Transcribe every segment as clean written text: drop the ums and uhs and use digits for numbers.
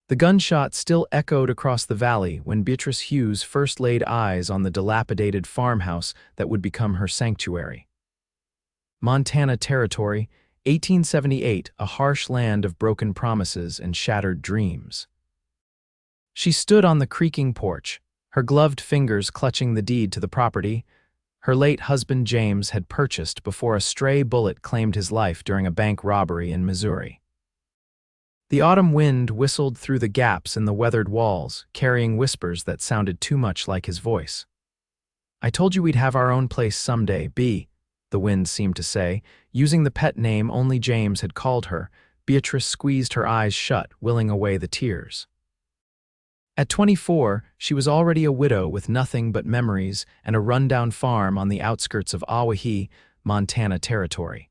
The gunshot still echoed across the valley when Beatrice Hughes first laid eyes on the dilapidated farmhouse that would become her sanctuary. Montana Territory, 1878, a harsh land of broken promises and shattered dreams. She stood on the creaking porch, her gloved fingers clutching the deed to the property her late husband James had purchased before a stray bullet claimed his life during a bank robbery in Missouri. The autumn wind whistled through the gaps in the weathered walls, carrying whispers that sounded too much like his voice. "I told you we'd have our own place someday, B," the wind seemed to say, using the pet name only James had called her. Beatrice squeezed her eyes shut, willing away the tears. At 24, she was already a widow with nothing but memories and a rundown farm on the outskirts of Awahi, Montana Territory.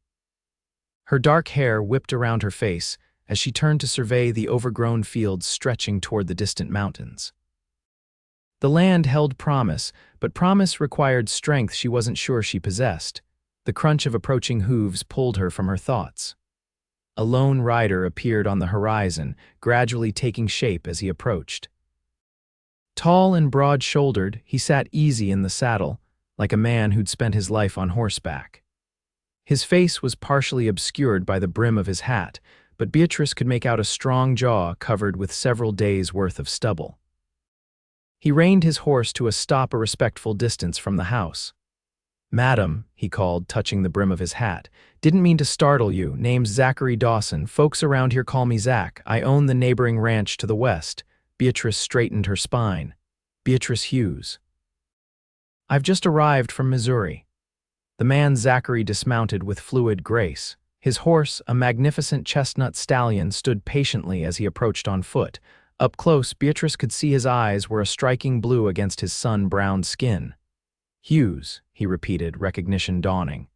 Her dark hair whipped around her face as she turned to survey the overgrown fields stretching toward the distant mountains. The land held promise, but promise required strength she wasn't sure she possessed. The crunch of approaching hooves pulled her from her thoughts. A lone rider appeared on the horizon, gradually taking shape as he approached. Tall and broad-shouldered, he sat easy in the saddle, like a man who'd spent his life on horseback. His face was partially obscured by the brim of his hat, but Beatrice could make out a strong jaw covered with several days' worth of stubble. He reined his horse to a stop a respectful distance from the house. "Madam," he called, touching the brim of his hat, "didn't mean to startle you. Name's Zachary Dawson. Folks around here call me Zach. I own the neighboring ranch to the west." Beatrice straightened her spine. "Beatrice Hughes." "I've just arrived from Missouri." The man Zachary dismounted with fluid grace. His horse, a magnificent chestnut stallion, stood patiently as he approached on foot. Up close, Beatrice could see his eyes were a striking blue against his sun-browned skin. "Hughes," he repeated, recognition dawning.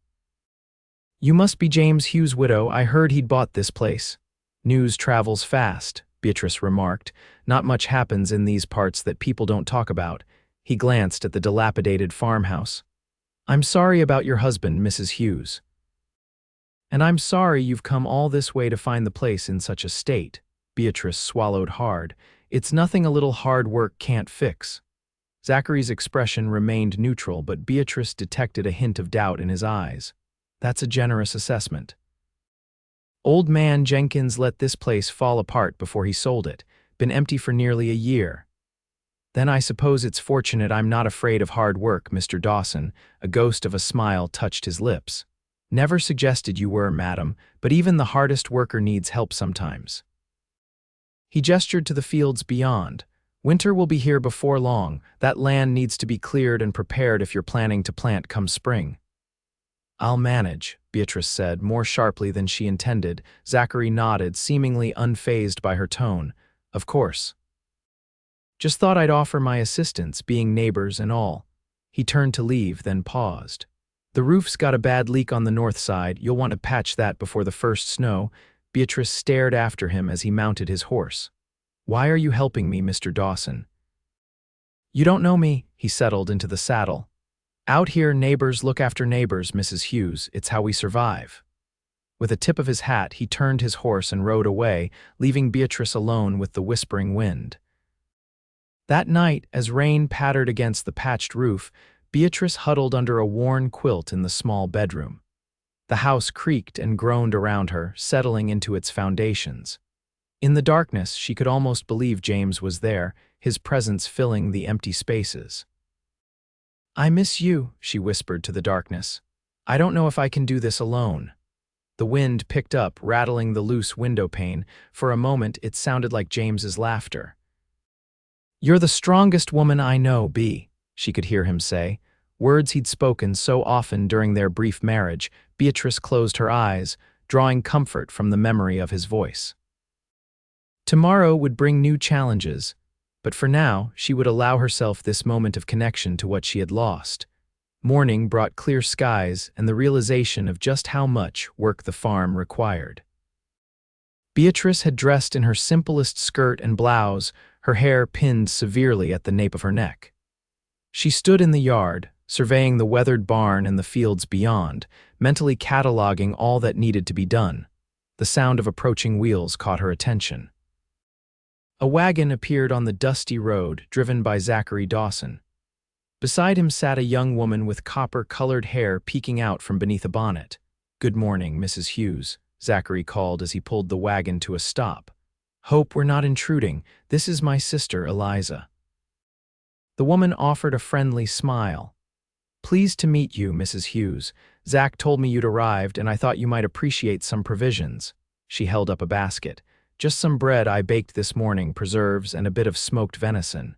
"You must be James Hughes' widow. I heard he'd bought this place." "News travels fast," Beatrice remarked. "Not much happens in these parts that people don't talk about." He glanced at the dilapidated farmhouse. "I'm sorry about your husband, Mrs. Hughes." "And I'm sorry you've come all this way to find the place in such a state." Beatrice swallowed hard. "It's nothing a little hard work can't fix." Zachary's expression remained neutral, but Beatrice detected a hint of doubt in his eyes. "That's a generous assessment." "Old man Jenkins let this place fall apart before he sold it. Been empty for nearly a year." "Then I suppose it's fortunate I'm not afraid of hard work, Mr. Dawson." A ghost of a smile touched his lips. "Never suggested you were, madam, but even the hardest worker needs help sometimes." He gestured to the fields beyond. "Winter will be here before long. That land needs to be cleared and prepared if you're planning to plant come spring." "I'll manage," Beatrice said, more sharply than she intended. Zachary nodded, seemingly unfazed by her tone. "Of course. Just thought I'd offer my assistance, being neighbors and all." He turned to leave, then paused. "The roof's got a bad leak on the north side. You'll want to patch that before the first snow." Beatrice stared after him as he mounted his horse. "Why are you helping me, Mr. Dawson?" "You don't know me." He settled into the saddle. "Out here, neighbors look after neighbors, Mrs. Hughes. It's how we survive." With a tip of his hat, he turned his horse and rode away, leaving Beatrice alone with the whispering wind. That night, as rain pattered against the patched roof, Beatrice huddled under a worn quilt in the small bedroom. The house creaked and groaned around her, settling into its foundations. In the darkness, she could almost believe James was there, his presence filling the empty spaces. "I miss you," she whispered to the darkness. "I don't know if I can do this alone." The wind picked up, rattling the loose window pane. For a moment, it sounded like James's laughter. "You're the strongest woman I know, B," she could hear him say. Words he'd spoken so often during their brief marriage. Beatrice closed her eyes, drawing comfort from the memory of his voice. Tomorrow would bring new challenges, but for now, she would allow herself this moment of connection to what she had lost. Morning brought clear skies and the realization of just how much work the farm required. Beatrice had dressed in her simplest skirt and blouse, her hair pinned severely at the nape of her neck. She stood in the yard, surveying the weathered barn and the fields beyond, mentally cataloging all that needed to be done. The sound of approaching wheels caught her attention. A wagon appeared on the dusty road, driven by Zachary Dawson. Beside him sat a young woman with copper-colored hair peeking out from beneath a bonnet. "Good morning, Mrs. Hughes," Zachary called as he pulled the wagon to a stop. "Hope we're not intruding. This is my sister, Eliza." The woman offered a friendly smile. "Pleased to meet you, Mrs. Hughes. Zach told me you'd arrived, and I thought you might appreciate some provisions." She held up a basket. "Just some bread I baked this morning, preserves, and a bit of smoked venison."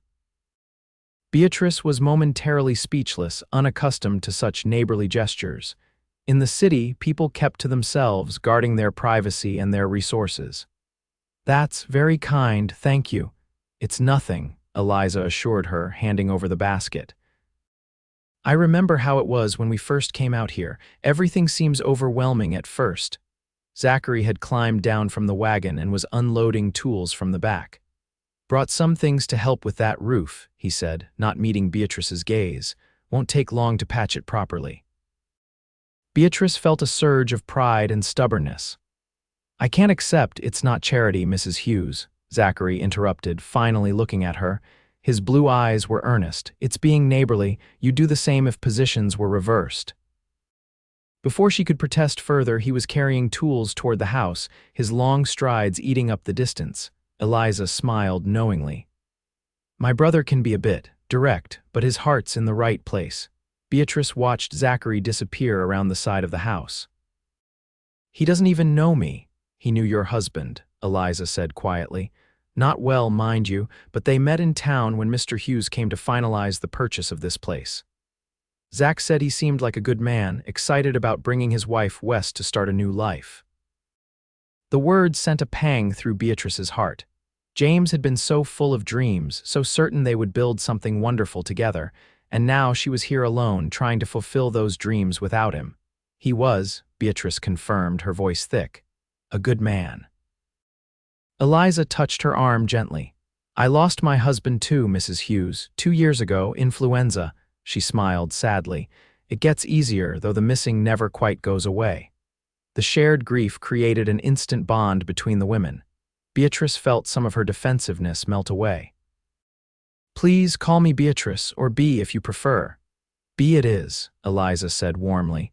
Beatrice was momentarily speechless, unaccustomed to such neighborly gestures. In the city, people kept to themselves, guarding their privacy and their resources. "That's very kind, thank you." "It's nothing," Eliza assured her, handing over the basket. "I remember how it was when we first came out here. Everything seems overwhelming at first." Zachary had climbed down from the wagon and was unloading tools from the back. "Brought some things to help with that roof," he said, not meeting Beatrice's gaze. "Won't take long to patch it properly." Beatrice felt a surge of pride and stubbornness. "I can't accept it's not charity, Mrs. Hughes," Zachary interrupted, finally looking at her. His blue eyes were earnest. "It's being neighborly. You'd do the same if positions were reversed." Before she could protest further, he was carrying tools toward the house, his long strides eating up the distance. Eliza smiled knowingly. "My brother can be a bit direct, but his heart's in the right place." Beatrice watched Zachary disappear around the side of the house. "He doesn't even know me." "He knew your husband," Eliza said quietly. "Not well, mind you, but they met in town when Mr. Hughes came to finalize the purchase of this place. Zach said he seemed like a good man, excited about bringing his wife west to start a new life." The words sent a pang through Beatrice's heart. James had been so full of dreams, so certain they would build something wonderful together, and now she was here alone, trying to fulfill those dreams without him. "He was," Beatrice confirmed, her voice thick, "a good man." Eliza touched her arm gently. "I lost my husband too, Mrs. Hughes, 2 years ago, influenza." She smiled sadly. "It gets easier, though the missing never quite goes away." The shared grief created an instant bond between the women. Beatrice felt some of her defensiveness melt away. "Please call me Beatrice, or Bea if you prefer." "Bea it is," Eliza said warmly.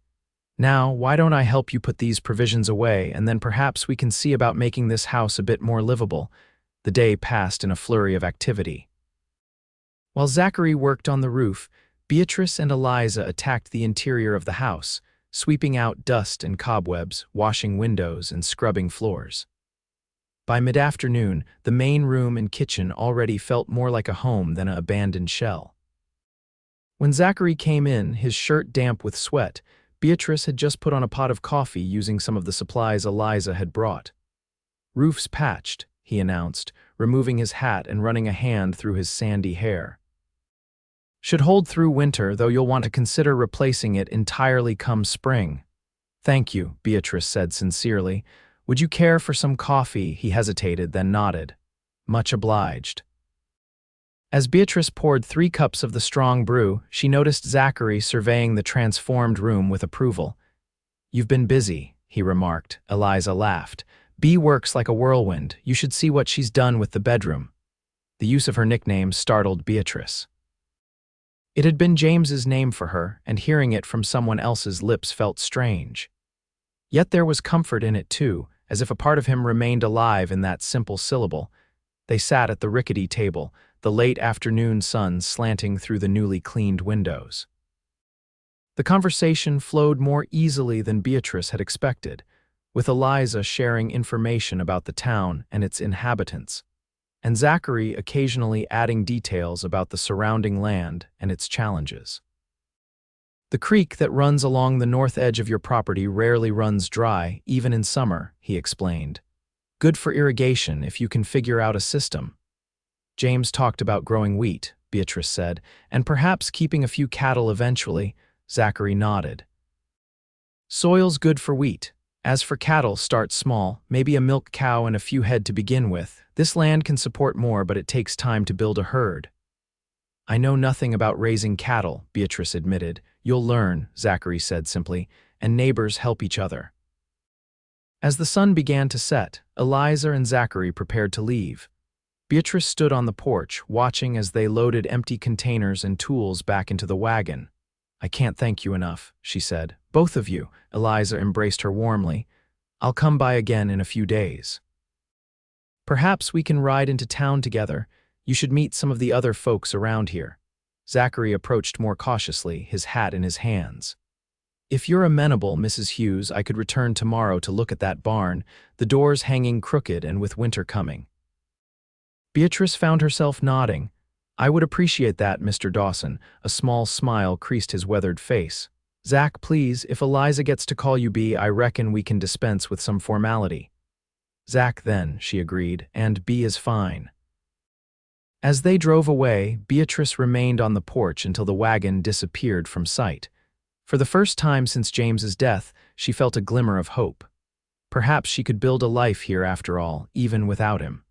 "Now, why don't I help you put these provisions away, and then perhaps we can see about making this house a bit more livable." The day passed in a flurry of activity. While Zachary worked on the roof, Beatrice and Eliza attacked the interior of the house, sweeping out dust and cobwebs, washing windows, and scrubbing floors. By mid-afternoon, the main room and kitchen already felt more like a home than an abandoned shell. When Zachary came in, his shirt damp with sweat, Beatrice had just put on a pot of coffee using some of the supplies Eliza had brought. "Roof's patched," he announced, removing his hat and running a hand through his sandy hair. "Should hold through winter, though you'll want to consider replacing it entirely come spring." "Thank you," Beatrice said sincerely. "Would you care for some coffee?" He hesitated, then nodded. "Much obliged." As Beatrice poured 3 cups of the strong brew, she noticed Zachary surveying the transformed room with approval. "You've been busy," he remarked. Eliza laughed. "Bea works like a whirlwind. You should see what she's done with the bedroom." The use of her nickname startled Beatrice. It had been James's name for her, and hearing it from someone else's lips felt strange. Yet there was comfort in it too, as if a part of him remained alive in that simple syllable. They sat at the rickety table, the late afternoon sun slanting through the newly cleaned windows. The conversation flowed more easily than Beatrice had expected, with Eliza sharing information about the town and its inhabitants, and Zachary occasionally adding details about the surrounding land and its challenges. "The creek that runs along the north edge of your property rarely runs dry, even in summer," he explained. "Good for irrigation if you can figure out a system." "James talked about growing wheat," Beatrice said, "and perhaps keeping a few cattle eventually." Zachary nodded. "Soil's good for wheat. As for cattle, start small, maybe a milk cow and a few head to begin with. This land can support more, but it takes time to build a herd." "I know nothing about raising cattle," Beatrice admitted. "You'll learn," Zachary said simply, "and neighbors help each other." As the sun began to set, Eliza and Zachary prepared to leave. Beatrice stood on the porch, watching as they loaded empty containers and tools back into the wagon. "I can't thank you enough," she said. "Both of you." Eliza embraced her warmly. "I'll come by again in a few days. Perhaps we can ride into town together. You should meet some of the other folks around here." Zachary approached more cautiously, his hat in his hands. "If you're amenable, Mrs. Hughes, I could return tomorrow to look at that barn, the doors hanging crooked and with winter coming." Beatrice found herself nodding. "I would appreciate that, Mr. Dawson." A small smile creased his weathered face. "Zach, please, if Eliza gets to call you B, I reckon we can dispense with some formality." "Zach then," she agreed, "and B is fine." As they drove away, Beatrice remained on the porch until the wagon disappeared from sight. For the first time since James's death, she felt a glimmer of hope. Perhaps she could build a life here after all, even without him.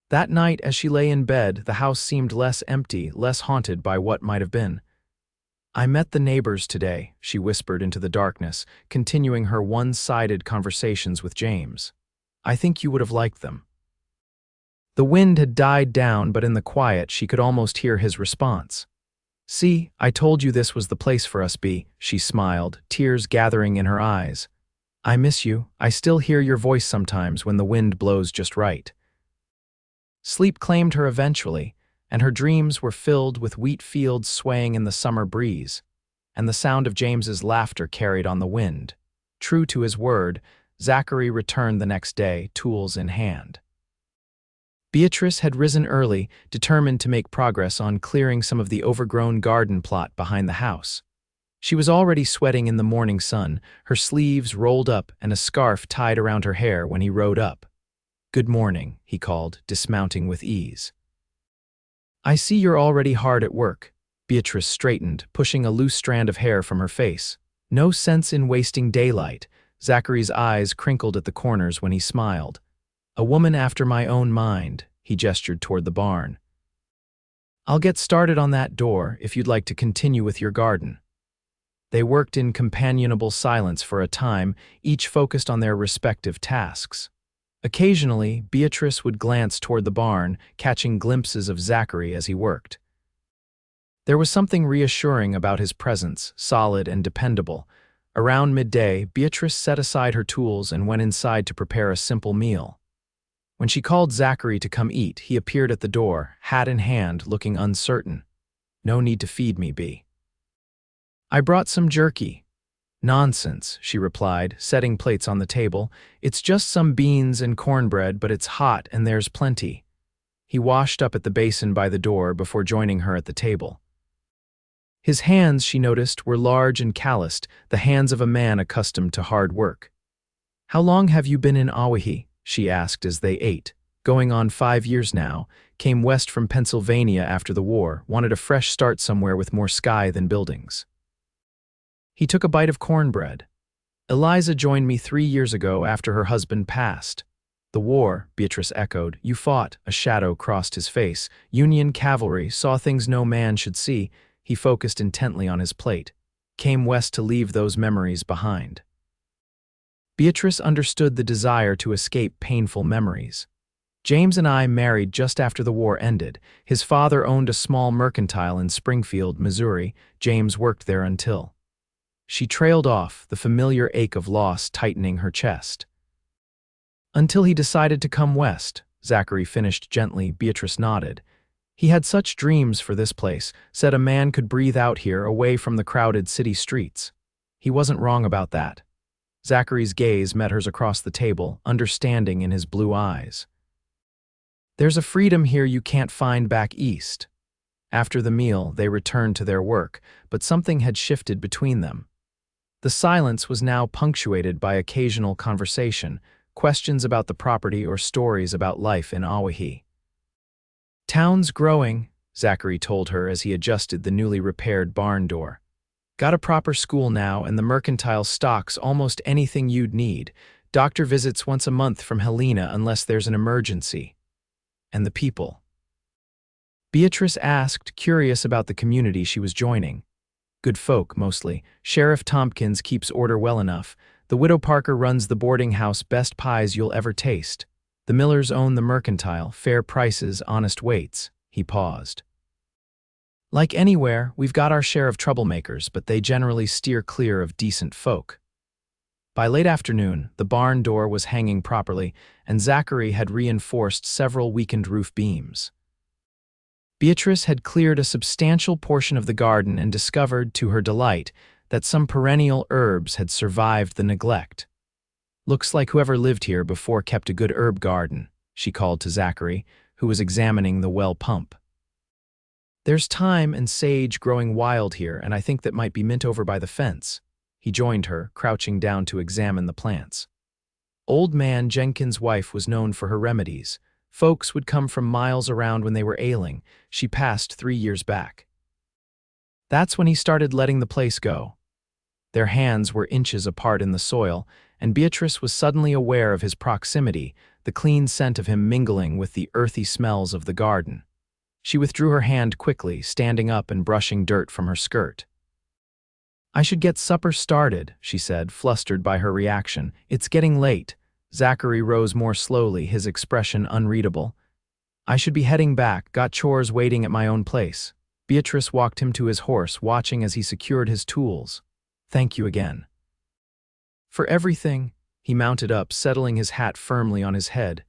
That night, as she lay in bed, the house seemed less empty, less haunted by what might have been. "I met the neighbors today," she whispered into the darkness, continuing her one-sided conversations with James. "I think you would have liked them." The wind had died down, but in the quiet she could almost hear his response. "See, I told you this was the place for us, B," she smiled, tears gathering in her eyes. "I miss you. I still hear your voice sometimes when the wind blows just right." Sleep claimed her eventually, and her dreams were filled with wheat fields swaying in the summer breeze, and the sound of James's laughter carried on the wind. True to his word, Zachary returned the next day, tools in hand. Beatrice had risen early, determined to make progress on clearing some of the overgrown garden plot behind the house. She was already sweating in the morning sun, her sleeves rolled up and a scarf tied around her hair when he rode up. "Good morning," he called, dismounting with ease. "I see you're already hard at work." Beatrice straightened, pushing a loose strand of hair from her face. "No sense in wasting daylight." Zachary's eyes crinkled at the corners when he smiled. "A woman after my own mind," he gestured toward the barn. "I'll get started on that door if you'd like to continue with your garden." They worked in companionable silence for a time, each focused on their respective tasks. Occasionally, Beatrice would glance toward the barn, catching glimpses of Zachary as he worked. There was something reassuring about his presence, solid and dependable. Around midday, Beatrice set aside her tools and went inside to prepare a simple meal. When she called Zachary to come eat, he appeared at the door, hat in hand, looking uncertain. "No need to feed me, B." "I brought some jerky." "Nonsense," she replied, setting plates on the table. "It's just some beans and cornbread, but it's hot and there's plenty." He washed up at the basin by the door before joining her at the table. His hands, she noticed, were large and calloused, the hands of a man accustomed to hard work. "How long have you been in Awahi?" she asked as they ate. "Going on 5 years now. Came west from Pennsylvania after the war, wanted a fresh start somewhere with more sky than buildings." He took a bite of cornbread. "Eliza joined me 3 years ago after her husband passed." "The war," Beatrice echoed. "You fought." A shadow crossed his face. "Union cavalry, saw things no man should see." He focused intently on his plate. "Came west to leave those memories behind." Beatrice understood the desire to escape painful memories. "James and I married just after the war ended. His father owned a small mercantile in Springfield, Missouri. James worked there until—" She trailed off, the familiar ache of loss tightening her chest. "Until he decided to come west," Zachary finished gently. Beatrice nodded. "He had such dreams for this place, said a man could breathe out here away from the crowded city streets. He wasn't wrong about that." Zachary's gaze met hers across the table, understanding in his blue eyes. "There's a freedom here you can't find back east." After the meal, they returned to their work, but something had shifted between them. The silence was now punctuated by occasional conversation, questions about the property or stories about life in Awahi. "Town's growing," Zachary told her as he adjusted the newly repaired barn door. "Got a proper school now, and the mercantile stocks almost anything you'd need. Doctor visits once a month from Helena unless there's an emergency." "And the people?" Beatrice asked, curious about the community she was joining. "Good folk, mostly. Sheriff Tompkins keeps order well enough. The widow Parker runs the boarding house, best pies you'll ever taste." The Millers own the mercantile, fair prices, honest weights. He paused. Like anywhere, we've got our share of troublemakers, but they generally steer clear of decent folk. By late afternoon, the barn door was hanging properly, and Zachary had reinforced several weakened roof beams. Beatrice had cleared a substantial portion of the garden and discovered, to her delight, that some perennial herbs had survived the neglect. "Looks like whoever lived here before kept a good herb garden," she called to Zachary, who was examining the well pump. "There's thyme and sage growing wild here, and I think that might be mint over by the fence." He joined her, crouching down to examine the plants. Old man Jenkins' wife was known for her remedies. Folks would come from miles around when they were ailing. She passed 3 years back. That's when he started letting the place go. Their hands were inches apart in the soil, and Beatrice was suddenly aware of his proximity, the clean scent of him mingling with the earthy smells of the garden. She withdrew her hand quickly, standing up and brushing dirt from her skirt. "I should get supper started," she said, flustered by her reaction. "It's getting late." Zachary rose more slowly, his expression unreadable. "I should be heading back, got chores waiting at my own place." Beatrice walked him to his horse, watching as he secured his tools. "Thank you again." "For everything." He mounted up, settling his hat firmly on his head.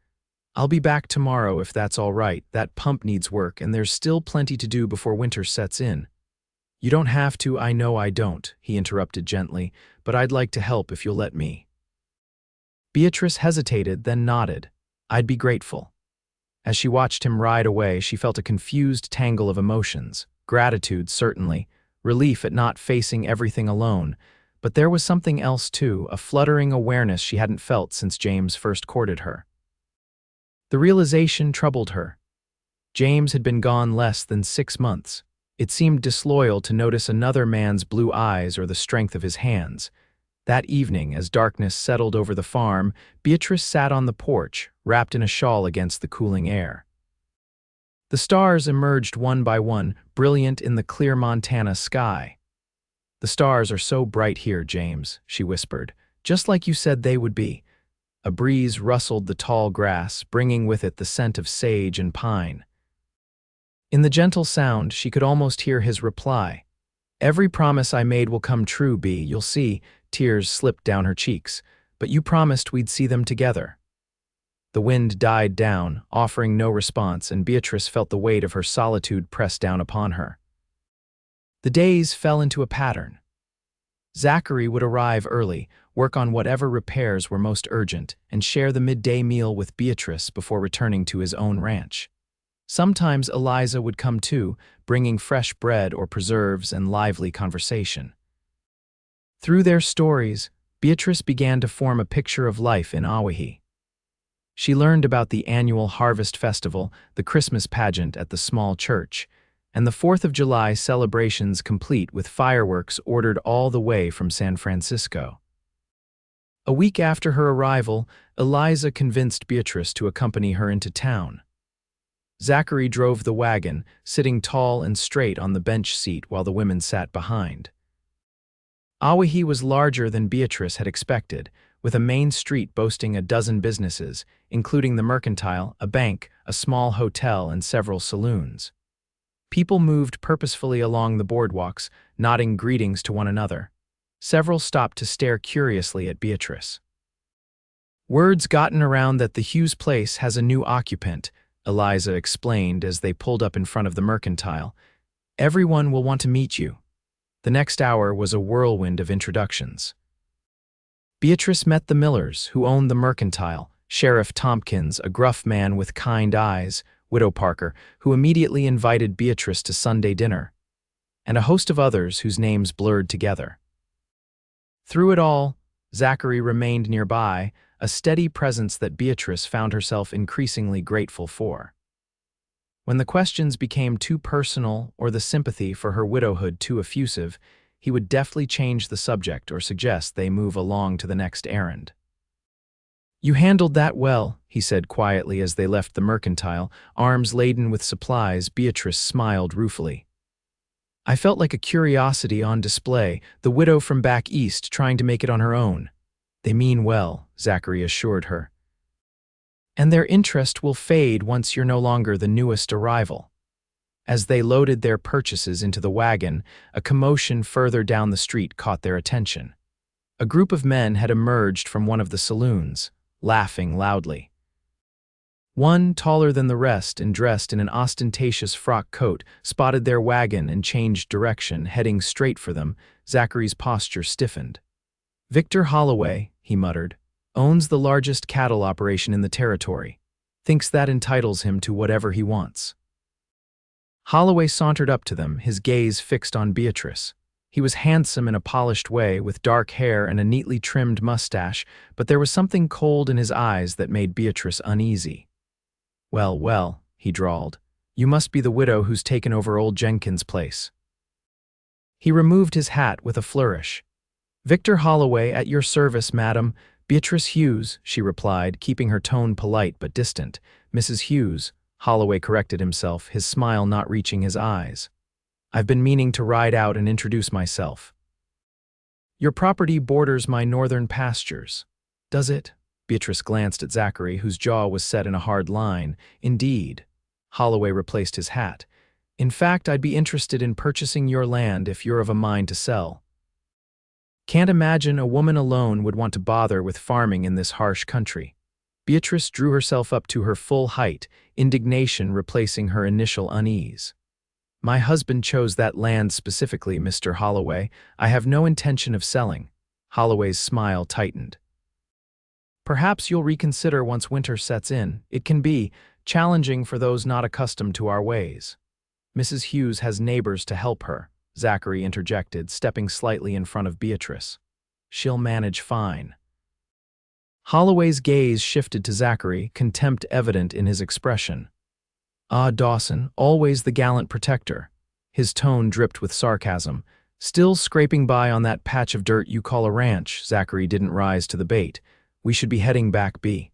"I'll be back tomorrow if that's all right. That pump needs work, and there's still plenty to do before winter sets in." "You don't have to, I know I don't," he interrupted gently, "but I'd like to help if you'll let me." Beatrice hesitated, then nodded. "I'd be grateful." As she watched him ride away, she felt a confused tangle of emotions. Gratitude, certainly, relief at not facing everything alone, but there was something else too, a fluttering awareness she hadn't felt since James first courted her. The realization troubled her. James had been gone less than 6 months. It seemed disloyal to notice another man's blue eyes or the strength of his hands. That evening, as darkness settled over the farm, Beatrice sat on the porch, wrapped in a shawl against the cooling air. The stars emerged one by one, brilliant in the clear Montana sky. "The stars are so bright here, James," she whispered, "just like you said they would be." A breeze rustled the tall grass, bringing with it the scent of sage and pine. In the gentle sound, she could almost hear his reply. "Every promise I made will come true, Bea, you'll see." Tears slipped down her cheeks. "But you promised we'd see them together." The wind died down, offering no response, and Beatrice felt the weight of her solitude press down upon her. The days fell into a pattern. Zachary would arrive early, work on whatever repairs were most urgent, and share the midday meal with Beatrice before returning to his own ranch. Sometimes Eliza would come too, bringing fresh bread or preserves and lively conversation. Through their stories, Beatrice began to form a picture of life in Awahi. She learned about the annual Harvest Festival, the Christmas pageant at the small church, and the 4th of July celebrations complete with fireworks ordered all the way from San Francisco. A week after her arrival, Eliza convinced Beatrice to accompany her into town. Zachary drove the wagon, sitting tall and straight on the bench seat while the women sat behind. Awahi was larger than Beatrice had expected, with a main street boasting a dozen businesses, including the mercantile, a bank, a small hotel, and several saloons. People moved purposefully along the boardwalks, nodding greetings to one another. Several stopped to stare curiously at Beatrice. "Word's gotten around that the Hughes place has a new occupant," Eliza explained as they pulled up in front of the mercantile. "Everyone will want to meet you." The next hour was a whirlwind of introductions. Beatrice met the Millers, who owned the mercantile, Sheriff Tompkins, a gruff man with kind eyes, Widow Parker, who immediately invited Beatrice to Sunday dinner, and a host of others whose names blurred together. Through it all, Zachary remained nearby, a steady presence that Beatrice found herself increasingly grateful for. When the questions became too personal or the sympathy for her widowhood too effusive, he would deftly change the subject or suggest they move along to the next errand. "You handled that well," he said quietly as they left the mercantile, arms laden with supplies. Beatrice smiled ruefully. "I felt like a curiosity on display, the widow from back east trying to make it on her own." "They mean well," Zachary assured her. And their interest will fade once you're no longer the newest arrival. As they loaded their purchases into the wagon, a commotion further down the street caught their attention. A group of men had emerged from one of the saloons, laughing loudly. One, taller than the rest and dressed in an ostentatious frock coat, spotted their wagon and changed direction, heading straight for them. Zachary's posture stiffened. "Victor Holloway," he muttered, "owns the largest cattle operation in the territory. Thinks that entitles him to whatever he wants." Holloway sauntered up to them, his gaze fixed on Beatrice. He was handsome in a polished way, with dark hair and a neatly trimmed mustache, but there was something cold in his eyes that made Beatrice uneasy. "Well, well," he drawled, "you must be the widow who's taken over old Jenkins' place." He removed his hat with a flourish. "Victor Holloway, at your service, madam. Beatrice Hughes," she replied, keeping her tone polite but distant. "Mrs. Hughes," Holloway corrected himself, his smile not reaching his eyes. "I've been meaning to ride out and introduce myself." "Your property borders my northern pastures." "Does it?" Beatrice glanced at Zachary, whose jaw was set in a hard line. "Indeed." Holloway replaced his hat. "In fact, I'd be interested in purchasing your land if you're of a mind to sell." "Can't imagine a woman alone would want to bother with farming in this harsh country." Beatrice drew herself up to her full height, indignation replacing her initial unease. "My husband chose that land specifically, Mr. Holloway. I have no intention of selling." Holloway's smile tightened. "Perhaps you'll reconsider once winter sets in. It can be challenging for those not accustomed to our ways." "Mrs. Hughes has neighbors to help her," Zachary interjected, stepping slightly in front of Beatrice. "She'll manage fine." Holloway's gaze shifted to Zachary, contempt evident in his expression. "Ah, Dawson, always the gallant protector." His tone dripped with sarcasm. "Still scraping by on that patch of dirt you call a ranch." Zachary didn't rise to the bait. "We should be heading back B."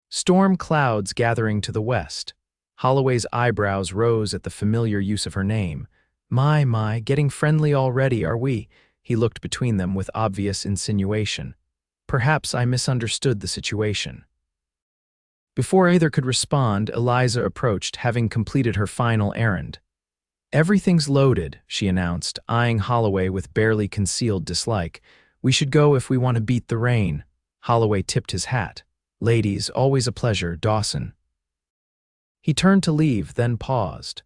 Storm clouds gathering to the west. Holloway's eyebrows rose at the familiar use of her name. My, getting friendly already, are we?" He looked between them with obvious insinuation. "Perhaps I misunderstood the situation." Before either could respond, Eliza approached, having completed her final errand. "Everything's loaded," she announced, eyeing Holloway with barely concealed dislike. "We should go if we want to beat the rain." Holloway tipped his hat. "Ladies, always a pleasure, Dawson." He turned to leave, then paused.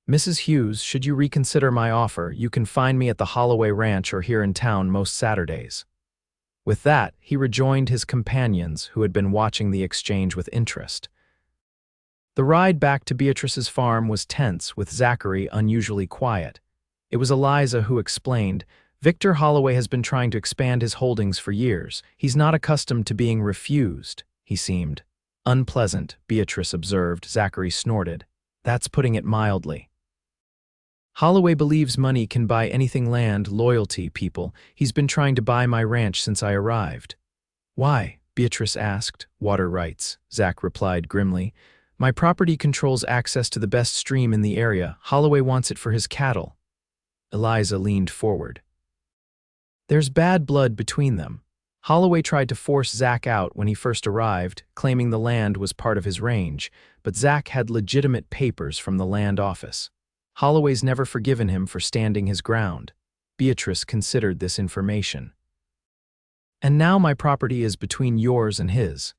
"Mrs. Hughes, should you reconsider my offer, you can find me at the Holloway Ranch or here in town most Saturdays." With that, he rejoined his companions, who had been watching the exchange with interest. The ride back to Beatrice's farm was tense, with Zachary unusually quiet. It was Eliza who explained, "Victor Holloway has been trying to expand his holdings for years. He's not accustomed to being refused, he seemed." "Unpleasant," Beatrice observed. Zachary snorted. "That's putting it mildly." "Holloway believes money can buy anything: land, loyalty, people. He's been trying to buy my ranch since I arrived." "Why?" Beatrice asked. "Water rights," Zach replied grimly. "My property controls access to the best stream in the area. Holloway wants it for his cattle." Eliza leaned forward. "There's bad blood between them. Holloway tried to force Zach out when he first arrived, claiming the land was part of his range, but Zach had legitimate papers from the land office. Holloway's never forgiven him for standing his ground." Beatrice considered this information. "And now my property is between yours and his."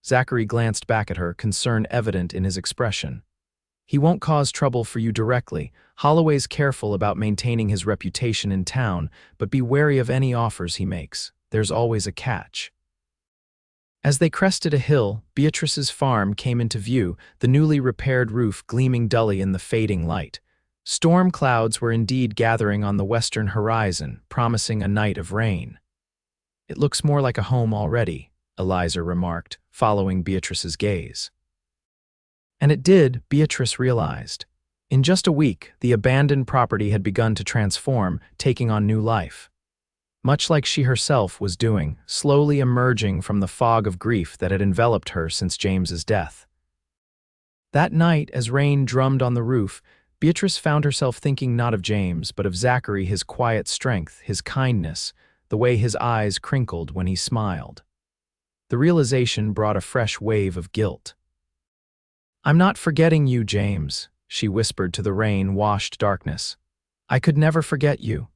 Zachary glanced back at her, concern evident in his expression. "He won't cause trouble for you directly. Holloway's careful about maintaining his reputation in town, but be wary of any offers he makes. There's always a catch." As they crested a hill, Beatrice's farm came into view, the newly repaired roof gleaming dully in the fading light. Storm clouds were indeed gathering on the western horizon, promising a night of rain. "It looks more like a home already," Eliza remarked, following Beatrice's gaze. And it did, Beatrice realized. In just a week, the abandoned property had begun to transform, taking on new life. Much like she herself was doing, slowly emerging from the fog of grief that had enveloped her since James's death. That night, as rain drummed on the roof, Beatrice found herself thinking not of James, but of Zachary, his quiet strength, his kindness, the way his eyes crinkled when he smiled. The realization brought a fresh wave of guilt. "I'm not forgetting you, James," she whispered to the rain-washed darkness. "I could never forget you."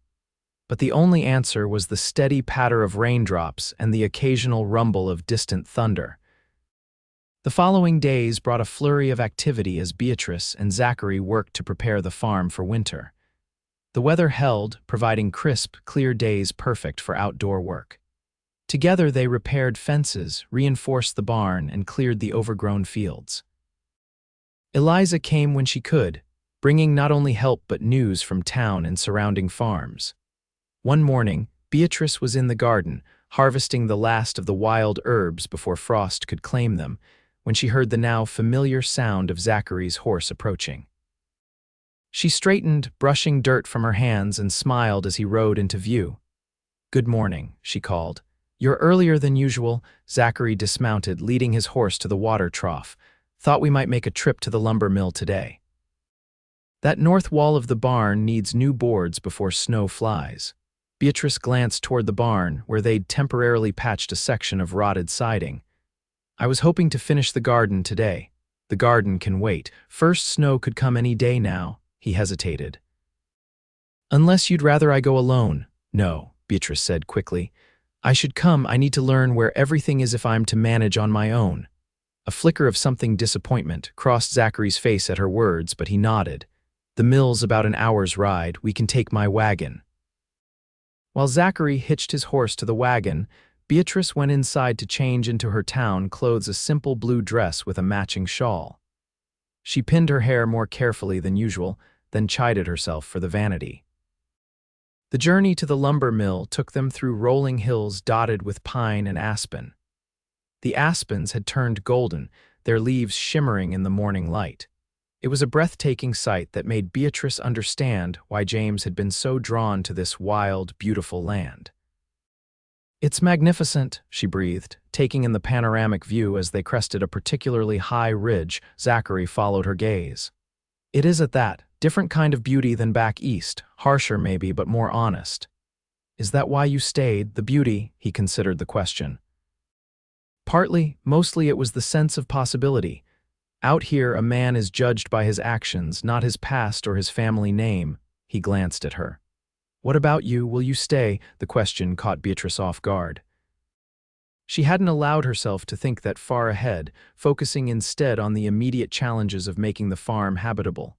But the only answer was the steady patter of raindrops and the occasional rumble of distant thunder. The following days brought a flurry of activity as Beatrice and Zachary worked to prepare the farm for winter. The weather held, providing crisp, clear days perfect for outdoor work. Together they repaired fences, reinforced the barn, and cleared the overgrown fields. Eliza came when she could, bringing not only help but news from town and surrounding farms. One morning, Beatrice was in the garden, harvesting the last of the wild herbs before frost could claim them, when she heard the now familiar sound of Zachary's horse approaching. She straightened, brushing dirt from her hands, and smiled as he rode into view. "Good morning," she called. "You're earlier than usual." Zachary dismounted, leading his horse to the water trough. "Thought we might make a trip to the lumber mill today. That north wall of the barn needs new boards before snow flies." Beatrice glanced toward the barn, where they'd temporarily patched a section of rotted siding. "I was hoping to finish the garden today." "The garden can wait. First snow could come any day now." He hesitated. "Unless you'd rather I go alone." "No," Beatrice said quickly. "I should come. I need to learn where everything is if I'm to manage on my own." A flicker of something disappointment crossed Zachary's face at her words, but he nodded. "The mill's about an hour's ride. We can take my wagon." While Zachary hitched his horse to the wagon, Beatrice went inside to change into her town clothes, a simple blue dress with a matching shawl. She pinned her hair more carefully than usual, then chided herself for the vanity. The journey to the lumber mill took them through rolling hills dotted with pine and aspen. The aspens had turned golden, their leaves shimmering in the morning light. It was a breathtaking sight that made Beatrice understand why James had been so drawn to this wild, beautiful land. "It's magnificent," she breathed, taking in the panoramic view as they crested a particularly high ridge. Zachary followed her gaze. "It is at that, different kind of beauty than back east, harsher maybe, but more honest." "Is that why you stayed, the beauty?" He considered the question. "Partly, mostly it was the sense of possibility. Out here a man is judged by his actions, not his past or his family name." He glanced at her. "What about you? Will you stay?" The question caught Beatrice off guard. She hadn't allowed herself to think that far ahead, focusing instead on the immediate challenges of making the farm habitable.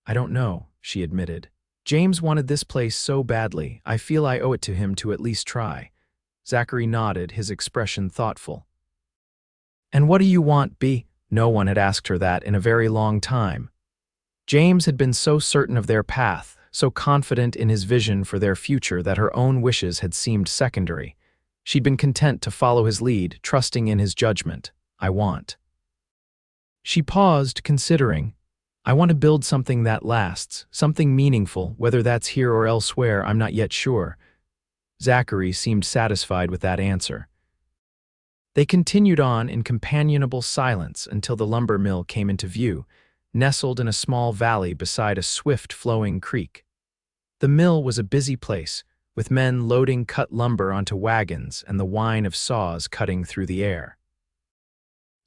"I don't know," she admitted. "James wanted this place so badly. I feel I owe it to him to at least try." Zachary nodded, his expression thoughtful. "And what do you want, B?" No one had asked her that in a very long time. James had been so certain of their path, so confident in his vision for their future that her own wishes had seemed secondary. She'd been content to follow his lead, trusting in his judgment. "I want." She paused, considering. "I want to build something that lasts, something meaningful, whether that's here or elsewhere, I'm not yet sure." Zachary seemed satisfied with that answer. They continued on in companionable silence until the lumber mill came into view, nestled in a small valley beside a swift-flowing creek. The mill was a busy place, with men loading cut lumber onto wagons and the whine of saws cutting through the air.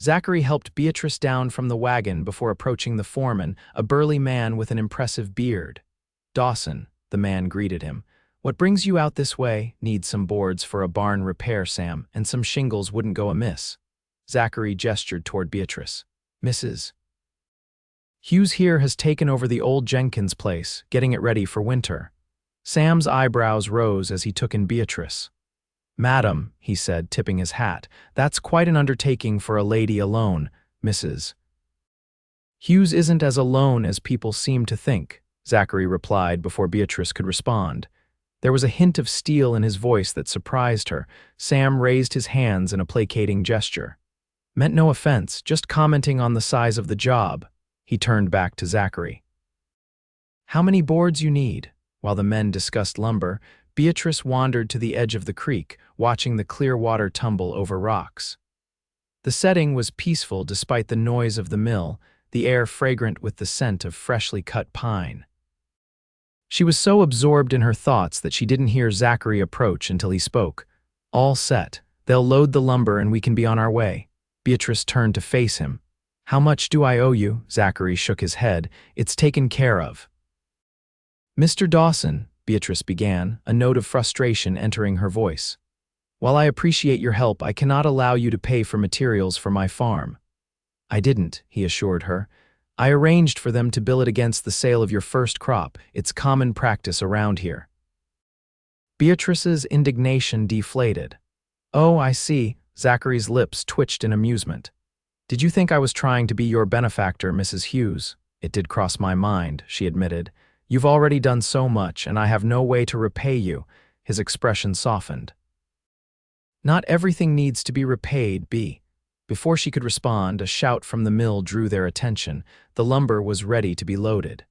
Zachary helped Beatrice down from the wagon before approaching the foreman, a burly man with an impressive beard. "Dawson," the man greeted him. "What brings you out this way?" "Need some boards for a barn repair, Sam, and some shingles wouldn't go amiss." Zachary gestured toward Beatrice. "Mrs. Hughes here has taken over the old Jenkins place, getting it ready for winter." Sam's eyebrows rose as he took in Beatrice. "Madam," he said, tipping his hat, "that's quite an undertaking for a lady alone, Mrs. Hughes isn't as alone as people seem to think," Zachary replied before Beatrice could respond. There was a hint of steel in his voice that surprised her. Sam raised his hands in a placating gesture. "Meant no offense, just commenting on the size of the job." He turned back to Zachary. "How many boards you need?" While the men discussed lumber, Beatrice wandered to the edge of the creek, watching the clear water tumble over rocks. The setting was peaceful despite the noise of the mill, the air fragrant with the scent of freshly cut pine. She was so absorbed in her thoughts that she didn't hear Zachary approach until he spoke. "All set," They'll load the lumber and we can be on our way." Beatrice turned to face him. "How much do I owe you?" Zachary shook his head. "It's taken care of." "Mr. Dawson," Beatrice began, a note of frustration entering her voice. "While I appreciate your help, I cannot allow you to pay for materials for my farm." "I didn't," he assured her. "I arranged for them to bill it against the sale of your first crop. It's common practice around here." Beatrice's indignation deflated. "Oh, I see." Zachary's lips twitched in amusement. "Did you think I was trying to be your benefactor, Mrs. Hughes?" "It did cross my mind," she admitted. "You've already done so much, and I have no way to repay you." His expression softened. "Not everything needs to be repaid, B." Before she could respond, a shout from the mill drew their attention. The lumber was ready to be loaded.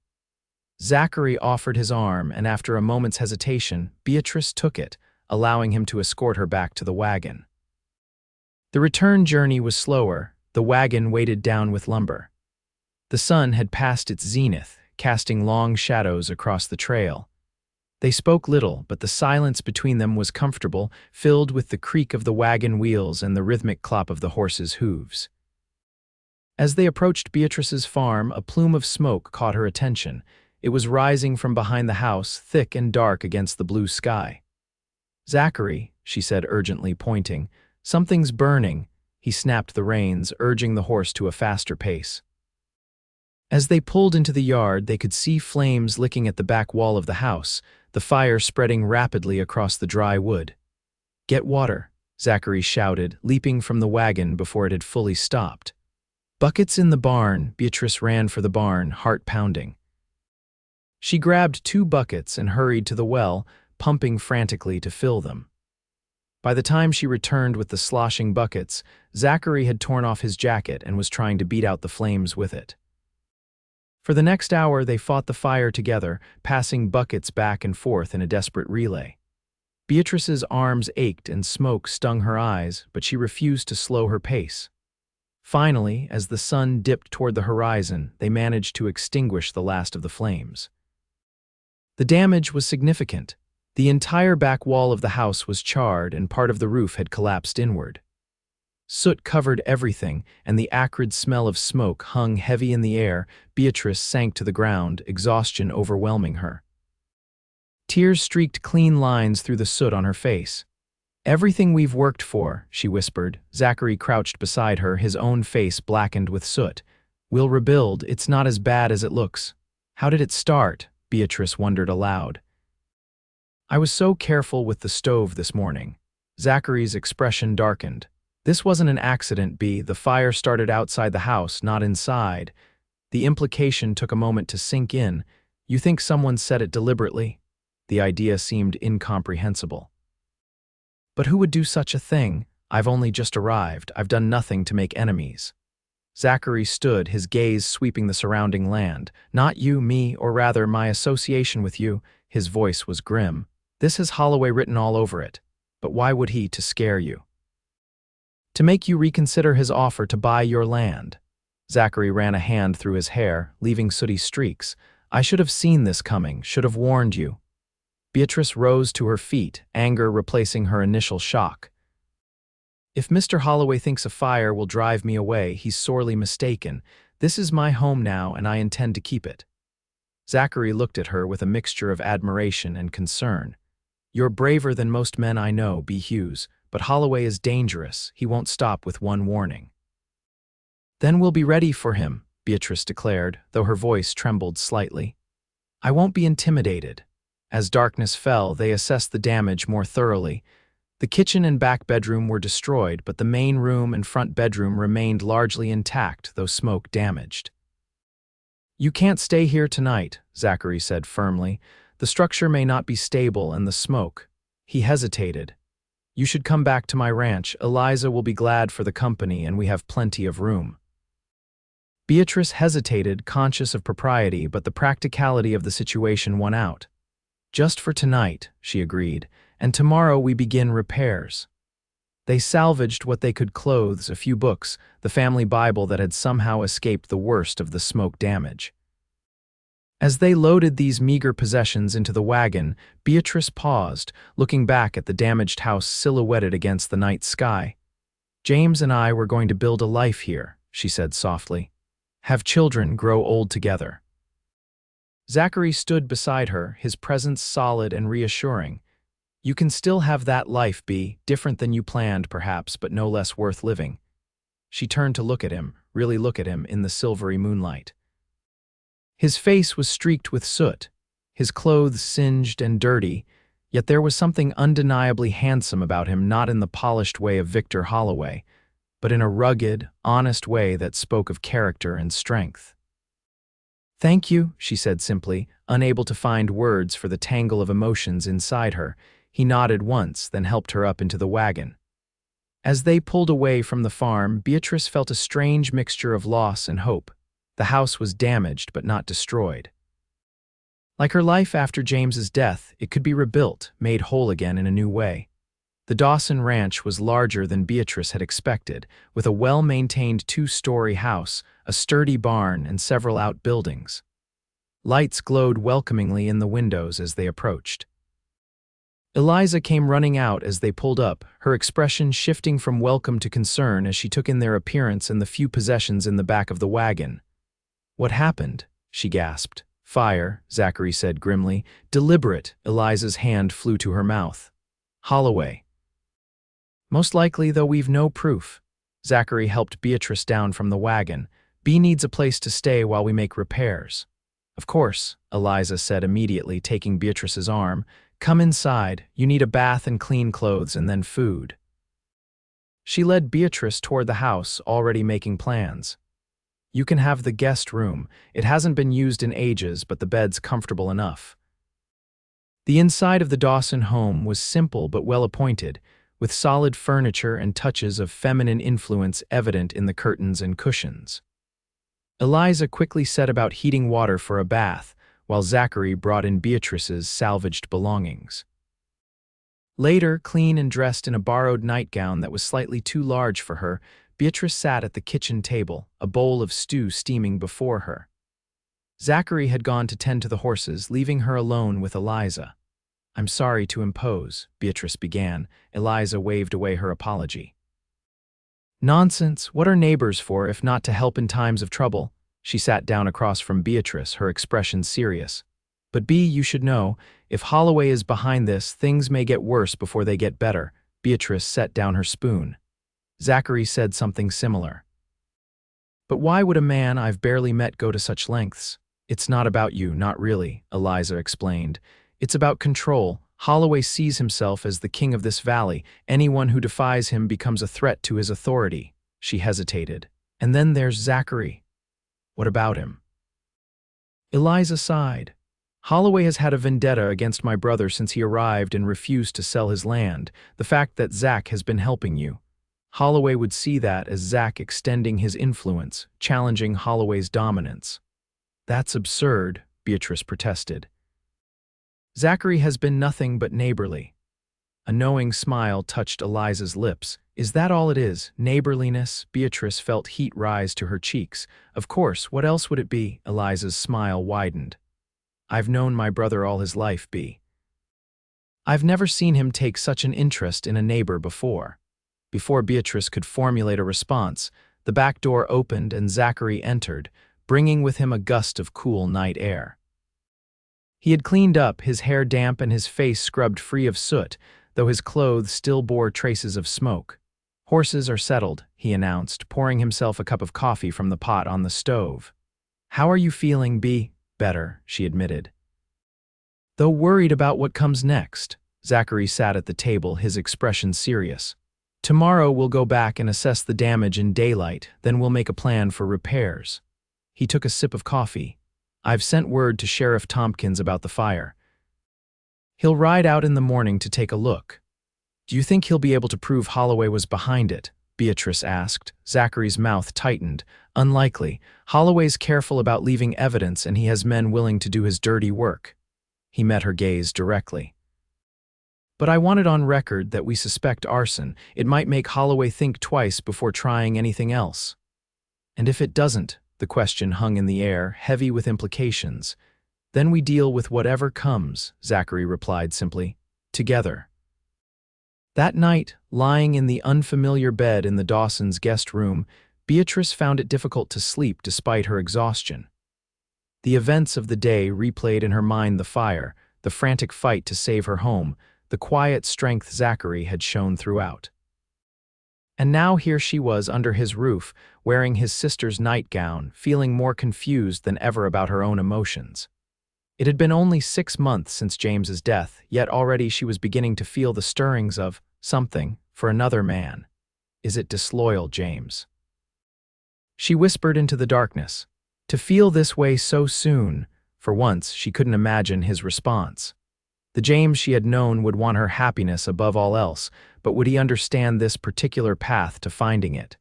Zachary offered his arm, and after a moment's hesitation, Beatrice took it, allowing him to escort her back to the wagon. The return journey was slower, the wagon weighted down with lumber. The sun had passed its zenith, casting long shadows across the trail. They spoke little, but the silence between them was comfortable, filled with the creak of the wagon wheels and the rhythmic clop of the horses' hooves. As they approached Beatrice's farm, a plume of smoke caught her attention. It was rising from behind the house, thick and dark against the blue sky. "Zachary," she said urgently, pointing, "something's burning." He snapped the reins, urging the horse to a faster pace. As they pulled into the yard, they could see flames licking at the back wall of the house, the fire spreading rapidly across the dry wood. "Get water," Zachary shouted, leaping from the wagon before it had fully stopped. "Buckets in the barn." Beatrice ran for the barn, heart pounding. She grabbed 2 buckets and hurried to the well, pumping frantically to fill them. By the time she returned with the sloshing buckets, Zachary had torn off his jacket and was trying to beat out the flames with it. For the next hour, they fought the fire together, passing buckets back and forth in a desperate relay. Beatrice's arms ached and smoke stung her eyes, but she refused to slow her pace. Finally, as the sun dipped toward the horizon, they managed to extinguish the last of the flames. The damage was significant. The entire back wall of the house was charred and part of the roof had collapsed inward. Soot covered everything, and the acrid smell of smoke hung heavy in the air. Beatrice sank to the ground, exhaustion overwhelming her. Tears streaked clean lines through the soot on her face. "Everything we've worked for," she whispered. Zachary crouched beside her, his own face blackened with soot. "We'll rebuild. It's not as bad as it looks." "How did it start?" Beatrice wondered aloud. "I was so careful with the stove this morning." Zachary's expression darkened. "This wasn't an accident, B. The fire started outside the house, not inside." The implication took a moment to sink in. "You think someone set it deliberately?" The idea seemed incomprehensible. "But who would do such a thing? I've only just arrived. I've done nothing to make enemies." Zachary stood, his gaze sweeping the surrounding land. "Not you, me, or rather my association with you." His voice was grim. "This has Holloway written all over it. But why would he? To scare you? To make you reconsider his offer to buy your land." Zachary ran a hand through his hair, leaving sooty streaks. "I should have seen this coming, should have warned you." Beatrice rose to her feet, anger replacing her initial shock. "If Mr. Holloway thinks a fire will drive me away, he's sorely mistaken. This is my home now, and I intend to keep it." Zachary looked at her with a mixture of admiration and concern. "You're braver than most men I know, B. Hughes, but Holloway is dangerous. He won't stop with one warning." "Then we'll be ready for him," Beatrice declared, though her voice trembled slightly. "I won't be intimidated." As darkness fell, they assessed the damage more thoroughly. The kitchen and back bedroom were destroyed, but the main room and front bedroom remained largely intact, though smoke damaged. "You can't stay here tonight," Zachary said firmly. "The structure may not be stable and the smoke." He hesitated. "You should come back to my ranch. Eliza will be glad for the company and we have plenty of room." Beatrice hesitated, conscious of propriety, but the practicality of the situation won out. "Just for tonight," she agreed, "and tomorrow we begin repairs." They salvaged what they could: clothes, a few books, the family Bible that had somehow escaped the worst of the smoke damage. As they loaded these meager possessions into the wagon, Beatrice paused, looking back at the damaged house silhouetted against the night sky. "James and I were going to build a life here," she said softly. "Have children, grow old together." Zachary stood beside her, his presence solid and reassuring. "You can still have that life, Bea, different than you planned, perhaps, but no less worth living." She turned to look at him, really look at him in the silvery moonlight. His face was streaked with soot, his clothes singed and dirty, yet there was something undeniably handsome about him, not in the polished way of Victor Holloway, but in a rugged, honest way that spoke of character and strength. "Thank you," she said simply, unable to find words for the tangle of emotions inside her. He nodded once, then helped her up into the wagon. As they pulled away from the farm, Beatrice felt a strange mixture of loss and hope. The house was damaged but not destroyed. Like her life after James's death, it could be rebuilt, made whole again in a new way. The Dawson Ranch was larger than Beatrice had expected, with a well-maintained two-story house, a sturdy barn, and several outbuildings. Lights glowed welcomingly in the windows as they approached. Eliza came running out as they pulled up, her expression shifting from welcome to concern as she took in their appearance and the few possessions in the back of the wagon. "What happened?" she gasped. "Fire," Zachary said grimly. "Deliberate." Eliza's hand flew to her mouth. "Holloway." "Most likely, though we've no proof." Zachary helped Beatrice down from the wagon. "Bea needs a place to stay while we make repairs." "Of course," Eliza said immediately, taking Beatrice's arm. "Come inside. You need a bath and clean clothes and then food." She led Beatrice toward the house, already making plans. "You can have the guest room. It hasn't been used in ages, but the bed's comfortable enough." The inside of the Dawson home was simple but well-appointed, with solid furniture and touches of feminine influence evident in the curtains and cushions. Eliza quickly set about heating water for a bath, while Zachary brought in Beatrice's salvaged belongings. Later, clean and dressed in a borrowed nightgown that was slightly too large for her, Beatrice sat at the kitchen table, a bowl of stew steaming before her. Zachary had gone to tend to the horses, leaving her alone with Eliza. "I'm sorry to impose," Beatrice began. Eliza waved away her apology. "Nonsense. What are neighbors for if not to help in times of trouble?" She sat down across from Beatrice, her expression serious. "But Bea, you should know, if Holloway is behind this, things may get worse before they get better." Beatrice set down her spoon. Zachary said something similar. "But why would a man I've barely met go to such lengths?" "It's not about you, not really," Eliza explained. "It's about control. Holloway sees himself as the king of this valley. Anyone who defies him becomes a threat to his authority." She hesitated. "And then there's Zachary." "What about him?" Eliza sighed. "Holloway has had a vendetta against my brother since he arrived and refused to sell his land. The fact that Zach has been helping you. Holloway would see that as Zach extending his influence, challenging Holloway's dominance." "That's absurd," Beatrice protested. "Zachary has been nothing but neighborly." A knowing smile touched Eliza's lips. "Is that all it is? Neighborliness?" Beatrice felt heat rise to her cheeks. "Of course, what else would it be?" Eliza's smile widened. "I've known my brother all his life, Bea. I've never seen him take such an interest in a neighbor before." Before Beatrice could formulate a response, the back door opened and Zachary entered, bringing with him a gust of cool night air. He had cleaned up, his hair damp and his face scrubbed free of soot, though his clothes still bore traces of smoke. "Horses are settled," he announced, pouring himself a cup of coffee from the pot on the stove. "How are you feeling, Bea?" "Better," she admitted. "Though worried about what comes next." Zachary sat at the table, his expression serious. "Tomorrow we'll go back and assess the damage in daylight, then we'll make a plan for repairs." He took a sip of coffee. "I've sent word to Sheriff Tompkins about the fire. He'll ride out in the morning to take a look." "Do you think he'll be able to prove Holloway was behind it?" Beatrice asked. Zachary's mouth tightened. "Unlikely. Holloway's careful about leaving evidence and he has men willing to do his dirty work." He met her gaze directly. "But I want it on record that we suspect arson. It might make Holloway think twice before trying anything else." "And if it doesn't?" The question hung in the air, heavy with implications. Then we deal with whatever comes, Zachary replied simply. Together. That night, lying in the unfamiliar bed in the Dawsons' guest room, Beatrice found it difficult to sleep despite her exhaustion. The events of the day replayed in her mind: the fire, the frantic fight to save her home, the quiet strength Zachary had shown throughout. And now here she was under his roof, wearing his sister's nightgown, feeling more confused than ever about her own emotions. It had been only 6 months since James's death, yet already she was beginning to feel the stirrings of something for another man. Is it disloyal, James? She whispered into the darkness. To feel this way so soon, for once she couldn't imagine his response. The James she had known would want her happiness above all else, but would he understand this particular path to finding it?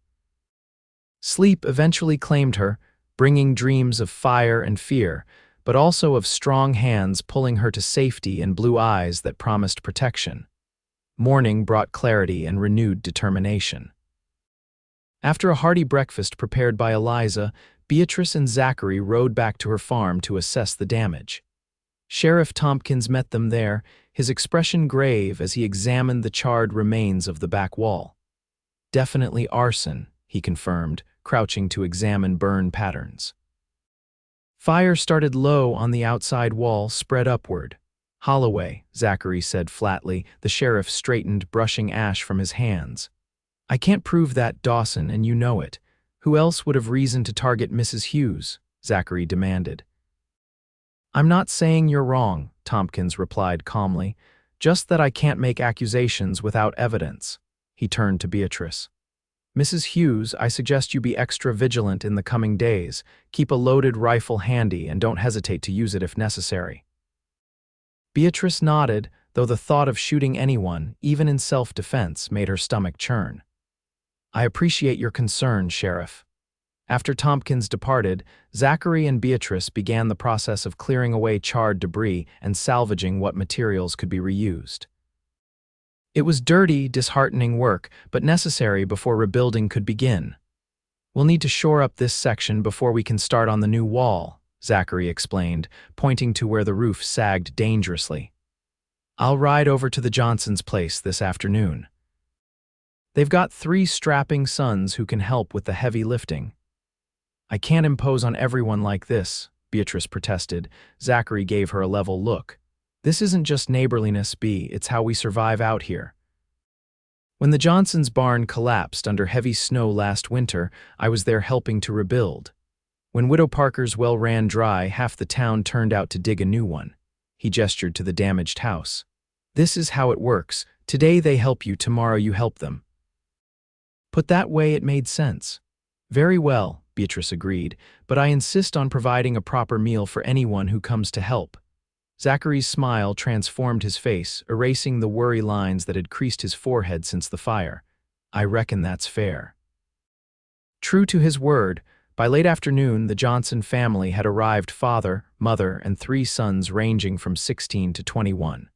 Sleep eventually claimed her, bringing dreams of fire and fear, but also of strong hands pulling her to safety and blue eyes that promised protection. Morning brought clarity and renewed determination. After a hearty breakfast prepared by Eliza, Beatrice and Zachary rode back to her farm to assess the damage. Sheriff Tompkins met them there, his expression grave as he examined the charred remains of the back wall. Definitely arson, he confirmed, crouching to examine burn patterns. Fire started low on the outside wall, spread upward. Holloway, Zachary said flatly. The sheriff straightened, brushing ash from his hands. I can't prove that, Dawson, and you know it. Who else would have reason to target Mrs. Hughes? Zachary demanded. I'm not saying you're wrong, Tompkins replied calmly, just that I can't make accusations without evidence. He turned to Beatrice. Mrs. Hughes, I suggest you be extra vigilant in the coming days. Keep a loaded rifle handy and don't hesitate to use it if necessary. Beatrice nodded, though the thought of shooting anyone, even in self-defense, made her stomach churn. I appreciate your concern, Sheriff. After Tompkins departed, Zachary and Beatrice began the process of clearing away charred debris and salvaging what materials could be reused. It was dirty, disheartening work, but necessary before rebuilding could begin. We'll need to shore up this section before we can start on the new wall, Zachary explained, pointing to where the roof sagged dangerously. I'll ride over to the Johnsons' place this afternoon. They've got 3 strapping sons who can help with the heavy lifting. I can't impose on everyone like this, Beatrice protested. Zachary gave her a level look. This isn't just neighborliness, B, it's how we survive out here. When the Johnsons' barn collapsed under heavy snow last winter, I was there helping to rebuild. When Widow Parker's well ran dry, half the town turned out to dig a new one. He gestured to the damaged house. This is how it works. Today they help you, tomorrow you help them. Put that way, it made sense. Very well, Beatrice agreed, but I insist on providing a proper meal for anyone who comes to help. Zachary's smile transformed his face, erasing the worry lines that had creased his forehead since the fire. I reckon that's fair. True to his word, by late afternoon the Johnson family had arrived, father, mother, and 3 sons ranging from 16 to 21.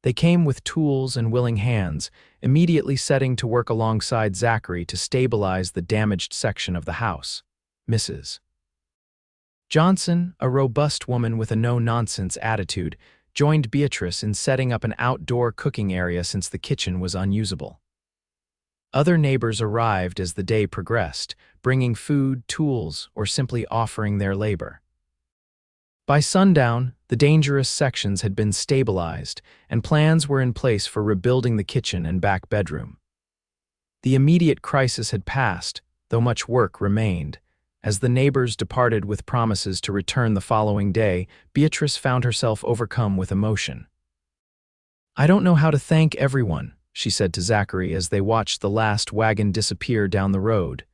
They came with tools and willing hands, immediately setting to work alongside Zachary to stabilize the damaged section of the house. Mrs. Johnson, a robust woman with a no-nonsense attitude, joined Beatrice in setting up an outdoor cooking area since the kitchen was unusable. Other neighbors arrived as the day progressed, bringing food, tools, or simply offering their labor. By sundown, the dangerous sections had been stabilized, and plans were in place for rebuilding the kitchen and back bedroom. The immediate crisis had passed, though much work remained. As the neighbors departed with promises to return the following day, Beatrice found herself overcome with emotion. I don't know how to thank everyone, she said to Zachary as they watched the last wagon disappear down the road.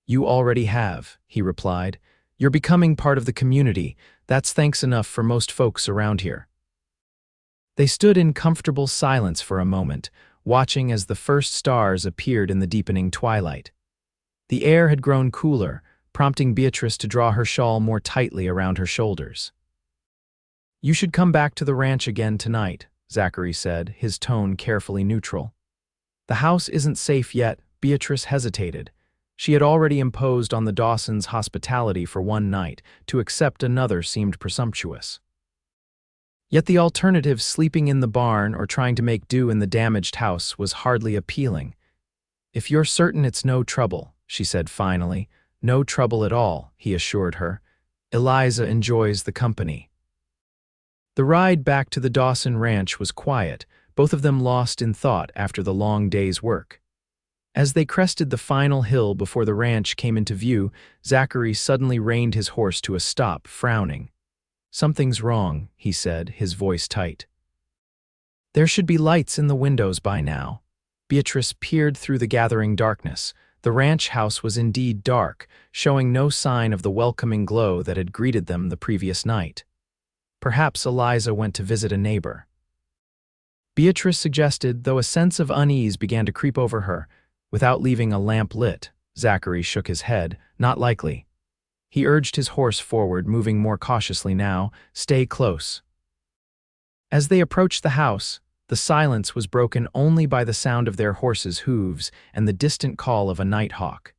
You already have, he replied. You're becoming part of the community. That's thanks enough for most folks around here. They stood in comfortable silence for a moment, watching as the first stars appeared in the deepening twilight. The air had grown cooler, prompting Beatrice to draw her shawl more tightly around her shoulders. You should come back to the ranch again tonight, Zachary said, his tone carefully neutral. The house isn't safe yet, Beatrice hesitated. She had already imposed on the Dawsons' hospitality for one night. To accept another seemed presumptuous. Yet the alternative, sleeping in the barn or trying to make do in the damaged house, was hardly appealing. "If you're certain it's no trouble," she said finally. "No trouble at all," he assured her. "Eliza enjoys the company." The ride back to the Dawson ranch was quiet, both of them lost in thought after the long day's work. As they crested the final hill before the ranch came into view, Zachary suddenly reined his horse to a stop, frowning. "Something's wrong," he said, his voice tight. "There should be lights in the windows by now." Beatrice peered through the gathering darkness. The ranch house was indeed dark, showing no sign of the welcoming glow that had greeted them the previous night. Perhaps Eliza went to visit a neighbor. Beatrice suggested, though a sense of unease began to creep over her. "Without leaving a lamp lit." Zachary shook his head. "Not likely." He urged his horse forward, moving more cautiously now. "Stay close." As they approached the house, the silence was broken only by the sound of their horses' hooves and the distant call of a nighthawk.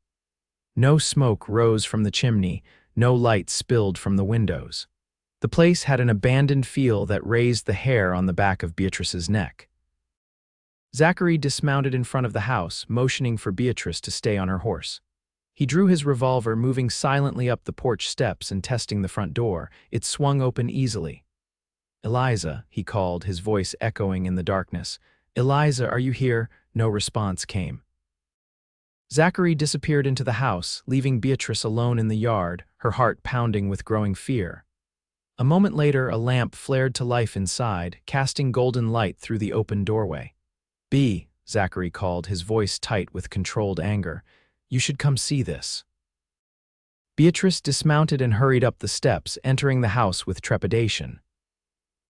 No smoke rose from the chimney, no light spilled from the windows. The place had an abandoned feel that raised the hair on the back of Beatrice's neck. Zachary dismounted in front of the house, motioning for Beatrice to stay on her horse. He drew his revolver, moving silently up the porch steps and testing the front door. It swung open easily. "Eliza," he called, his voice echoing in the darkness. "Eliza, are you here?" No response came. Zachary disappeared into the house, leaving Beatrice alone in the yard, her heart pounding with growing fear. A moment later, a lamp flared to life inside, casting golden light through the open doorway. "B," Zachary called, his voice tight with controlled anger. "You should come see this." Beatrice dismounted and hurried up the steps, entering the house with trepidation.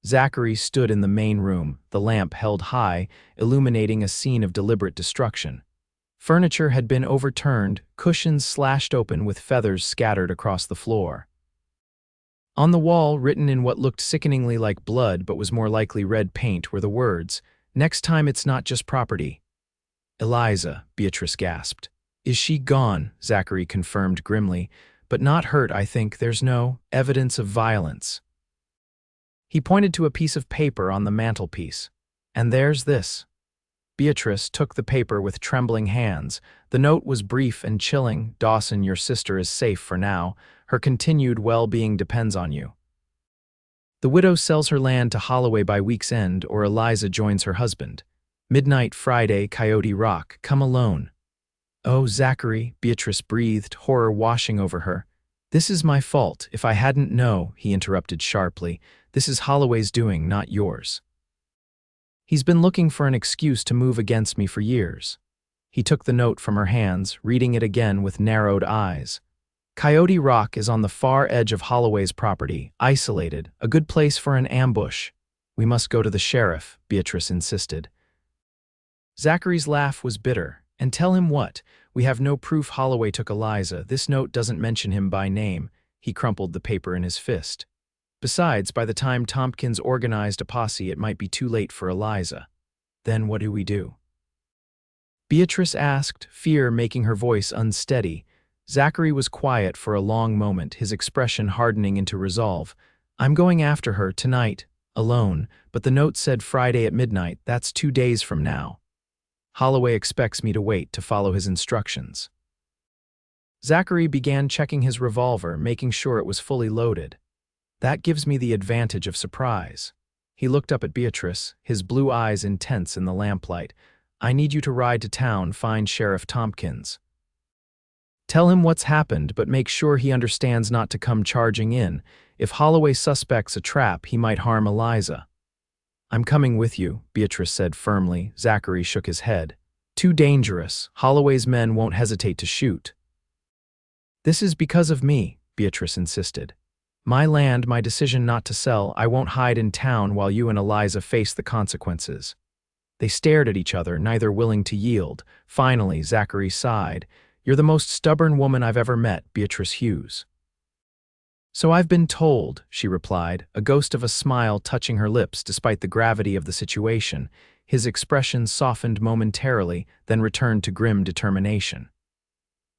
Zachary stood in the main room, the lamp held high, illuminating a scene of deliberate destruction. Furniture had been overturned, cushions slashed open with feathers scattered across the floor. On the wall, written in what looked sickeningly like blood but was more likely red paint, were the words, "Next time it's not just property." "Eliza," Beatrice gasped. "Is she gone?" Zachary confirmed grimly. "But not hurt, I think. There's no evidence of violence." He pointed to a piece of paper on the mantelpiece. "And there's this." Beatrice took the paper with trembling hands. The note was brief and chilling. "Dawson, your sister is safe for now. Her continued well-being depends on you. The widow sells her land to Holloway by week's end, or Eliza joins her husband. Midnight Friday, Coyote Rock. Come alone." "Oh, Zachary," Beatrice breathed, horror washing over her. "This is my fault. If I hadn't known," he interrupted sharply. "This is Holloway's doing, not yours. He's been looking for an excuse to move against me for years." He took the note from her hands, reading it again with narrowed eyes. "Coyote Rock is on the far edge of Holloway's property, isolated, a good place for an ambush." "We must go to the sheriff," Beatrice insisted. Zachary's laugh was bitter. "And tell him what? We have no proof Holloway took Eliza. This note doesn't mention him by name." He crumpled the paper in his fist. "Besides, by the time Tompkins organized a posse, it might be too late for Eliza. Then what do we do?" Beatrice asked, fear making her voice unsteady. Zachary was quiet for a long moment, his expression hardening into resolve. "I'm going after her tonight, alone, but the note said Friday at midnight. That's 2 days from now. Holloway expects me to wait to follow his instructions." Zachary began checking his revolver, making sure it was fully loaded. "That gives me the advantage of surprise." He looked up at Beatrice, his blue eyes intense in the lamplight. "I need you to ride to town, find Sheriff Tompkins. Tell him what's happened, but make sure he understands not to come charging in. If Holloway suspects a trap, he might harm Eliza." "I'm coming with you," Beatrice said firmly. Zachary shook his head. "Too dangerous. Holloway's men won't hesitate to shoot." "This is because of me," Beatrice insisted. "My land, my decision not to sell. I won't hide in town while you and Eliza face the consequences." They stared at each other, neither willing to yield. Finally, Zachary sighed. "You're the most stubborn woman I've ever met, Beatrice Hughes." "So I've been told," she replied, a ghost of a smile touching her lips despite the gravity of the situation. His expression softened momentarily, then returned to grim determination.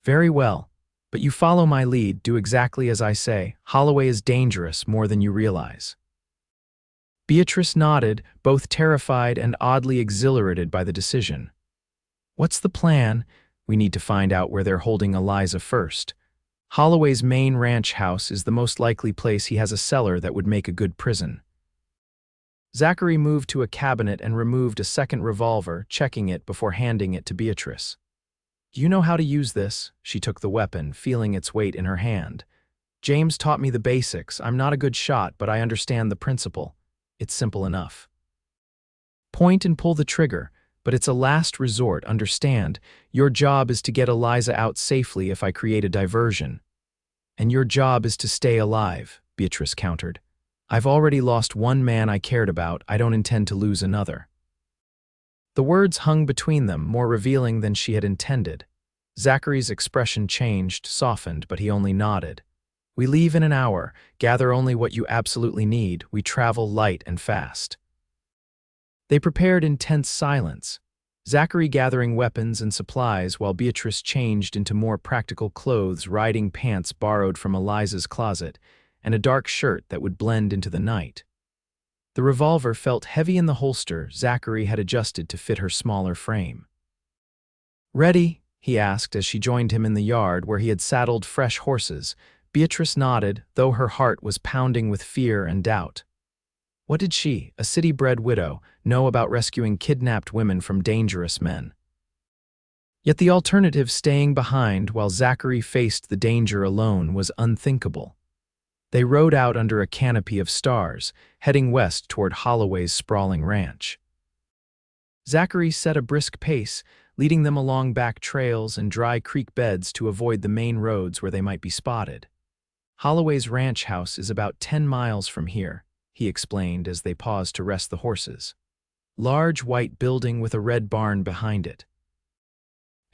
Very well. But you follow my lead, do exactly as I say. Holloway is dangerous more than you realize. Beatrice nodded, both terrified and oddly exhilarated by the decision. What's the plan? We need to find out where they're holding Eliza first. Holloway's main ranch house is the most likely place he has a cellar that would make a good prison. Zachary moved to a cabinet and removed a second revolver, checking it before handing it to Beatrice. Do you know how to use this? She took the weapon, feeling its weight in her hand. James taught me the basics. I'm not a good shot, but I understand the principle. It's simple enough. Point and pull the trigger, but it's a last resort, understand. Your job is to get Eliza out safely if I create a diversion. And your job is to stay alive, Beatrice countered. I've already lost one man I cared about. I don't intend to lose another. The words hung between them, more revealing than she had intended. Zachary's expression changed, softened, but he only nodded. We leave in an hour. Gather only what you absolutely need. We travel light and fast. They prepared in tense silence, Zachary gathering weapons and supplies while Beatrice changed into more practical clothes, riding pants borrowed from Eliza's closet, and a dark shirt that would blend into the night. The revolver felt heavy in the holster Zachary had adjusted to fit her smaller frame. Ready? He asked as she joined him in the yard where he had saddled fresh horses. Beatrice nodded, though her heart was pounding with fear and doubt. What did she, a city-bred widow, know about rescuing kidnapped women from dangerous men? Yet the alternative, staying behind while Zachary faced the danger alone, was unthinkable. They rode out under a canopy of stars, heading west toward Holloway's sprawling ranch. Zachary set a brisk pace, leading them along back trails and dry creek beds to avoid the main roads where they might be spotted. Holloway's ranch house is about 10 miles from here, he explained as they paused to rest the horses. Large white building with a red barn behind it.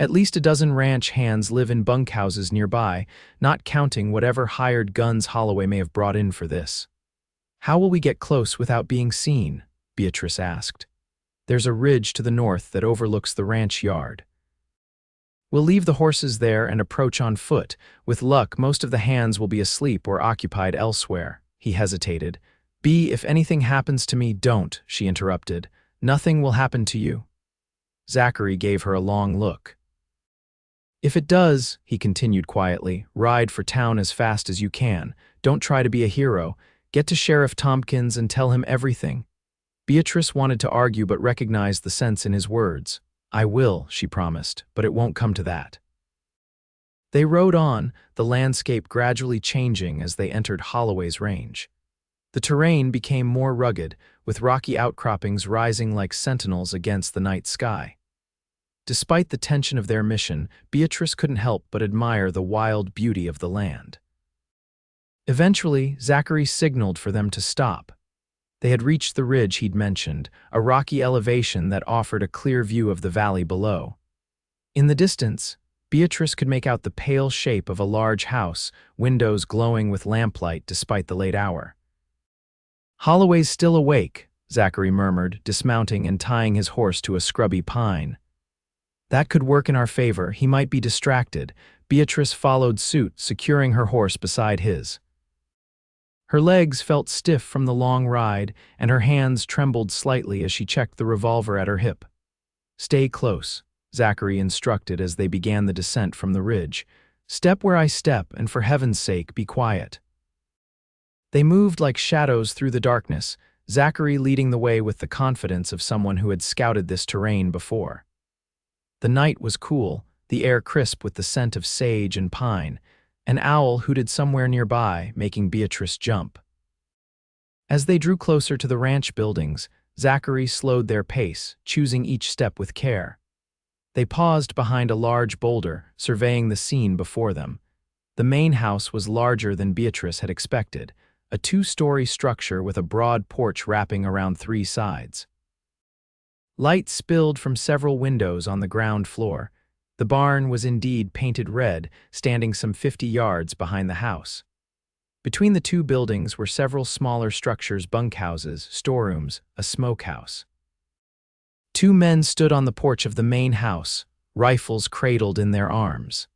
At least a dozen ranch hands live in bunkhouses nearby, not counting whatever hired guns Holloway may have brought in for this. How will we get close without being seen? Beatrice asked. There's a ridge to the north that overlooks the ranch yard. We'll leave the horses there and approach on foot. With luck, most of the hands will be asleep or occupied elsewhere. He hesitated. If anything happens to me, don't, she interrupted. Nothing will happen to you. Zachary gave her a long look. If it does, he continued quietly, ride for town as fast as you can. Don't try to be a hero. Get to Sheriff Tompkins and tell him everything. Beatrice wanted to argue but recognized the sense in his words. I will, she promised, but it won't come to that. They rode on, the landscape gradually changing as they entered Holloway's range. The terrain became more rugged, with rocky outcroppings rising like sentinels against the night sky. Despite the tension of their mission, Beatrice couldn't help but admire the wild beauty of the land. Eventually, Zachary signaled for them to stop. They had reached the ridge he'd mentioned, a rocky elevation that offered a clear view of the valley below. In the distance, Beatrice could make out the pale shape of a large house, windows glowing with lamplight despite the late hour. Holloway's still awake, Zachary murmured, dismounting and tying his horse to a scrubby pine. That could work in our favor. He might be distracted. Beatrice followed suit, securing her horse beside his. Her legs felt stiff from the long ride, and her hands trembled slightly as she checked the revolver at her hip. Stay close, Zachary instructed as they began the descent from the ridge. Step where I step, and for heaven's sake, be quiet. They moved like shadows through the darkness, Zachary leading the way with the confidence of someone who had scouted this terrain before. The night was cool, the air crisp with the scent of sage and pine. An owl hooted somewhere nearby, making Beatrice jump. As they drew closer to the ranch buildings, Zachary slowed their pace, choosing each step with care. They paused behind a large boulder, surveying the scene before them. The main house was larger than Beatrice had expected, a two-story structure with a broad porch wrapping around 3 sides. Light spilled from several windows on the ground floor. The barn was indeed painted red, standing some 50 yards behind the house. Between the two buildings were several smaller structures, bunkhouses, storerooms, a smokehouse. 2 men stood on the porch of the main house, rifles cradled in their arms.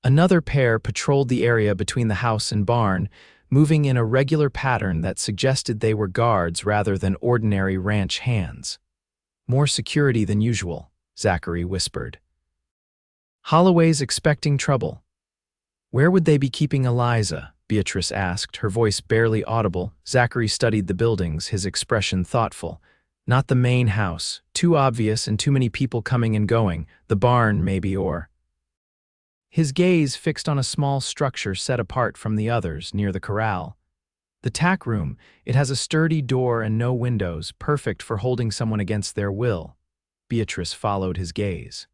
Another pair patrolled the area between the house and barn, moving in a regular pattern that suggested they were guards rather than ordinary ranch hands. "More security than usual," Zachary whispered. "Holloway's expecting trouble." "Where would they be keeping Eliza?" Beatrice asked, her voice barely audible. Zachary studied the buildings, his expression thoughtful. "Not the main house. Too obvious and too many people coming and going. The barn, maybe, or—" His gaze fixed on a small structure set apart from the others near the corral. "The tack room. It has a sturdy door and no windows, perfect for holding someone against their will." Beatrice followed his gaze.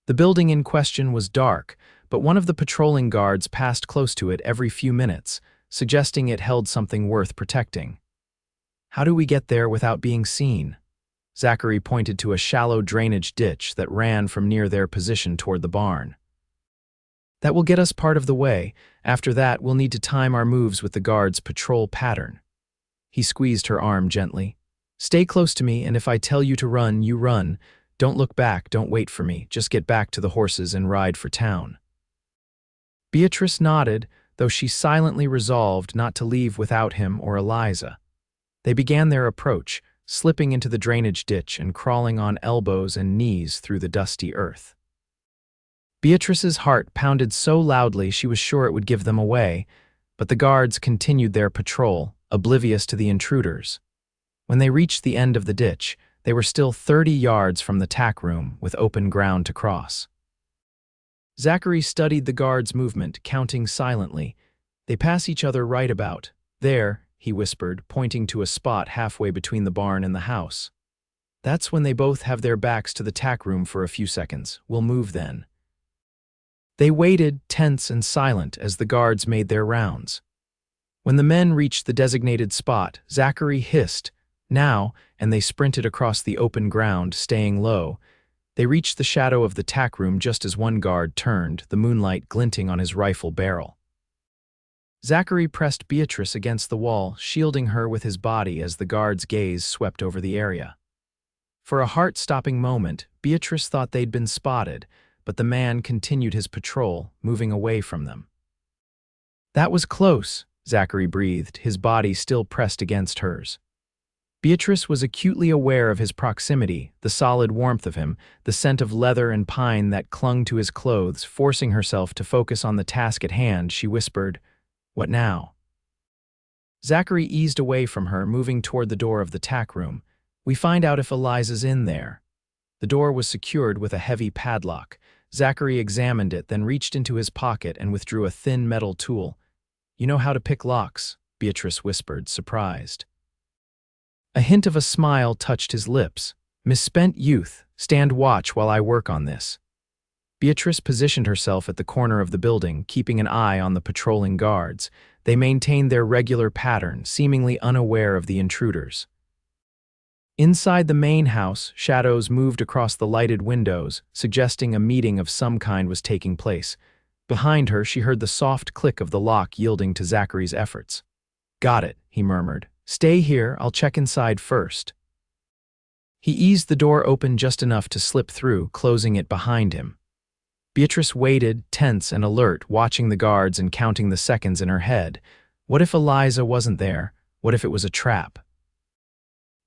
The building in question was dark, but one of the patrolling guards passed close to it every few minutes, suggesting it held something worth protecting. "How do we get there without being seen?" Zachary pointed to a shallow drainage ditch that ran from near their position toward the barn. "That will get us part of the way. After that, we'll need to time our moves with the guard's patrol pattern." He squeezed her arm gently. "Stay close to me, and if I tell you to run, you run. Don't look back, don't wait for me. Just get back to the horses and ride for town." Beatrice nodded, though she silently resolved not to leave without him or Eliza. They began their approach, slipping into the drainage ditch and crawling on elbows and knees through the dusty earth. Beatrice's heart pounded so loudly she was sure it would give them away, but the guards continued their patrol, oblivious to the intruders. When they reached the end of the ditch, they were still 30 yards from the tack room, with open ground to cross. Zachary studied the guards' movement, counting silently. "They pass each other right about there," he whispered, pointing to a spot halfway between the barn and the house. "That's when they both have their backs to the tack room for a few seconds. We'll move then." They waited, tense and silent, as the guards made their rounds. When the men reached the designated spot, Zachary hissed, "Now," and they sprinted across the open ground, staying low. They reached the shadow of the tack room just as one guard turned, the moonlight glinting on his rifle barrel. Zachary pressed Beatrice against the wall, shielding her with his body as the guard's gaze swept over the area. For a heart-stopping moment, Beatrice thought they'd been spotted, but the man continued his patrol, moving away from them. "That was close," Zachary breathed, his body still pressed against hers. Beatrice was acutely aware of his proximity, the solid warmth of him, the scent of leather and pine that clung to his clothes. Forcing herself to focus on the task at hand, she whispered, "What now?" Zachary eased away from her, moving toward the door of the tack room. "We find out if Eliza's in there." The door was secured with a heavy padlock. Zachary examined it, then reached into his pocket and withdrew a thin metal tool. "You know how to pick locks," Beatrice whispered, surprised. A hint of a smile touched his lips. "Misspent youth, stand watch while I work on this." Beatrice positioned herself at the corner of the building, keeping an eye on the patrolling guards. They maintained their regular pattern, seemingly unaware of the intruders. Inside the main house, shadows moved across the lighted windows, suggesting a meeting of some kind was taking place. Behind her, she heard the soft click of the lock yielding to Zachary's efforts. "Got it," he murmured. "Stay here, I'll check inside first." He eased the door open just enough to slip through, closing it behind him. Beatrice waited, tense and alert, watching the guards and counting the seconds in her head. What if Eliza wasn't there? What if it was a trap?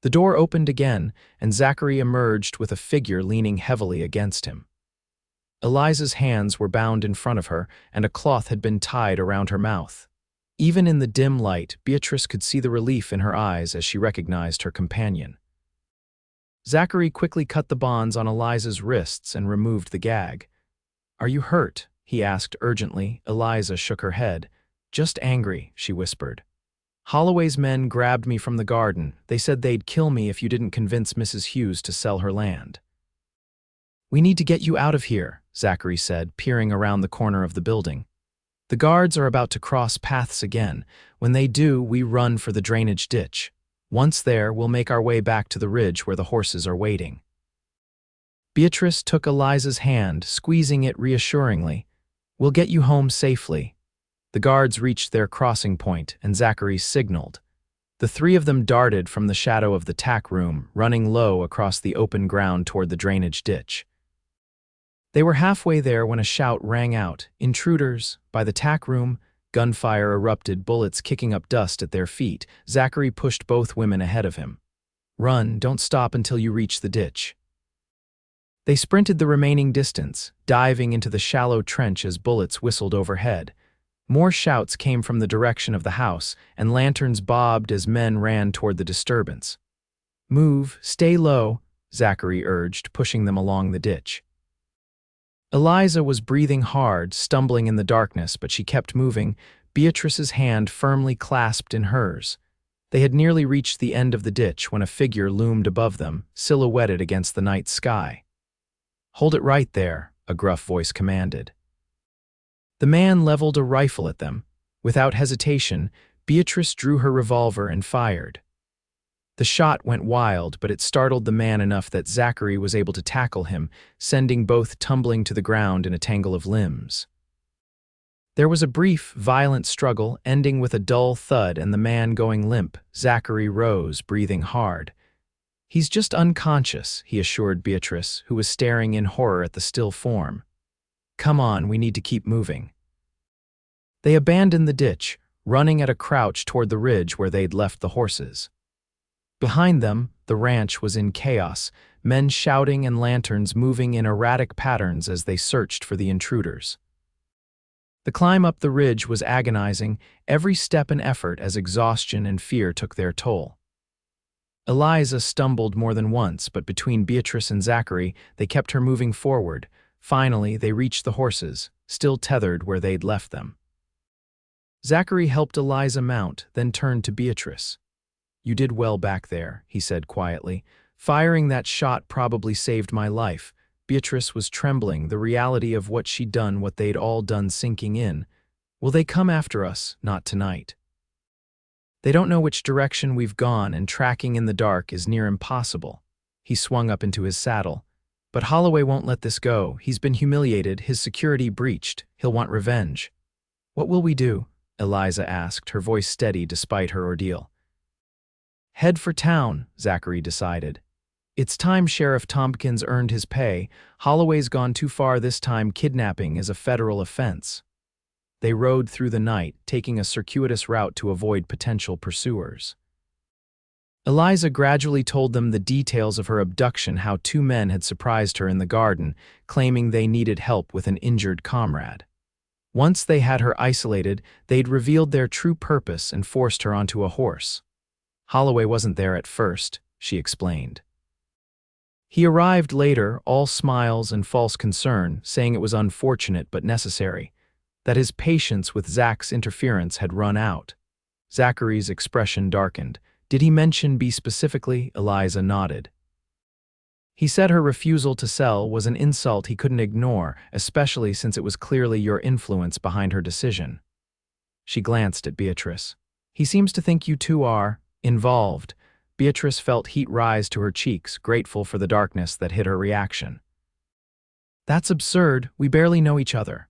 The door opened again, and Zachary emerged with a figure leaning heavily against him. Eliza's hands were bound in front of her, and a cloth had been tied around her mouth. Even in the dim light, Beatrice could see the relief in her eyes as she recognized her companion. Zachary quickly cut the bonds on Eliza's wrists and removed the gag. "Are you hurt?" he asked urgently. Eliza shook her head. "Just angry," she whispered. "Holloway's men grabbed me from the garden. They said they'd kill me if you didn't convince Mrs. Hughes to sell her land." "We need to get you out of here," Zachary said, peering around the corner of the building. "The guards are about to cross paths again. When they do, we run for the drainage ditch. Once there, we'll make our way back to the ridge where the horses are waiting." Beatrice took Eliza's hand, squeezing it reassuringly. "We'll get you home safely." The guards reached their crossing point, and Zachary signaled. The three of them darted from the shadow of the tack room, running low across the open ground toward the drainage ditch. They were halfway there when a shout rang out. Intruders! By the tack room, gunfire erupted, bullets kicking up dust at their feet. Zachary pushed both women ahead of him. Run, don't stop until you reach the ditch. They sprinted the remaining distance, diving into the shallow trench as bullets whistled overhead. More shouts came from the direction of the house, and lanterns bobbed as men ran toward the disturbance. Move, stay low, Zachary urged, pushing them along the ditch. Eliza was breathing hard, stumbling in the darkness, but she kept moving, Beatrice's hand firmly clasped in hers. They had nearly reached the end of the ditch when a figure loomed above them, silhouetted against the night sky. "Hold it right there," a gruff voice commanded. The man leveled a rifle at them. Without hesitation, Beatrice drew her revolver and fired. The shot went wild, but it startled the man enough that Zachary was able to tackle him, sending both tumbling to the ground in a tangle of limbs. There was a brief, violent struggle, ending with a dull thud and the man going limp. Zachary rose, breathing hard. "He's just unconscious," he assured Beatrice, who was staring in horror at the still form. "Come on, we need to keep moving." They abandoned the ditch, running at a crouch toward the ridge where they'd left the horses. Behind them, the ranch was in chaos, men shouting and lanterns moving in erratic patterns as they searched for the intruders. The climb up the ridge was agonizing, every step an effort as exhaustion and fear took their toll. Eliza stumbled more than once, but between Beatrice and Zachary, they kept her moving forward. Finally, they reached the horses, still tethered where they'd left them. Zachary helped Eliza mount, then turned to Beatrice. "You did well back there," he said quietly. "Firing that shot probably saved my life." Beatrice was trembling, the reality of what she'd done, what they'd all done sinking in. "Will they come after us? Not tonight. They don't know which direction we've gone, and tracking in the dark is near impossible." He swung up into his saddle. "But Holloway won't let this go. He's been humiliated, his security breached. He'll want revenge." "What will we do?" Eliza asked, her voice steady despite her ordeal. "Head for town," Zachary decided. "It's time Sheriff Tompkins earned his pay. Holloway's gone too far this time. Kidnapping is a federal offense." They rode through the night, taking a circuitous route to avoid potential pursuers. Eliza gradually told them the details of her abduction, how two men had surprised her in the garden, claiming they needed help with an injured comrade. Once they had her isolated, they'd revealed their true purpose and forced her onto a horse. "Holloway wasn't there at first," she explained. "He arrived later, all smiles and false concern, saying it was unfortunate but necessary, that his patience with Zach's interference had run out." Zachary's expression darkened. "Did he mention B specifically?" Eliza nodded. "He said her refusal to sell was an insult he couldn't ignore, especially since it was clearly your influence behind her decision." She glanced at Beatrice. "He seems to think you two are involved." Beatrice felt heat rise to her cheeks, grateful for the darkness that hid her reaction. "That's absurd. We barely know each other."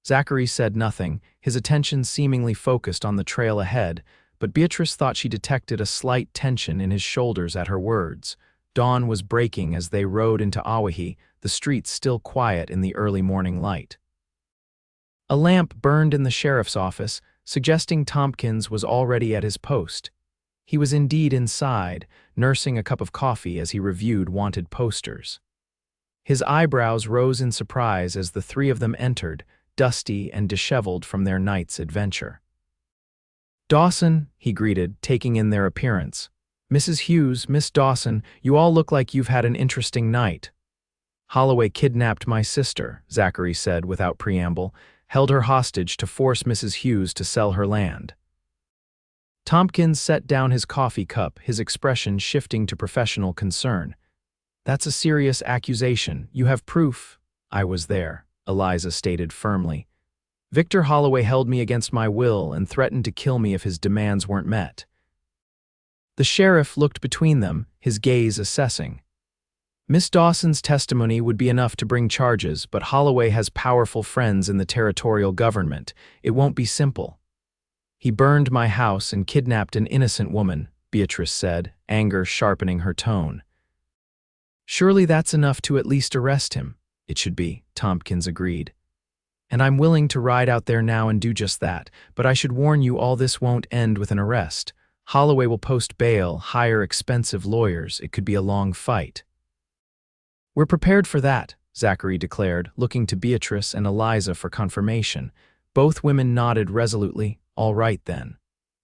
Zachary said nothing, his attention seemingly focused on the trail ahead, but Beatrice thought she detected a slight tension in his shoulders at her words. Dawn was breaking as they rode into Awahi, the streets still quiet in the early morning light. A lamp burned in the sheriff's office, suggesting Tompkins was already at his post. He was indeed inside, nursing a cup of coffee as he reviewed wanted posters. His eyebrows rose in surprise as the three of them entered, dusty and disheveled from their night's adventure. "Dawson," he greeted, taking in their appearance. "Mrs. Hughes, Miss Dawson, you all look like you've had an interesting night." "Holloway kidnapped my sister," Zachary said without preamble, "held her hostage to force Mrs. Hughes to sell her land." Tompkins set down his coffee cup, his expression shifting to professional concern. "That's a serious accusation. You have proof?" "I was there," Eliza stated firmly. "Victor Holloway held me against my will and threatened to kill me if his demands weren't met." The sheriff looked between them, his gaze assessing. "Miss Dawson's testimony would be enough to bring charges, but Holloway has powerful friends in the territorial government. It won't be simple." "He burned my house and kidnapped an innocent woman," Beatrice said, anger sharpening her tone. "Surely that's enough to at least arrest him." It should be, Tompkins agreed. And I'm willing to ride out there now and do just that, but I should warn you all this won't end with an arrest. Holloway will post bail, hire expensive lawyers. It could be a long fight. We're prepared for that, Zachary declared, looking to Beatrice and Eliza for confirmation. Both women nodded resolutely. All right then.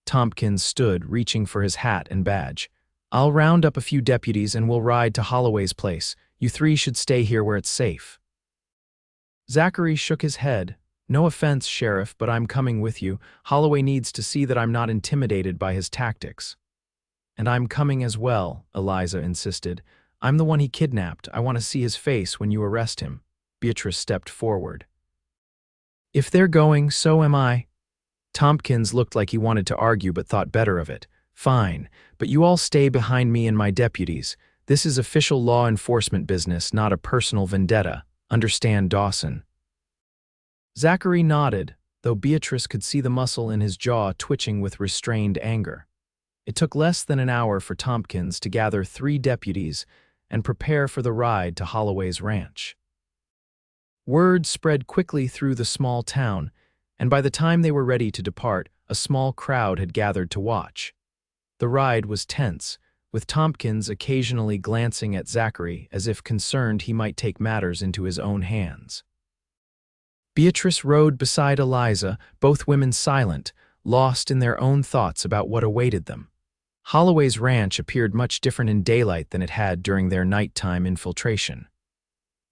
Tompkins stood, reaching for his hat and badge. I'll round up a few deputies and we'll ride to Holloway's place. You three should stay here where it's safe. Zachary shook his head. No offense, Sheriff, but I'm coming with you. Holloway needs to see that I'm not intimidated by his tactics. And I'm coming as well, Eliza insisted. I'm the one he kidnapped. I want to see his face when you arrest him. Beatrice stepped forward. If they're going, so am I. Tompkins looked like he wanted to argue but thought better of it. Fine, but you all stay behind me and my deputies. This is official law enforcement business, not a personal vendetta. Understand, Dawson? Zachary nodded, though Beatrice could see the muscle in his jaw twitching with restrained anger. It took less than an hour for Tompkins to gather 3 deputies and prepare for the ride to Holloway's ranch. Word spread quickly through the small town, and by the time they were ready to depart, a small crowd had gathered to watch. The ride was tense, with Tompkins occasionally glancing at Zachary as if concerned he might take matters into his own hands. Beatrice rode beside Eliza, both women silent, lost in their own thoughts about what awaited them. Holloway's ranch appeared much different in daylight than it had during their nighttime infiltration.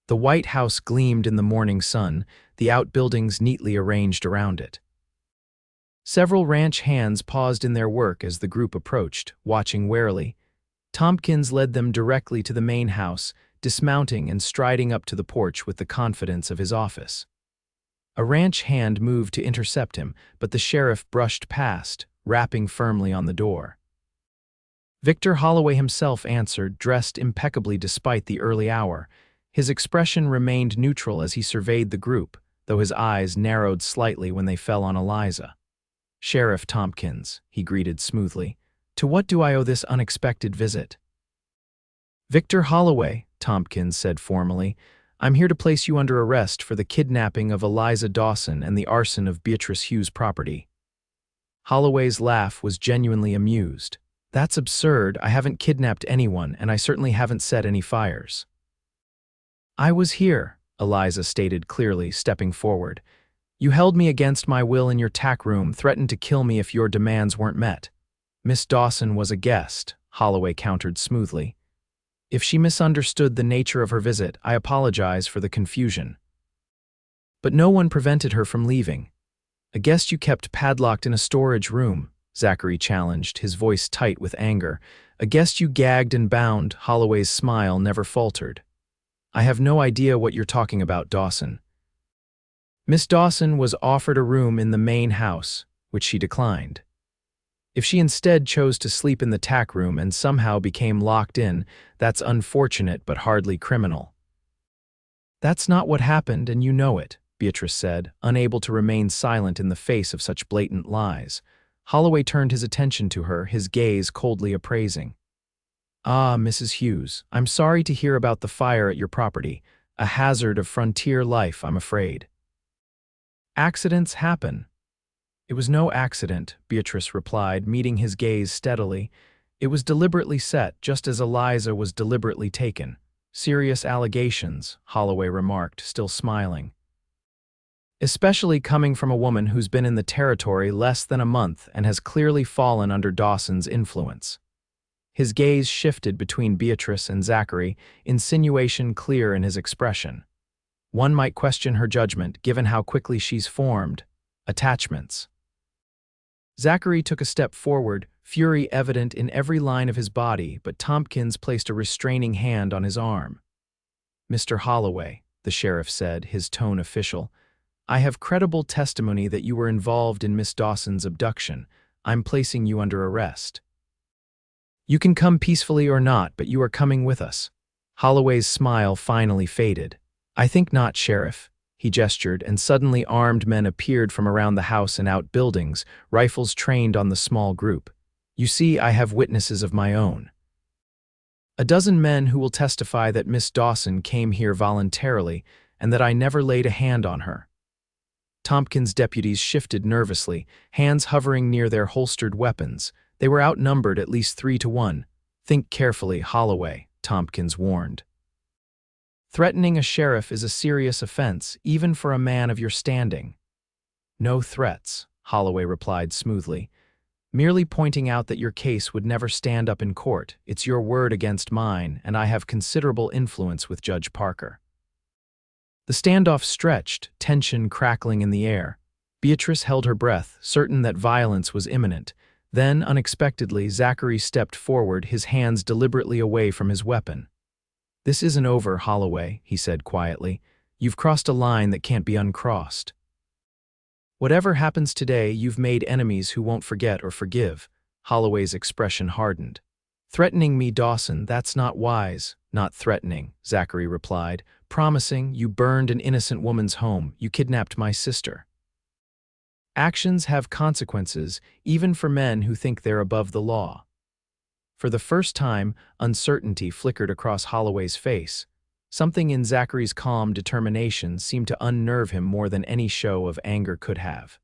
The White House gleamed in the morning sun, the outbuildings neatly arranged around it. Several ranch hands paused in their work as the group approached, watching warily. Tompkins led them directly to the main house, dismounting and striding up to the porch with the confidence of his office. A ranch hand moved to intercept him, but the sheriff brushed past, rapping firmly on the door. Victor Holloway himself answered, dressed impeccably despite the early hour. His expression remained neutral as he surveyed the group, though his eyes narrowed slightly when they fell on Eliza. Sheriff Tompkins, he greeted smoothly. To what do I owe this unexpected visit? Victor Holloway, Tompkins said formally. I'm here to place you under arrest for the kidnapping of Eliza Dawson and the arson of Beatrice Hughes' property. Holloway's laugh was genuinely amused. That's absurd. I haven't kidnapped anyone, and I certainly haven't set any fires. I was here, Eliza stated clearly, stepping forward. You held me against my will in your tack room, threatened to kill me if your demands weren't met. Miss Dawson was a guest, Holloway countered smoothly. If she misunderstood the nature of her visit, I apologize for the confusion. But no one prevented her from leaving. A guest you kept padlocked in a storage room, Zachary challenged, his voice tight with anger. A guest you gagged and bound, Holloway's smile never faltered. I have no idea what you're talking about, Dawson. Miss Dawson was offered a room in the main house, which she declined. If she instead chose to sleep in the tack room and somehow became locked in, that's unfortunate but hardly criminal. That's not what happened, and you know it, Beatrice said, unable to remain silent in the face of such blatant lies. Holloway turned his attention to her, his gaze coldly appraising. Ah, Mrs. Hughes, I'm sorry to hear about the fire at your property. A hazard of frontier life, I'm afraid. Accidents happen. It was no accident, Beatrice replied, meeting his gaze steadily. It was deliberately set, just as Eliza was deliberately taken. Serious allegations, Holloway remarked, still smiling. Especially coming from a woman who's been in the territory less than a month and has clearly fallen under Dawson's influence. His gaze shifted between Beatrice and Zachary, insinuation clear in his expression. One might question her judgment, given how quickly she's formed. Attachments. Zachary took a step forward, fury evident in every line of his body, but Tompkins placed a restraining hand on his arm. Mr. Holloway, the sheriff said, his tone official, I have credible testimony that you were involved in Miss Dawson's abduction. I'm placing you under arrest. You can come peacefully or not, but you are coming with us. Holloway's smile finally faded. I think not, Sheriff. He gestured, and suddenly armed men appeared from around the house and outbuildings, rifles trained on the small group. You see, I have witnesses of my own. A dozen men who will testify that Miss Dawson came here voluntarily and that I never laid a hand on her." Tompkins' deputies shifted nervously, hands hovering near their holstered weapons. They were outnumbered at least 3-1. "Think carefully, Holloway," Tompkins warned. "Threatening a sheriff is a serious offense, even for a man of your standing." "No threats," Holloway replied smoothly. "Merely pointing out that your case would never stand up in court. It's your word against mine, and I have considerable influence with Judge Parker." The standoff stretched, tension crackling in the air. Beatrice held her breath, certain that violence was imminent. Then, unexpectedly, Zachary stepped forward, his hands deliberately away from his weapon. "This isn't over, Holloway," he said quietly. "You've crossed a line that can't be uncrossed. Whatever happens today, you've made enemies who won't forget or forgive." Holloway's expression hardened. "Threatening me, Dawson, that's not wise." "Not threatening," Zachary replied. "Promising. You burned an innocent woman's home. You kidnapped my sister." Actions have consequences, even for men who think they're above the law. For the first time, uncertainty flickered across Holloway's face. Something in Zachary's calm determination seemed to unnerve him more than any show of anger could have.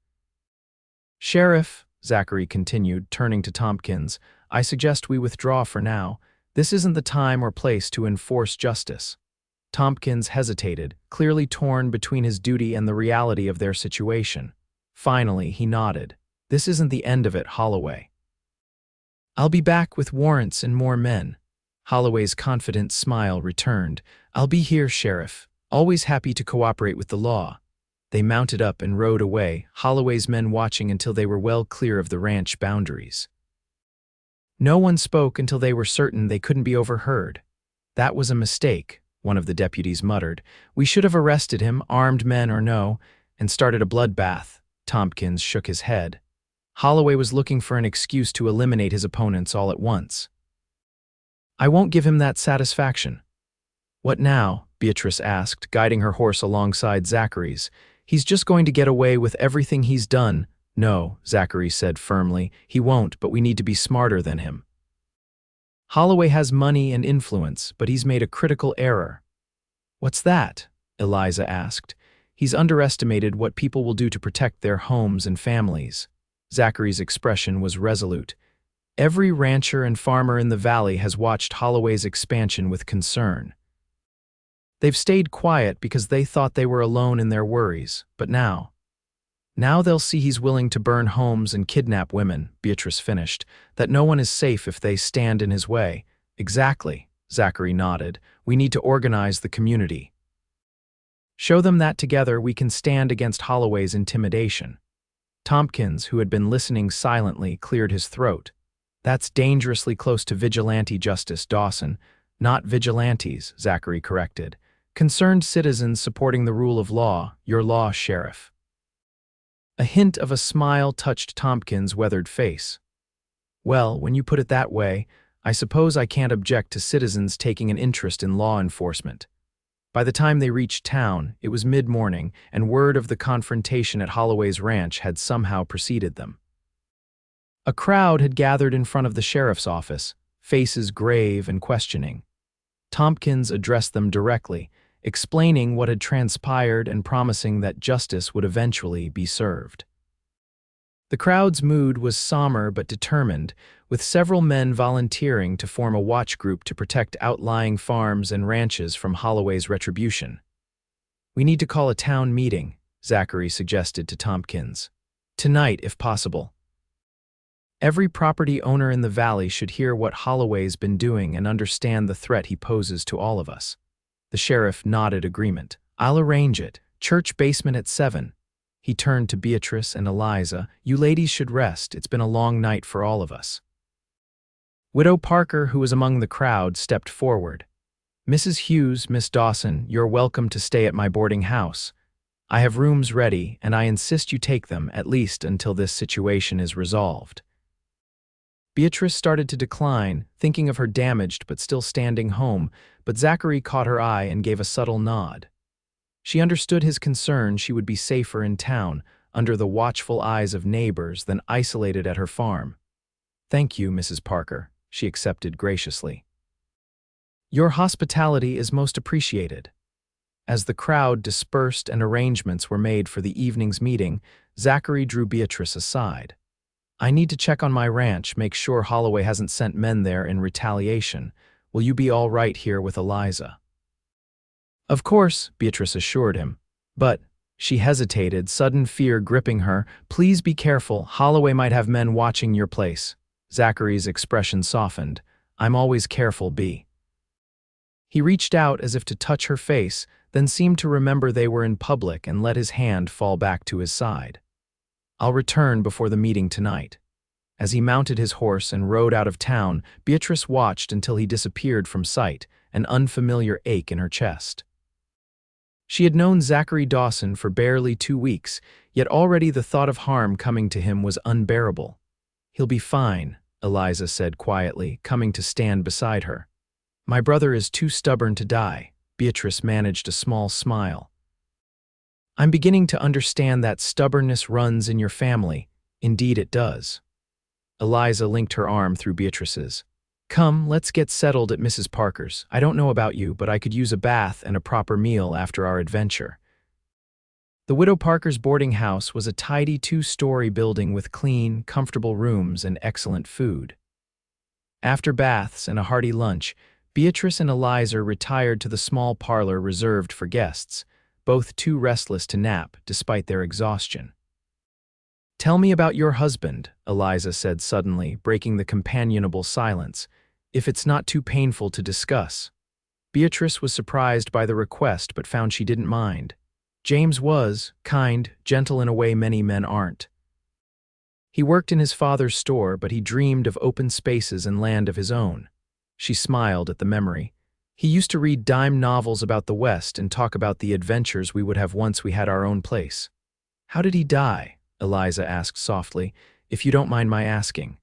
"Sheriff," Zachary continued, turning to Tompkins, "I suggest we withdraw for now. This isn't the time or place to enforce justice." Tompkins hesitated, clearly torn between his duty and the reality of their situation. Finally, he nodded. "This isn't the end of it, Holloway. I'll be back with warrants and more men." Holloway's confident smile returned. "I'll be here, Sheriff, always happy to cooperate with the law." They mounted up and rode away, Holloway's men watching until they were well clear of the ranch boundaries. No one spoke until they were certain they couldn't be overheard. "That was a mistake," one of the deputies muttered. "We should have arrested him, armed men or no, and started a bloodbath." Tompkins shook his head. Holloway was looking for an excuse to eliminate his opponents all at once. "I won't give him that satisfaction." "What now?" Beatrice asked, guiding her horse alongside Zachary's. "He's just going to get away with everything he's done." "No," Zachary said firmly. "He won't, but we need to be smarter than him. Holloway has money and influence, but he's made a critical error." "What's that?" Eliza asked. "He's underestimated what people will do to protect their homes and families." Zachary's expression was resolute. Every rancher and farmer in the valley has watched Holloway's expansion with concern. They've stayed quiet because they thought they were alone in their worries, but now they'll see he's willing to burn homes and kidnap women, Beatrice finished, that no one is safe if they stand in his way. "Exactly," Zachary nodded. "We need to organize the community. Show them that together we can stand against Holloway's intimidation." Tompkins, who had been listening silently, cleared his throat. "That's dangerously close to vigilante justice, Dawson." "Not vigilantes," Zachary corrected. "Concerned citizens supporting the rule of law, your law, Sheriff." A hint of a smile touched Tompkins' weathered face. "Well, when you put it that way, I suppose I can't object to citizens taking an interest in law enforcement." By the time they reached town, it was mid-morning, and word of the confrontation at Holloway's ranch had somehow preceded them. A crowd had gathered in front of the sheriff's office, faces grave and questioning. Tompkins addressed them directly, explaining what had transpired and promising that justice would eventually be served. The crowd's mood was somber but determined, with several men volunteering to form a watch group to protect outlying farms and ranches from Holloway's retribution. "We need to call a town meeting," Zachary suggested to Tompkins. "Tonight, if possible. Every property owner in the valley should hear what Holloway's been doing and understand the threat he poses to all of us." The sheriff nodded agreement. "I'll arrange it. Church basement at 7. He turned to Beatrice and Eliza. "You ladies should rest. It's been a long night for all of us." Widow Parker, who was among the crowd, stepped forward. "Mrs. Hughes, Miss Dawson, you're welcome to stay at my boarding house. I have rooms ready, and I insist you take them, at least until this situation is resolved." Beatrice started to decline, thinking of her damaged but still standing home, but Zachary caught her eye and gave a subtle nod. She understood his concern she would be safer in town, under the watchful eyes of neighbors, than isolated at her farm. "Thank you, Mrs. Parker," she accepted graciously. Your hospitality is most appreciated. As the crowd dispersed and arrangements were made for the evening's meeting, Zachary drew Beatrice aside. I need to check on my ranch, make sure Holloway hasn't sent men there in retaliation. Will you be all right here with Eliza? Of course, Beatrice assured him. But, she hesitated, sudden fear gripping her. Please be careful, Holloway might have men watching your place. Zachary's expression softened. I'm always careful, Bea. He reached out as if to touch her face, then seemed to remember they were in public and let his hand fall back to his side. I'll return before the meeting tonight. As he mounted his horse and rode out of town, Beatrice watched until he disappeared from sight, an unfamiliar ache in her chest. She had known Zachary Dawson for barely 2 weeks, yet already the thought of harm coming to him was unbearable. He'll be fine, Eliza said quietly, coming to stand beside her. My brother is too stubborn to die. Beatrice managed a small smile. I'm beginning to understand that stubbornness runs in your family. Indeed it does. Eliza linked her arm through Beatrice's. Come, let's get settled at Mrs. Parker's. I don't know about you, but I could use a bath and a proper meal after our adventure. The widow Parker's boarding house was a tidy 2-story building with clean, comfortable rooms and excellent food. After baths and a hearty lunch, Beatrice and Eliza retired to the small parlor reserved for guests, both too restless to nap despite their exhaustion. Tell me about your husband, Eliza said suddenly, breaking the companionable silence, if it's not too painful to discuss. Beatrice was surprised by the request but found she didn't mind. James was kind, gentle in a way many men aren't. He worked in his father's store, but he dreamed of open spaces and land of his own. She smiled at the memory. He used to read dime novels about the West and talk about the adventures we would have once we had our own place. How did he die? Eliza asked softly, if you don't mind my asking.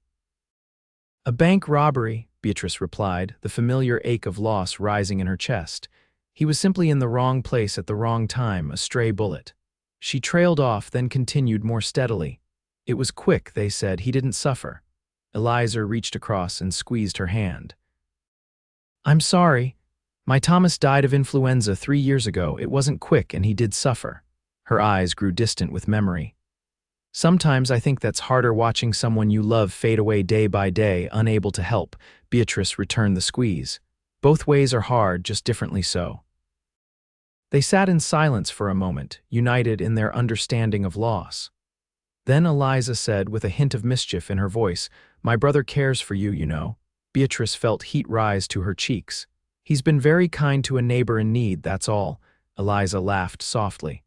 A bank robbery, Beatrice replied, the familiar ache of loss rising in her chest. He was simply in the wrong place at the wrong time, a stray bullet. She trailed off, then continued more steadily. It was quick, they said. He didn't suffer. Eliza reached across and squeezed her hand. I'm sorry. My Thomas died of influenza 3 years ago. It wasn't quick and he did suffer. Her eyes grew distant with memory. Sometimes I think that's harder, watching someone you love fade away day by day, unable to help. Beatrice returned the squeeze. Both ways are hard, just differently so. They sat in silence for a moment, united in their understanding of loss. Then Eliza said, with a hint of mischief in her voice, My brother cares for you, you know. Beatrice felt heat rise to her cheeks. He's been very kind to a neighbor in need, that's all. Eliza laughed softly.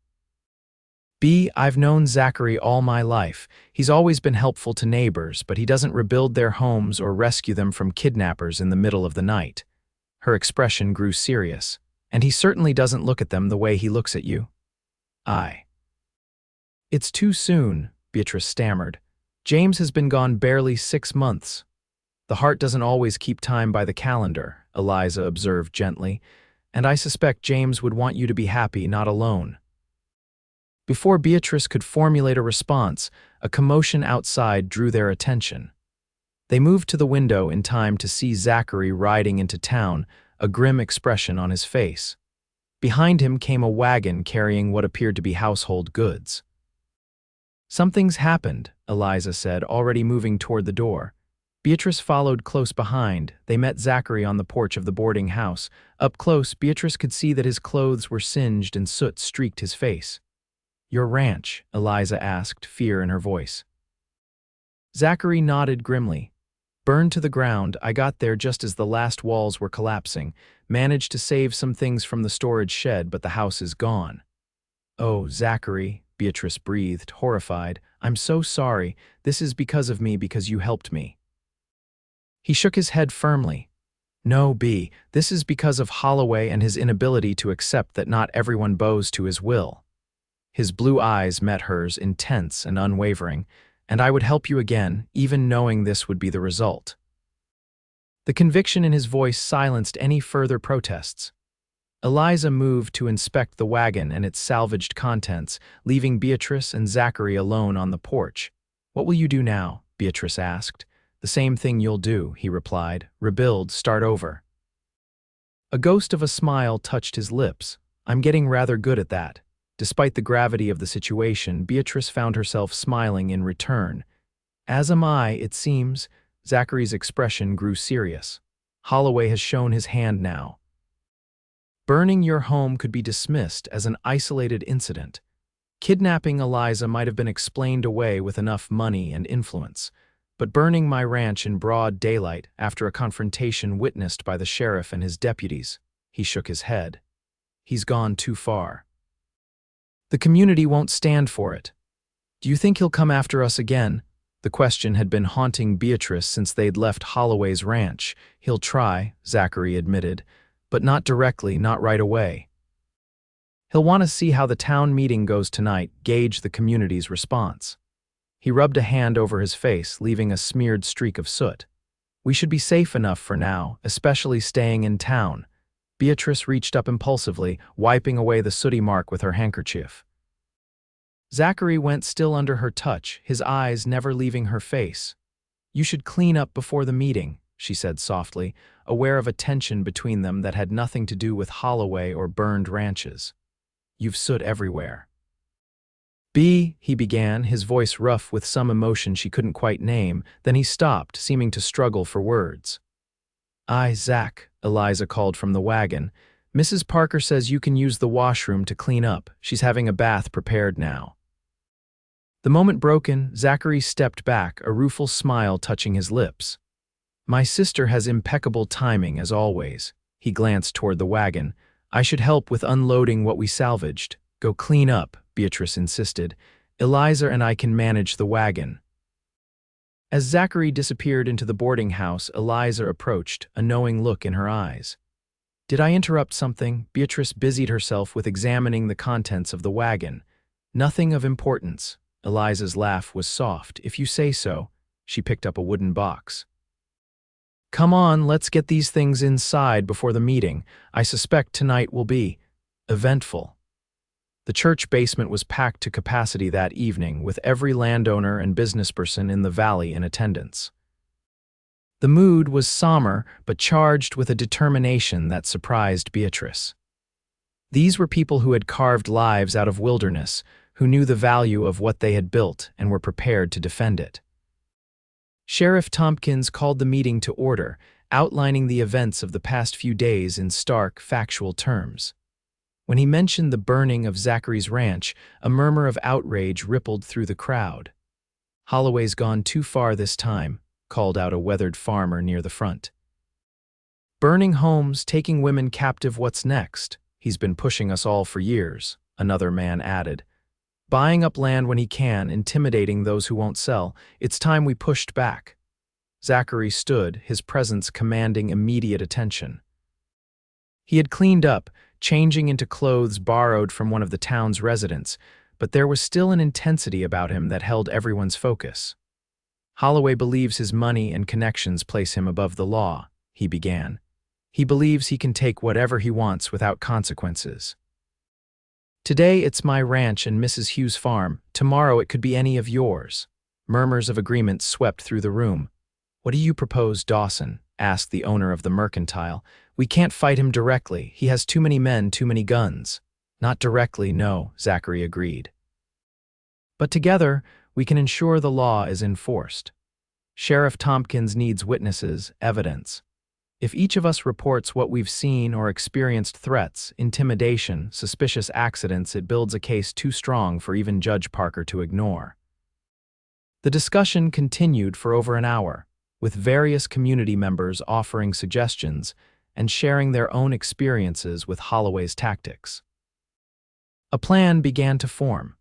Bea, I've known Zachary all my life. He's always been helpful to neighbors, but he doesn't rebuild their homes or rescue them from kidnappers in the middle of the night. Her expression grew serious. And he certainly doesn't look at them the way he looks at you. It's too soon, Beatrice stammered. James has been gone barely 6 months. The heart doesn't always keep time by the calendar, Eliza observed gently, and I suspect James would want you to be happy, not alone. Before Beatrice could formulate a response, a commotion outside drew their attention. They moved to the window in time to see Zachary riding into town, a grim expression on his face. Behind him came a wagon carrying what appeared to be household goods. Something's happened, Eliza said, already moving toward the door. Beatrice followed close behind. They met Zachary on the porch of the boarding house. Up close, Beatrice could see that his clothes were singed and soot streaked his face. Your ranch? Eliza asked, fear in her voice. Zachary nodded grimly. Burned to the ground. I got there just as the last walls were collapsing. Managed to save some things from the storage shed, but the house is gone. Oh, Zachary, Beatrice breathed, horrified. I'm so sorry. This is because of me, because you helped me. He shook his head firmly. No, Bea, this is because of Holloway and his inability to accept that not everyone bows to his will. His blue eyes met hers, intense and unwavering, and I would help you again, even knowing this would be the result. The conviction in his voice silenced any further protests. Eliza moved to inspect the wagon and its salvaged contents, leaving Beatrice and Zachary alone on the porch. What will you do now? Beatrice asked. The same thing you'll do, he replied. Rebuild, start over. A ghost of a smile touched his lips. I'm getting rather good at that. Despite the gravity of the situation, Beatrice found herself smiling in return. As am I, it seems. Zachary's expression grew serious. Holloway has shown his hand now. Burning your home could be dismissed as an isolated incident. Kidnapping Eliza might have been explained away with enough money and influence. But burning my ranch in broad daylight after a confrontation witnessed by the sheriff and his deputies, he shook his head. He's gone too far. The community won't stand for it. Do you think he'll come after us again? The question had been haunting Beatrice since they'd left Holloway's ranch. He'll try, Zachary admitted, but not directly, not right away. He'll want to see how the town meeting goes tonight, gauge the community's response. He rubbed a hand over his face, leaving a smeared streak of soot. We should be safe enough for now, especially staying in town. Beatrice reached up impulsively, wiping away the sooty mark with her handkerchief. Zachary went still under her touch, his eyes never leaving her face. You should clean up before the meeting, she said softly, aware of a tension between them that had nothing to do with Holloway or burned ranches. You've soot everywhere. He began, his voice rough with some emotion she couldn't quite name, then he stopped, seeming to struggle for words. Zach, Eliza called from the wagon. Mrs. Parker says you can use the washroom to clean up. She's having a bath prepared now. The moment broken, Zachary stepped back, a rueful smile touching his lips. My sister has impeccable timing, as always. He glanced toward the wagon. I should help with unloading what we salvaged. Go clean up, Beatrice insisted. Eliza and I can manage the wagon. As Zachary disappeared into the boarding house, Eliza approached, a knowing look in her eyes. Did I interrupt something? Beatrice busied herself with examining the contents of the wagon. Nothing of importance. Eliza's laugh was soft. If you say so. She picked up a wooden box. Come on, let's get these things inside before the meeting. I suspect tonight will be eventful. The church basement was packed to capacity that evening, with every landowner and businessperson in the valley in attendance. The mood was somber, but charged with a determination that surprised Beatrice. These were people who had carved lives out of wilderness, who knew the value of what they had built and were prepared to defend it. Sheriff Tompkins called the meeting to order, outlining the events of the past few days in stark, factual terms. When he mentioned the burning of Zachary's ranch, a murmur of outrage rippled through the crowd. Holloway's gone too far this time, called out a weathered farmer near the front. Burning homes, taking women captive, what's next? He's been pushing us all for years, another man added. Buying up land when he can, intimidating those who won't sell. It's time we pushed back. Zachary stood, his presence commanding immediate attention. He had cleaned up, changing into clothes borrowed from one of the town's residents, but there was still an intensity about him that held everyone's focus. Holloway believes his money and connections place him above the law, he began. He believes he can take whatever he wants without consequences. Today it's my ranch and Mrs. Hughes' farm. Tomorrow it could be any of yours. Murmurs of agreement swept through the room. What do you propose, Dawson? Asked the owner of the mercantile. We can't fight him directly. He has too many men, too many guns. Not directly, no, Zachary agreed. But together, we can ensure the law is enforced. Sheriff Tompkins needs witnesses, evidence. If each of us reports what we've seen or experienced threats, intimidation, suspicious accidents, it builds a case too strong for even Judge Parker to ignore. The discussion continued for over an hour, with various community members offering suggestions and sharing their own experiences with Holloway's tactics. A plan began to form.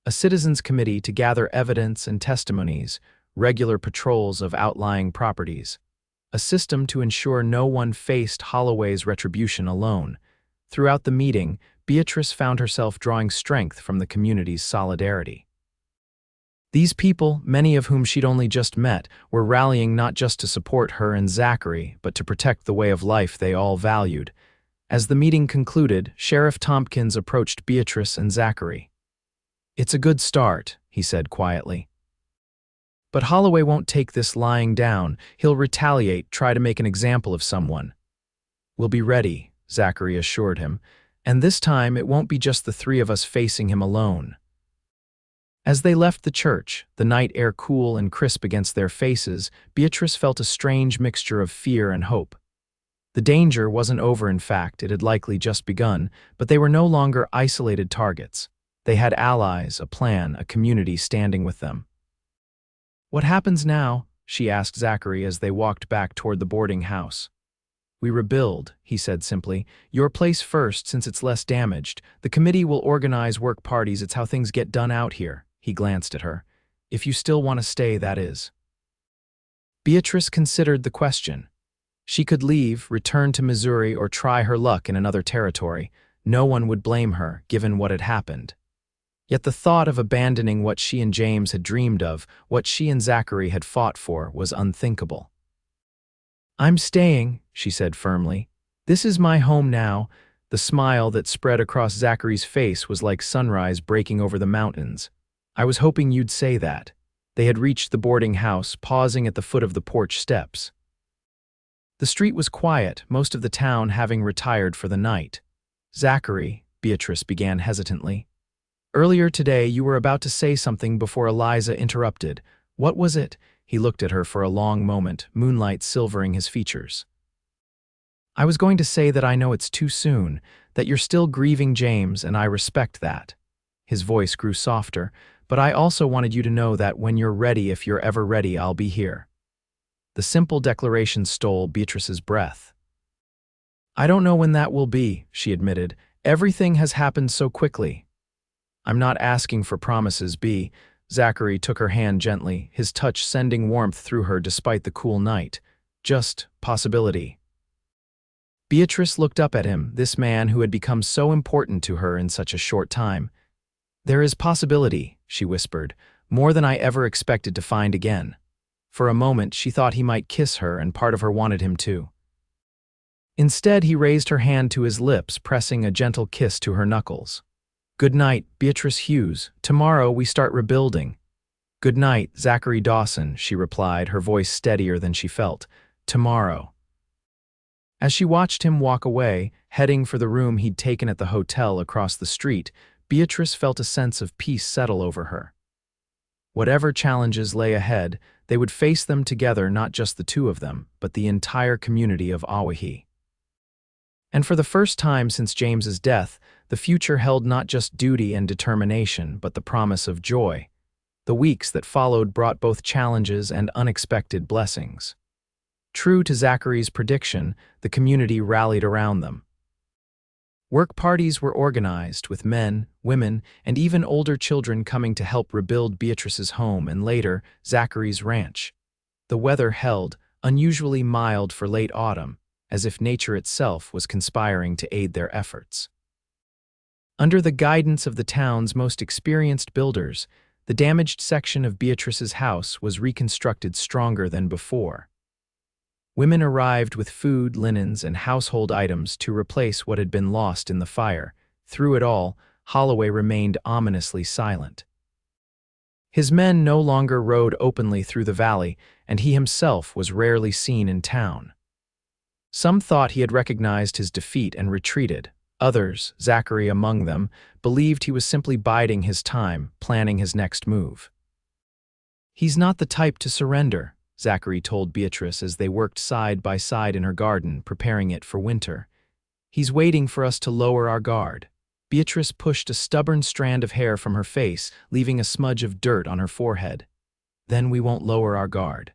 A citizens' committee to gather evidence and testimonies, regular patrols of outlying properties, a system to ensure no one faced Holloway's retribution alone. Throughout the meeting, Beatrice found herself drawing strength from the community's solidarity. These people, many of whom she'd only just met, were rallying not just to support her and Zachary, but to protect the way of life they all valued. As the meeting concluded, Sheriff Tompkins approached Beatrice and Zachary. It's a good start, he said quietly. But Holloway won't take this lying down. He'll retaliate, try to make an example of someone. "We'll be ready," Zachary assured him, "and this time it won't be just the three of us facing him alone." As they left the church, the night air cool and crisp against their faces, Beatrice felt a strange mixture of fear and hope. The danger wasn't over, in fact, it had likely just begun, but they were no longer isolated targets. They had allies, a plan, a community standing with them. "What happens now?" she asked Zachary as they walked back toward the boarding house. "We rebuild," he said simply. "Your place first, since it's less damaged. The committee will organize work parties, it's how things get done out here." He glanced at her. "If you still want to stay, that is." Beatrice considered the question. She could leave, return to Missouri, or try her luck in another territory. No one would blame her, given what had happened. Yet the thought of abandoning what she and James had dreamed of, what she and Zachary had fought for, was unthinkable. "I'm staying," she said firmly. "This is my home now." The smile that spread across Zachary's face was like sunrise breaking over the mountains. "I was hoping you'd say that." They had reached the boarding house, pausing at the foot of the porch steps. The street was quiet, most of the town having retired for the night. "Zachary," Beatrice began hesitantly, "earlier today you were about to say something before Eliza interrupted. What was it?" He looked at her for a long moment, moonlight silvering his features. "I was going to say that I know it's too soon, that you're still grieving James, and I respect that." His voice grew softer, "but I also wanted you to know that when you're ready, if you're ever ready, I'll be here." The simple declaration stole Beatrice's breath. "I don't know when that will be," she admitted. "Everything has happened so quickly." "I'm not asking for promises, B." Zachary took her hand gently, his touch sending warmth through her despite the cool night. "Just possibility." Beatrice looked up at him, this man who had become so important to her in such a short time. "There is possibility," she whispered, "more than I ever expected to find again." For a moment, she thought he might kiss her, and part of her wanted him to. Instead, he raised her hand to his lips, pressing a gentle kiss to her knuckles. "Good night, Beatrice Hughes. Tomorrow we start rebuilding." "Good night, Zachary Dawson," she replied, her voice steadier than she felt. "Tomorrow." As she watched him walk away, heading for the room he'd taken at the hotel across the street, Beatrice felt a sense of peace settle over her. Whatever challenges lay ahead, they would face them together, not just the two of them, but the entire community of Awahi. And for the first time since James's death, the future held not just duty and determination, but the promise of joy. The weeks that followed brought both challenges and unexpected blessings. True to Zachary's prediction, the community rallied around them. Work parties were organized, with men, women, and even older children coming to help rebuild Beatrice's home and later, Zachary's ranch. The weather held, unusually mild for late autumn, as if nature itself was conspiring to aid their efforts. Under the guidance of the town's most experienced builders, the damaged section of Beatrice's house was reconstructed stronger than before. Women arrived with food, linens, and household items to replace what had been lost in the fire. Through it all, Holloway remained ominously silent. His men no longer rode openly through the valley, and he himself was rarely seen in town. Some thought he had recognized his defeat and retreated. Others, Zachary among them, believed he was simply biding his time, planning his next move. "He's not the type to surrender," Zachary told Beatrice as they worked side by side in her garden, preparing it for winter. "He's waiting for us to lower our guard." Beatrice pushed a stubborn strand of hair from her face, leaving a smudge of dirt on her forehead. "Then we won't lower our guard.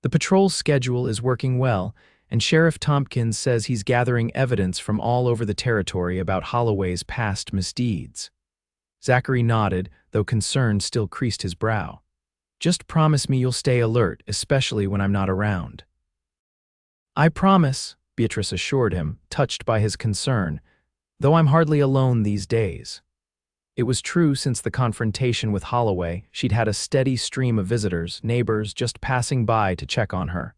The patrol schedule is working well, and Sheriff Tompkins says he's gathering evidence from all over the territory about Holloway's past misdeeds." Zachary nodded, though concern still creased his brow. "Just promise me you'll stay alert, especially when I'm not around." "I promise," Beatrice assured him, touched by his concern, "though I'm hardly alone these days." It was true since the confrontation with Holloway, she'd had a steady stream of visitors, neighbors just passing by to check on her.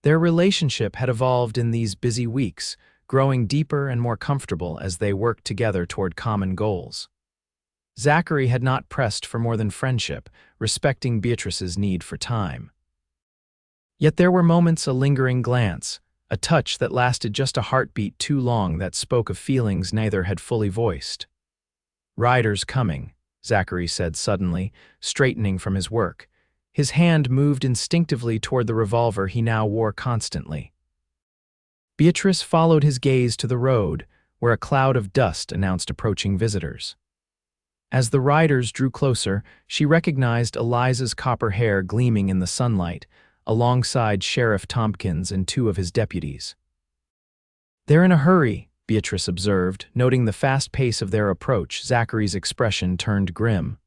Their relationship had evolved in these busy weeks, growing deeper and more comfortable as they worked together toward common goals. Zachary had not pressed for more than friendship, respecting Beatrice's need for time. Yet there were moments, a lingering glance, a touch that lasted just a heartbeat too long that spoke of feelings neither had fully voiced. "Riders coming," Zachary said suddenly, straightening from his work. His hand moved instinctively toward the revolver he now wore constantly. Beatrice followed his gaze to the road, where a cloud of dust announced approaching visitors. As the riders drew closer, she recognized Eliza's copper hair gleaming in the sunlight, alongside Sheriff Tompkins and two of his deputies. "They're in a hurry," Beatrice observed, noting the fast pace of their approach. Zachary's expression turned grim.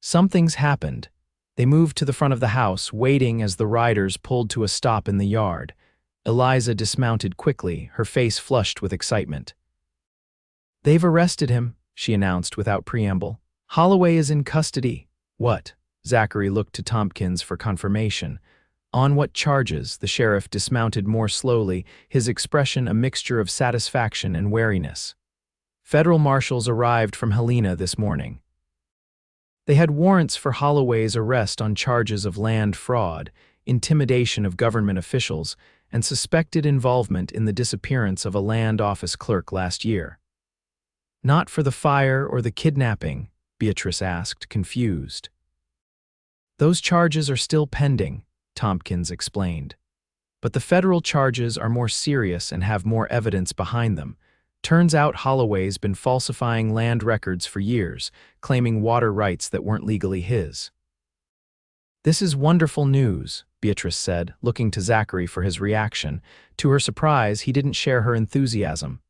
"Something's happened." They moved to the front of the house, waiting as the riders pulled to a stop in the yard. Eliza dismounted quickly, her face flushed with excitement. "They've arrested him," she announced without preamble. "Holloway is in custody." "What?" Zachary looked to Tompkins for confirmation. "On what charges?" The sheriff dismounted more slowly, his expression a mixture of satisfaction and wariness. "Federal marshals arrived from Helena this morning. They had warrants for Holloway's arrest on charges of land fraud, intimidation of government officials, and suspected involvement in the disappearance of a land office clerk last year." "Not for the fire or the kidnapping?" Beatrice asked, confused. "Those charges are still pending," Tompkins explained. "But the federal charges are more serious and have more evidence behind them. Turns out Holloway's been falsifying land records for years, claiming water rights that weren't legally his." "This is wonderful news," Beatrice said, looking to Zachary for his reaction. To her surprise, he didn't share her enthusiasm.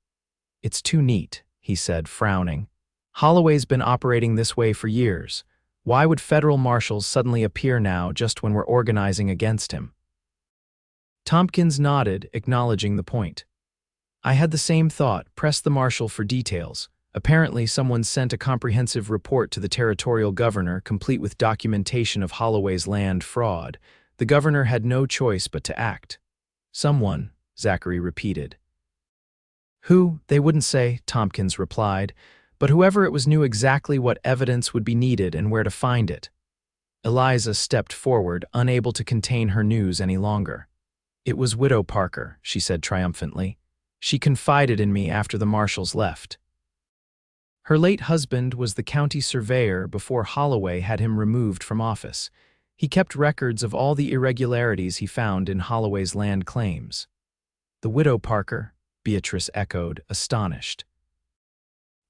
"It's too neat," he said, frowning. "Holloway's been operating this way for years. Why would federal marshals suddenly appear now just when we're organizing against him?" Tompkins nodded, acknowledging the point. "I had the same thought. Press the marshal for details. Apparently, someone sent a comprehensive report to the territorial governor, complete with documentation of Holloway's land fraud. The governor had no choice but to act." "Someone," Zachary repeated. "Who, they wouldn't say," Tompkins replied, "but whoever it was knew exactly what evidence would be needed and where to find it." Eliza stepped forward, unable to contain her news any longer. "It was Widow Parker," she said triumphantly. "She confided in me after the marshals left. Her late husband was the county surveyor before Holloway had him removed from office. He kept records of all the irregularities he found in Holloway's land claims." "The Widow Parker?" Beatrice echoed, astonished.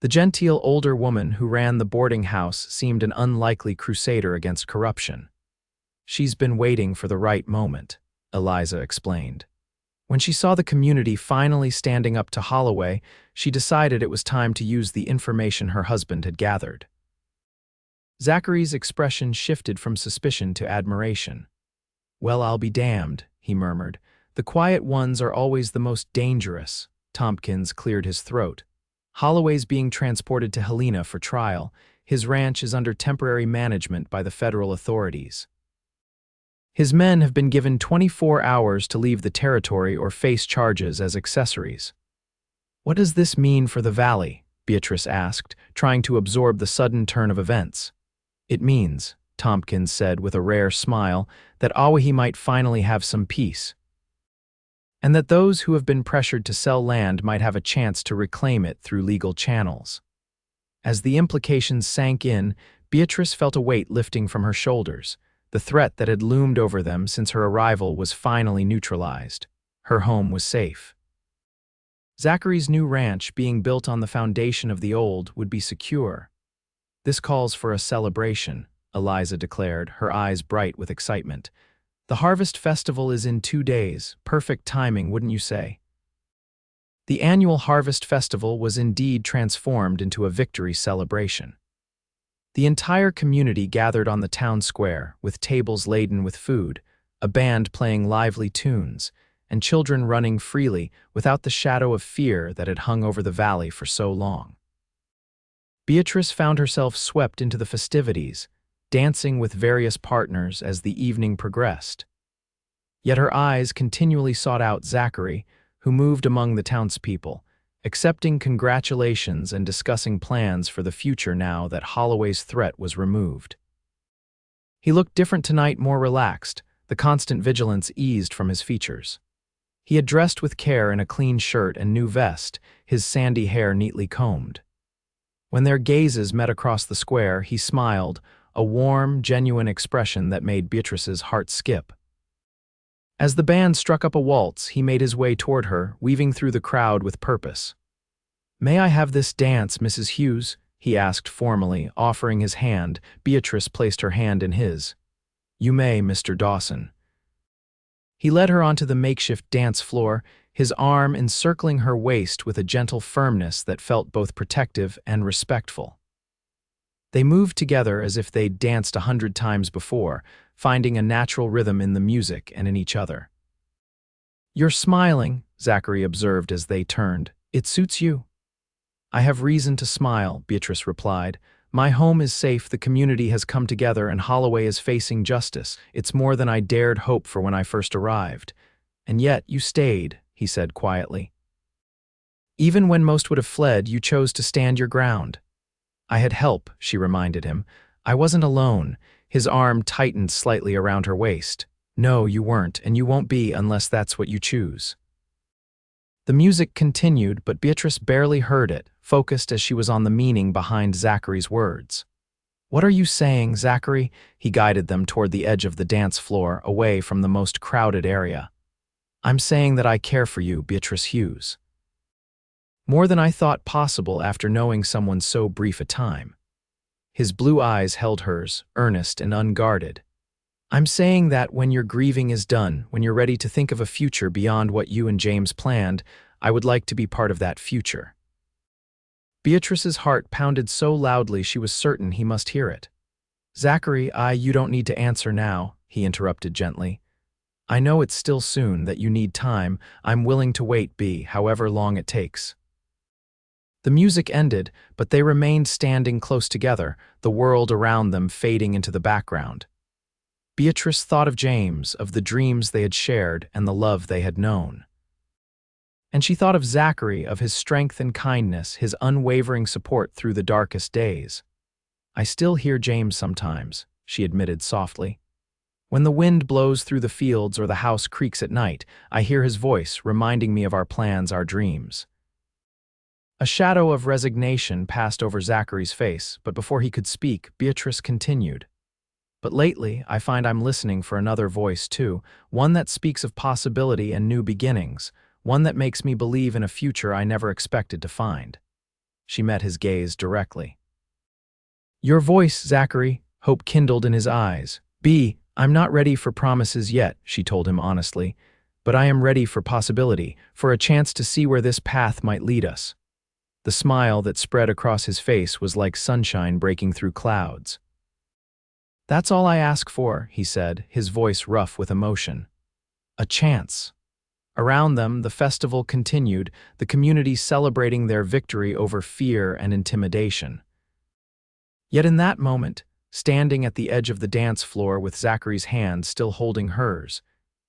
The genteel older woman who ran the boarding house seemed an unlikely crusader against corruption. "She's been waiting for the right moment," Eliza explained. "When she saw the community finally standing up to Holloway, she decided it was time to use the information her husband had gathered." Zachary's expression shifted from suspicion to admiration. "Well, I'll be damned," he murmured. "The quiet ones are always the most dangerous." Tompkins cleared his throat. "Holloway's being transported to Helena for trial. His ranch is under temporary management by the federal authorities. His men have been given 24 hours to leave the territory or face charges as accessories." "What does this mean for the valley?" Beatrice asked, trying to absorb the sudden turn of events. "It means," Tompkins said with a rare smile, "that Awahi might finally have some peace. And that those who have been pressured to sell land might have a chance to reclaim it through legal channels." As the implications sank in, Beatrice felt a weight lifting from her shoulders. The threat that had loomed over them since her arrival was finally neutralized. Her home was safe. Zachary's new ranch, being built on the foundation of the old, would be secure. "This calls for a celebration," Eliza declared, her eyes bright with excitement. "The Harvest Festival is in 2 days. Perfect timing, wouldn't you say?" The annual Harvest Festival was indeed transformed into a victory celebration. The entire community gathered on the town square, with tables laden with food, a band playing lively tunes, and children running freely without the shadow of fear that had hung over the valley for so long. Beatrice found herself swept into the festivities, dancing with various partners as the evening progressed. Yet her eyes continually sought out Zachary, who moved among the townspeople, accepting congratulations and discussing plans for the future now that Holloway's threat was removed. He looked different tonight, more relaxed, the constant vigilance eased from his features. He had dressed with care in a clean shirt and new vest, his sandy hair neatly combed. When their gazes met across the square, he smiled, a warm, genuine expression that made Beatrice's heart skip. As the band struck up a waltz, he made his way toward her, weaving through the crowd with purpose. "May I have this dance, Mrs. Hughes?" he asked formally, offering his hand. Beatrice placed her hand in his. "You may, Mr. Dawson." He led her onto the makeshift dance floor, his arm encircling her waist with a gentle firmness that felt both protective and respectful. They moved together as if they'd danced 100 times before, finding a natural rhythm in the music and in each other. "You're smiling," Zachary observed as they turned. "It suits you." "I have reason to smile," Beatrice replied. "My home is safe, the community has come together, and Holloway is facing justice. It's more than I dared hope for when I first arrived. And yet you stayed," he said quietly. "Even when most would have fled, you chose to stand your ground." "I had help," she reminded him. "I wasn't alone." His arm tightened slightly around her waist. "No, you weren't, and you won't be unless that's what you choose." The music continued, but Beatrice barely heard it, focused as she was on the meaning behind Zachary's words. "What are you saying, Zachary?" He guided them toward the edge of the dance floor, away from the most crowded area. "I'm saying that I care for you, Beatrice Hughes. More than I thought possible after knowing someone so brief a time." His blue eyes held hers, earnest and unguarded. "I'm saying that when your grieving is done, when you're ready to think of a future beyond what you and James planned, I would like to be part of that future." Beatrice's heart pounded so loudly she was certain he must hear it. "Zachary, you don't need to answer now," he interrupted gently. "I know it's still soon, that you need time. I'm willing to wait, however long it takes." The music ended, but they remained standing close together, the world around them fading into the background. Beatrice thought of James, of the dreams they had shared and the love they had known. And she thought of Zachary, of his strength and kindness, his unwavering support through the darkest days. "I still hear James sometimes," she admitted softly. "When the wind blows through the fields or the house creaks at night, I hear his voice reminding me of our plans, our dreams." A shadow of resignation passed over Zachary's face, but before he could speak, Beatrice continued. "But lately, I find I'm listening for another voice too, one that speaks of possibility and new beginnings, one that makes me believe in a future I never expected to find." She met his gaze directly. "Your voice, Zachary," hope kindled in his eyes. "I'm not ready for promises yet," she told him honestly, "but I am ready for possibility, for a chance to see where this path might lead us." The smile that spread across his face was like sunshine breaking through clouds. "That's all I ask for," he said, his voice rough with emotion. "A chance." Around them, the festival continued, the community celebrating their victory over fear and intimidation. Yet in that moment, standing at the edge of the dance floor with Zachary's hand still holding hers,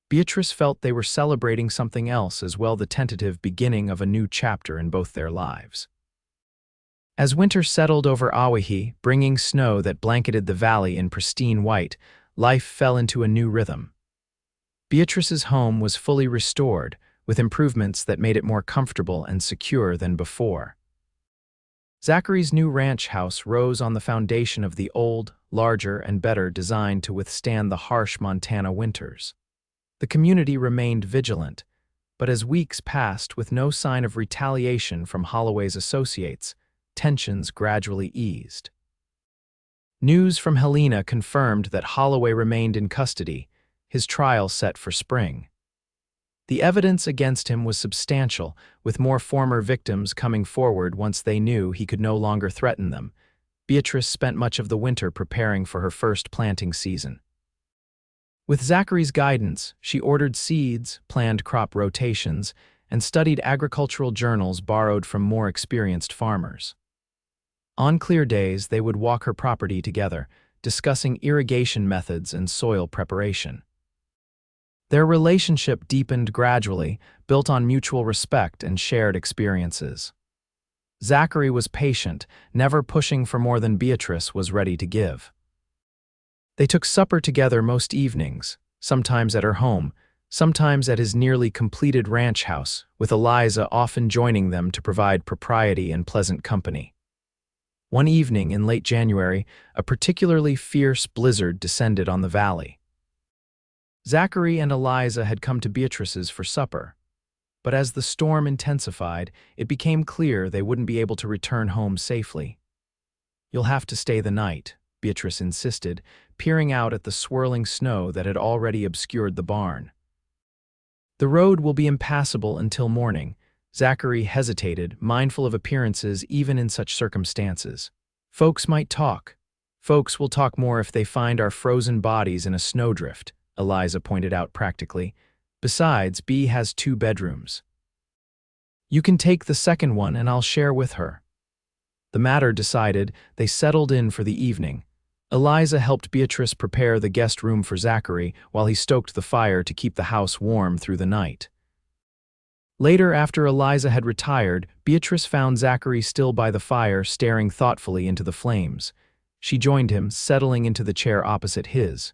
Beatrice felt they were celebrating something else as well, the tentative beginning of a new chapter in both their lives. As winter settled over Awahi, bringing snow that blanketed the valley in pristine white, life fell into a new rhythm. Beatrice's home was fully restored, with improvements that made it more comfortable and secure than before. Zachary's new ranch house rose on the foundation of the old, larger, and better designed to withstand the harsh Montana winters. The community remained vigilant, but as weeks passed with no sign of retaliation from Holloway's associates, tensions gradually eased. News from Helena confirmed that Holloway remained in custody, his trial set for spring. The evidence against him was substantial, with more former victims coming forward once they knew he could no longer threaten them. Beatrice spent much of the winter preparing for her first planting season. With Zachary's guidance, she ordered seeds, planned crop rotations, and studied agricultural journals borrowed from more experienced farmers. On clear days, they would walk her property together, discussing irrigation methods and soil preparation. Their relationship deepened gradually, built on mutual respect and shared experiences. Zachary was patient, never pushing for more than Beatrice was ready to give. They took supper together most evenings, sometimes at her home, sometimes at his nearly completed ranch house, with Eliza often joining them to provide propriety and pleasant company. One evening in late January, a particularly fierce blizzard descended on the valley. Zachary and Eliza had come to Beatrice's for supper, but as the storm intensified, it became clear they wouldn't be able to return home safely. "You'll have to stay the night," Beatrice insisted, peering out at the swirling snow that had already obscured the barn. "The road will be impassable until morning." Zachary hesitated, mindful of appearances even in such circumstances. "Folks might talk." "Folks will talk more if they find our frozen bodies in a snowdrift," Eliza pointed out practically. "Besides, Bea has 2 bedrooms. You can take the second one and I'll share with her." The matter decided, they settled in for the evening. Eliza helped Beatrice prepare the guest room for Zachary while he stoked the fire to keep the house warm through the night. Later, after Eliza had retired, Beatrice found Zachary still by the fire, staring thoughtfully into the flames. She joined him, settling into the chair opposite his.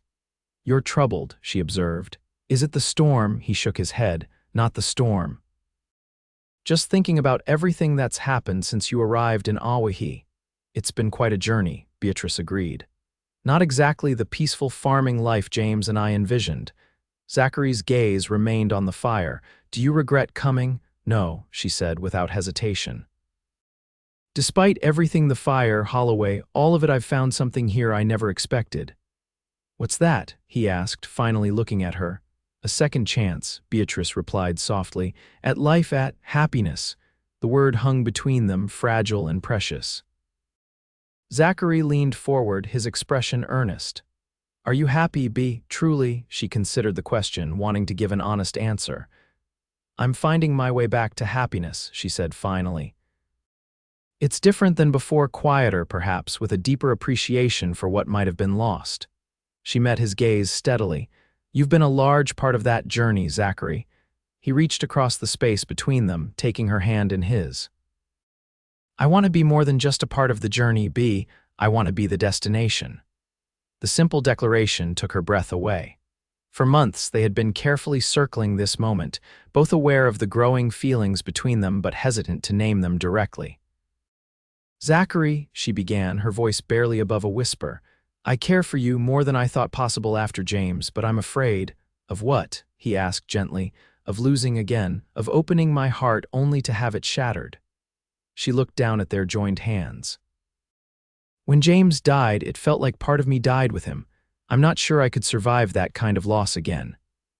"You're troubled," she observed. "Is it the storm?" He shook his head. "Not the storm. Just thinking about everything that's happened since you arrived in Awahi." "It's been quite a journey," Beatrice agreed. "Not exactly the peaceful farming life James and I envisioned." Zachary's gaze remained on the fire. "Do you regret coming?" "No," she said without hesitation. "Despite everything, the fire, Holloway, all of it, I've found something here I never expected." "What's that?" he asked, finally looking at her. "A second chance," Beatrice replied softly, "at life, at happiness." The word hung between them, fragile and precious. Zachary leaned forward, his expression earnest. "Are you happy, Bea? Truly?" She considered the question, wanting to give an honest answer. "I'm finding my way back to happiness," she said finally. "It's different than before, quieter perhaps, with a deeper appreciation for what might have been lost." She met his gaze steadily. "You've been a large part of that journey, Zachary." He reached across the space between them, taking her hand in his. "I want to be more than just a part of the journey, Bea. I want to be the destination." The simple declaration took her breath away. For months they had been carefully circling this moment, both aware of the growing feelings between them but hesitant to name them directly. "Zachary," she began, her voice barely above a whisper, "I care for you more than I thought possible after James, but I'm afraid." "Of what?" he asked gently. "Of losing again, of opening my heart only to have it shattered." She looked down at their joined hands. "When James died, it felt like part of me died with him. I'm not sure I could survive that kind of loss again."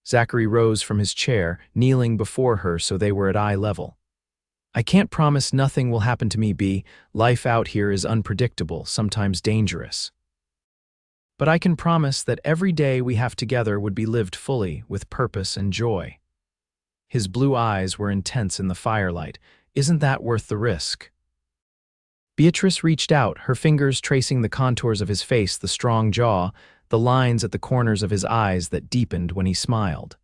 Zachary rose from his chair, kneeling before her so they were at eye level. "I can't promise nothing will happen to me, Bea. Life out here is unpredictable, sometimes dangerous. But I can promise that every day we have together would be lived fully, with purpose and joy." His blue eyes were intense in the firelight. "Isn't that worth the risk?" Beatrice reached out, her fingers tracing the contours of his face, the strong jaw, the lines at the corners of his eyes that deepened when he smiled.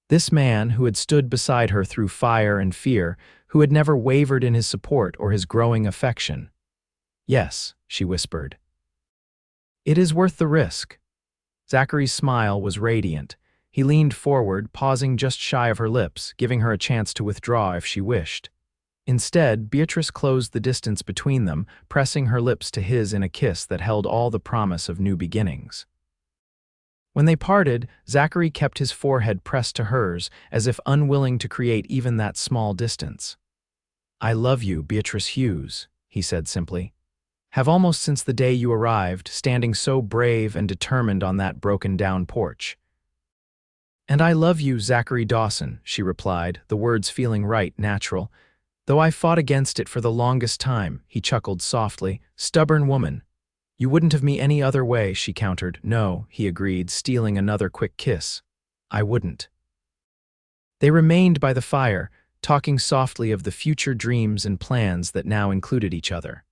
This man, who had stood beside her through fire and fear, who had never wavered in his support or his growing affection. "Yes," she whispered. "It is worth the risk." Zachary's smile was radiant. He leaned forward, pausing just shy of her lips, giving her a chance to withdraw if she wished. Instead, Beatrice closed the distance between them, pressing her lips to his in a kiss that held all the promise of new beginnings. When they parted, Zachary kept his forehead pressed to hers, as if unwilling to create even that small distance. "I love you, Beatrice Hughes," he said simply. "Have almost since the day you arrived, standing so brave and determined on that broken-down porch." "And I love you, Zachary Dawson," she replied, the words feeling right, natural. "Though I fought against it for the longest time," he chuckled softly. "Stubborn woman." "You wouldn't have me any other way," she countered. "No," he agreed, stealing another quick kiss. "I wouldn't." They remained by the fire, talking softly of the future dreams and plans that now included each other.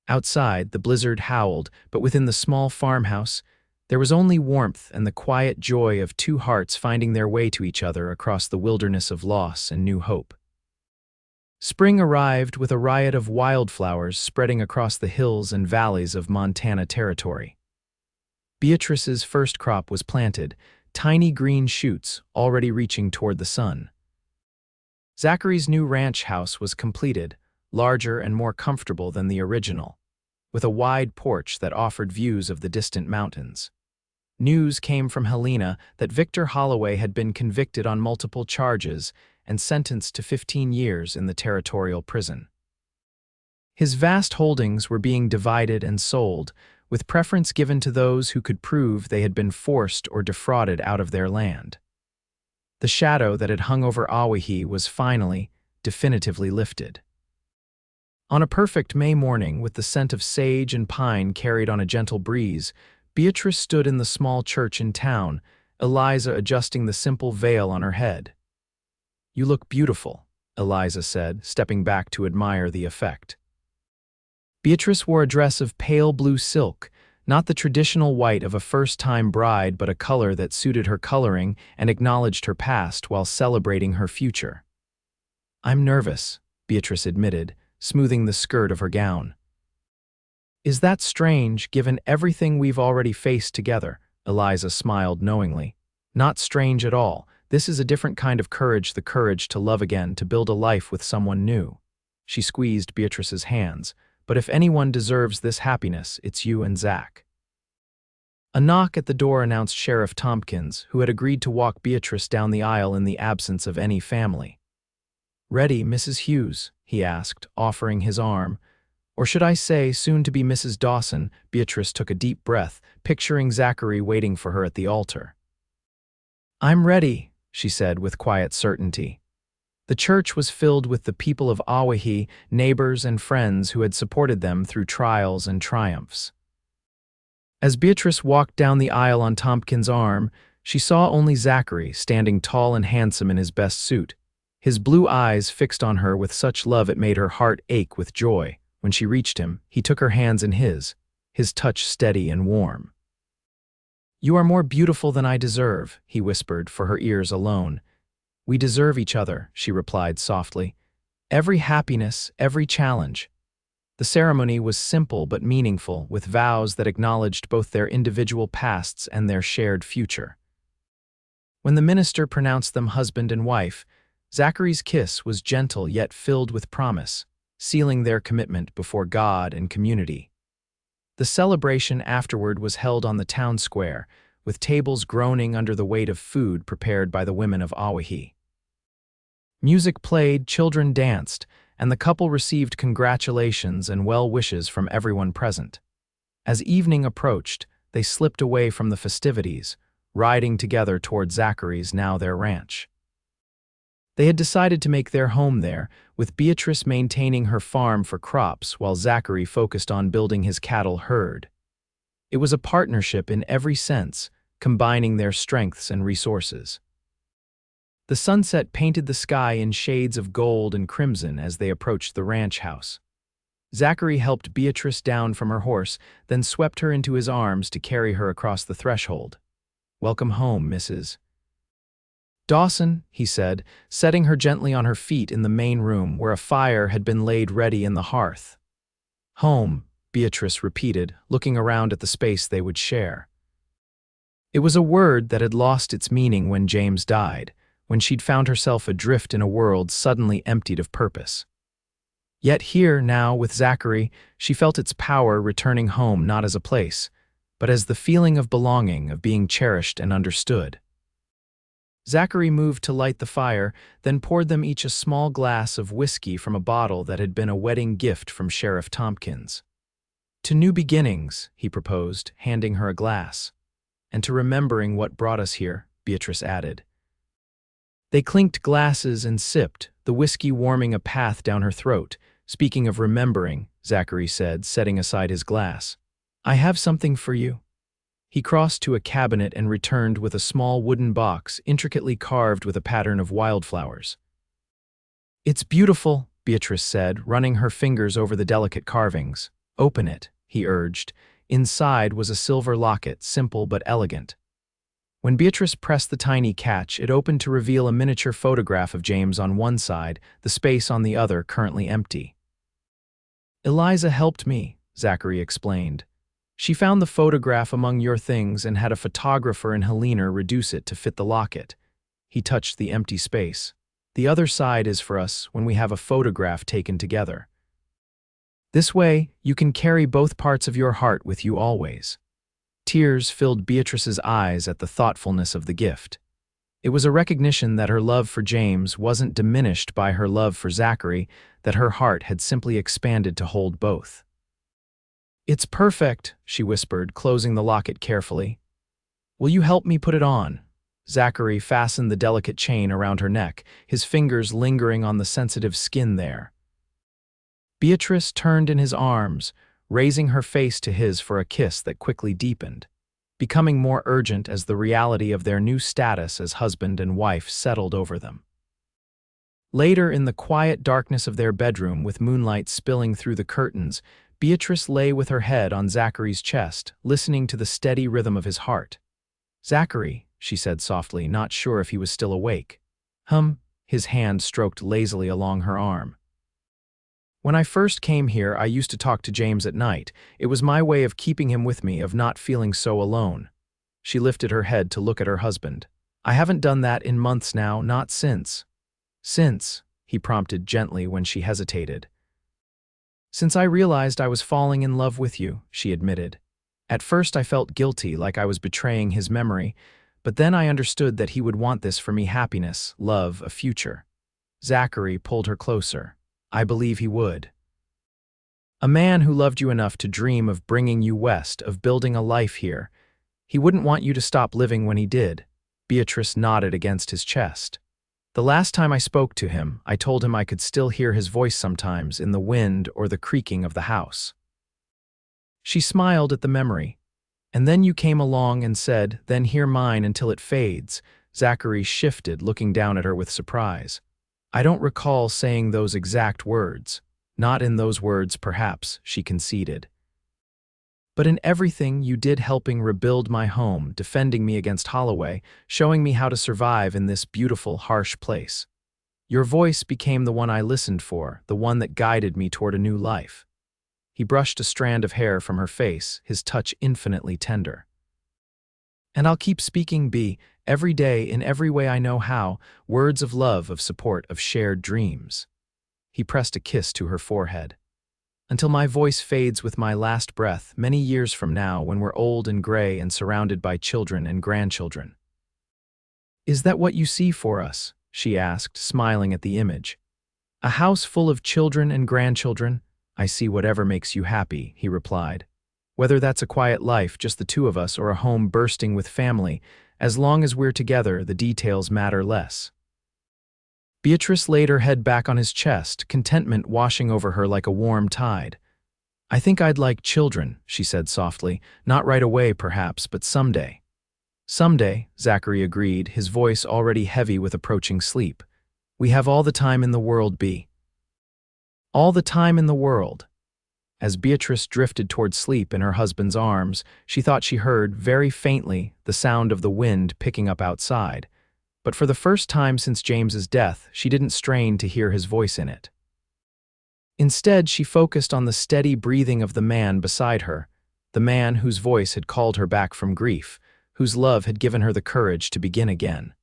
Outside, the blizzard howled, but within the small farmhouse, there was only warmth and the quiet joy of 2 hearts finding their way to each other across the wilderness of loss and new hope. Spring arrived with a riot of wildflowers spreading across the hills and valleys of Montana territory. Beatrice's first crop was planted, tiny green shoots already reaching toward the sun. Zachary's new ranch house was completed, larger and more comfortable than the original, with a wide porch that offered views of the distant mountains. News came from Helena that Victor Holloway had been convicted on multiple charges and sentenced to 15 years in the territorial prison. His vast holdings were being divided and sold, with preference given to those who could prove they had been forced or defrauded out of their land. The shadow that had hung over Awahi was finally, definitively lifted. On a perfect May morning, with the scent of sage and pine carried on a gentle breeze, Beatrice stood in the small church in town, Eliza adjusting the simple veil on her head. "You look beautiful," Eliza said, stepping back to admire the effect. Beatrice wore a dress of pale blue silk, not the traditional white of a first-time bride, but a color that suited her coloring and acknowledged her past while celebrating her future. "I'm nervous," Beatrice admitted, smoothing the skirt of her gown. "Is that strange, given everything we've already faced together?" Eliza smiled knowingly. "Not strange at all. This is a different kind of courage, the courage to love again, to build a life with someone new." She squeezed Beatrice's hands. "But if anyone deserves this happiness, it's you and Zach." A knock at the door announced Sheriff Tompkins, who had agreed to walk Beatrice down the aisle in the absence of any family. "Ready, Mrs. Hughes?" he asked, offering his arm. "Or should I say, soon to be Mrs. Dawson?" Beatrice took a deep breath, picturing Zachary waiting for her at the altar. "I'm ready," she said with quiet certainty. The church was filled with the people of Awahi, neighbors and friends who had supported them through trials and triumphs. As Beatrice walked down the aisle on Tompkins' arm, she saw only Zachary, standing tall and handsome in his best suit. His blue eyes fixed on her with such love it made her heart ache with joy. When she reached him, he took her hands in his touch steady and warm. "You are more beautiful than I deserve," he whispered, for her ears alone. "We deserve each other," she replied softly. "Every happiness, every challenge." The ceremony was simple but meaningful, with vows that acknowledged both their individual pasts and their shared future. When the minister pronounced them husband and wife, Zachary's kiss was gentle yet filled with promise, sealing their commitment before God and community. The celebration afterward was held on the town square, with tables groaning under the weight of food prepared by the women of Awahi. Music played, children danced, and the couple received congratulations and well wishes from everyone present. As evening approached, they slipped away from the festivities, riding together toward Zachary's, now their ranch. They had decided to make their home there, with Beatrice maintaining her farm for crops while Zachary focused on building his cattle herd. It was a partnership in every sense, combining their strengths and resources. The sunset painted the sky in shades of gold and crimson as they approached the ranch house. Zachary helped Beatrice down from her horse, then swept her into his arms to carry her across the threshold. "Welcome home, Mrs. Dawson," he said, setting her gently on her feet in the main room where a fire had been laid ready in the hearth. "Home," Beatrice repeated, looking around at the space they would share. It was a word that had lost its meaning when James died, when she'd found herself adrift in a world suddenly emptied of purpose. Yet here, now, with Zachary, she felt its power, returning home not as a place, but as the feeling of belonging, of being cherished and understood. Zachary moved to light the fire, then poured them each a small glass of whiskey from a bottle that had been a wedding gift from Sheriff Tompkins. "To new beginnings," he proposed, handing her a glass. "And to remembering what brought us here," Beatrice added. They clinked glasses and sipped, the whiskey warming a path down her throat. "Speaking of remembering," Zachary said, setting aside his glass, "I have something for you." He crossed to a cabinet and returned with a small wooden box intricately carved with a pattern of wildflowers. "It's beautiful," Beatrice said, running her fingers over the delicate carvings. "Open it," he urged. Inside was a silver locket, simple but elegant. When Beatrice pressed the tiny catch, it opened to reveal a miniature photograph of James on one side, the space on the other currently empty. "Eliza helped me," Zachary explained. She found the photograph among your things and had a photographer in Helena reduce it to fit the locket. He touched the empty space. The other side is for us when we have a photograph taken together. This way, you can carry both parts of your heart with you always. Tears filled Beatrice's eyes at the thoughtfulness of the gift. It was a recognition that her love for James wasn't diminished by her love for Zachary, that her heart had simply expanded to hold both. "It's perfect," she whispered, closing the locket carefully. "Will you help me put it on?" Zachary fastened the delicate chain around her neck, his fingers lingering on the sensitive skin there. Beatrice turned in his arms, raising her face to his for a kiss that quickly deepened, becoming more urgent as the reality of their new status as husband and wife settled over them. Later, in the quiet darkness of their bedroom with moonlight spilling through the curtains, Beatrice lay with her head on Zachary's chest, listening to the steady rhythm of his heart. "Zachary," she said softly, not sure if he was still awake. His hand stroked lazily along her arm. "When I first came here, I used to talk to James at night. It was my way of keeping him with me, of not feeling so alone." She lifted her head to look at her husband. "I haven't done that in months now, not since." "Since," he prompted gently when she hesitated. "Since I realized I was falling in love with you," she admitted. "At first I felt guilty, like I was betraying his memory, but then I understood that he would want this for me: happiness, love, a future." Zachary pulled her closer. "I believe he would. A man who loved you enough to dream of bringing you west, of building a life here. He wouldn't want you to stop living when he did." Beatrice nodded against his chest. "The last time I spoke to him, I told him I could still hear his voice sometimes in the wind or the creaking of the house." She smiled at the memory. "And then you came along and said, 'Then hear mine until it fades.'" Zachary shifted, looking down at her with surprise. "I don't recall saying those exact words." "Not in those words, perhaps," she conceded. "But in everything you did, helping rebuild my home, defending me against Holloway, showing me how to survive in this beautiful, harsh place. Your voice became the one I listened for, the one that guided me toward a new life." He brushed a strand of hair from her face, his touch infinitely tender. "And I'll keep speaking, B, every day, in every way I know how, words of love, of support, of shared dreams." He pressed a kiss to her forehead. "Until my voice fades with my last breath, many years from now, when we're old and gray and surrounded by children and grandchildren." "Is that what you see for us?" she asked, smiling at the image. "A house full of children and grandchildren?" "I see whatever makes you happy," he replied. "Whether that's a quiet life, just the two of us, or a home bursting with family, as long as we're together, the details matter less." Beatrice laid her head back on his chest, contentment washing over her like a warm tide. "I think I'd like children," she said softly. "Not right away, perhaps, but someday." "Someday," Zachary agreed, his voice already heavy with approaching sleep. "We have all the time in the world, B. All the time in the world." As Beatrice drifted toward sleep in her husband's arms, she thought she heard, very faintly, the sound of the wind picking up outside. But for the first time since James's death, she didn't strain to hear his voice in it. Instead, she focused on the steady breathing of the man beside her, the man whose voice had called her back from grief, whose love had given her the courage to begin again.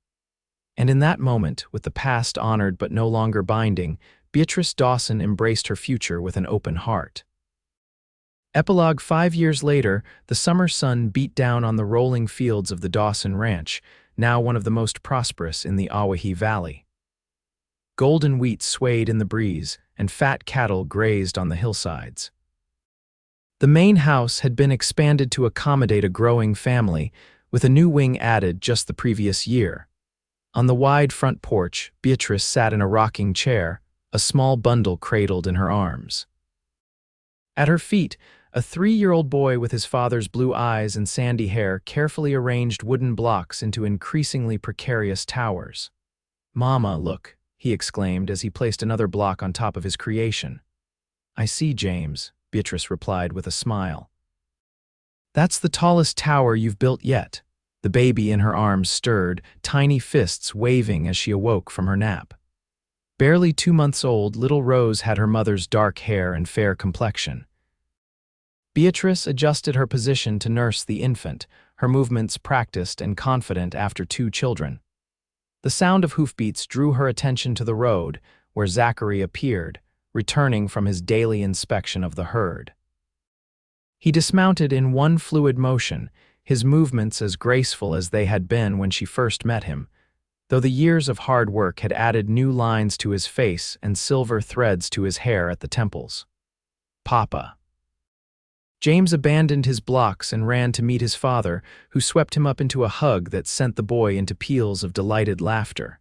And in that moment, with the past honored but no longer binding, Beatrice Dawson embraced her future with an open heart. Epilogue: 5 years later, the summer sun beat down on the rolling fields of the Dawson Ranch, now one of the most prosperous in the Awahi Valley. Golden wheat swayed in the breeze, and fat cattle grazed on the hillsides. The main house had been expanded to accommodate a growing family, with a new wing added just the previous year. On the wide front porch, Beatrice sat in a rocking chair, a small bundle cradled in her arms. At her feet, a 3-year-old boy with his father's blue eyes and sandy hair carefully arranged wooden blocks into increasingly precarious towers. "Mama, look," he exclaimed as he placed another block on top of his creation. "I see, James," Beatrice replied with a smile. "That's the tallest tower you've built yet." The baby in her arms stirred, tiny fists waving as she awoke from her nap. Barely 2 months old, little Rose had her mother's dark hair and fair complexion. Beatrice adjusted her position to nurse the infant, her movements practiced and confident after 2 children. The sound of hoofbeats drew her attention to the road, where Zachary appeared, returning from his daily inspection of the herd. He dismounted in one fluid motion, his movements as graceful as they had been when she first met him, though the years of hard work had added new lines to his face and silver threads to his hair at the temples. "Papa." James abandoned his blocks and ran to meet his father, who swept him up into a hug that sent the boy into peals of delighted laughter.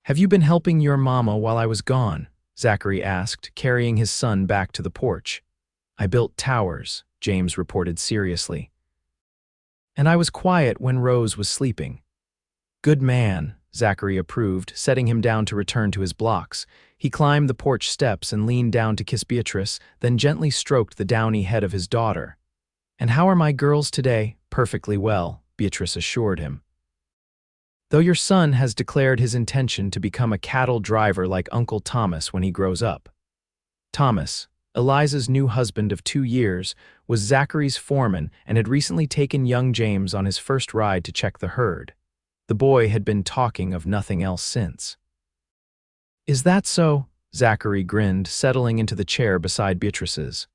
"Have you been helping your mama while I was gone?" Zachary asked, carrying his son back to the porch. "I built towers," James reported seriously. "And I was quiet when Rose was sleeping." "Good man," Zachary approved, setting him down to return to his blocks. He climbed the porch steps and leaned down to kiss Beatrice, then gently stroked the downy head of his daughter. "And how are my girls today?" "Perfectly well," Beatrice assured him. "Though your son has declared his intention to become a cattle driver like Uncle Thomas when he grows up." Thomas, Eliza's new husband of 2 years, was Zachary's foreman and had recently taken young James on his first ride to check the herd. The boy had been talking of nothing else since. "Is that so?" Zachary grinned, settling into the chair beside Beatrice's.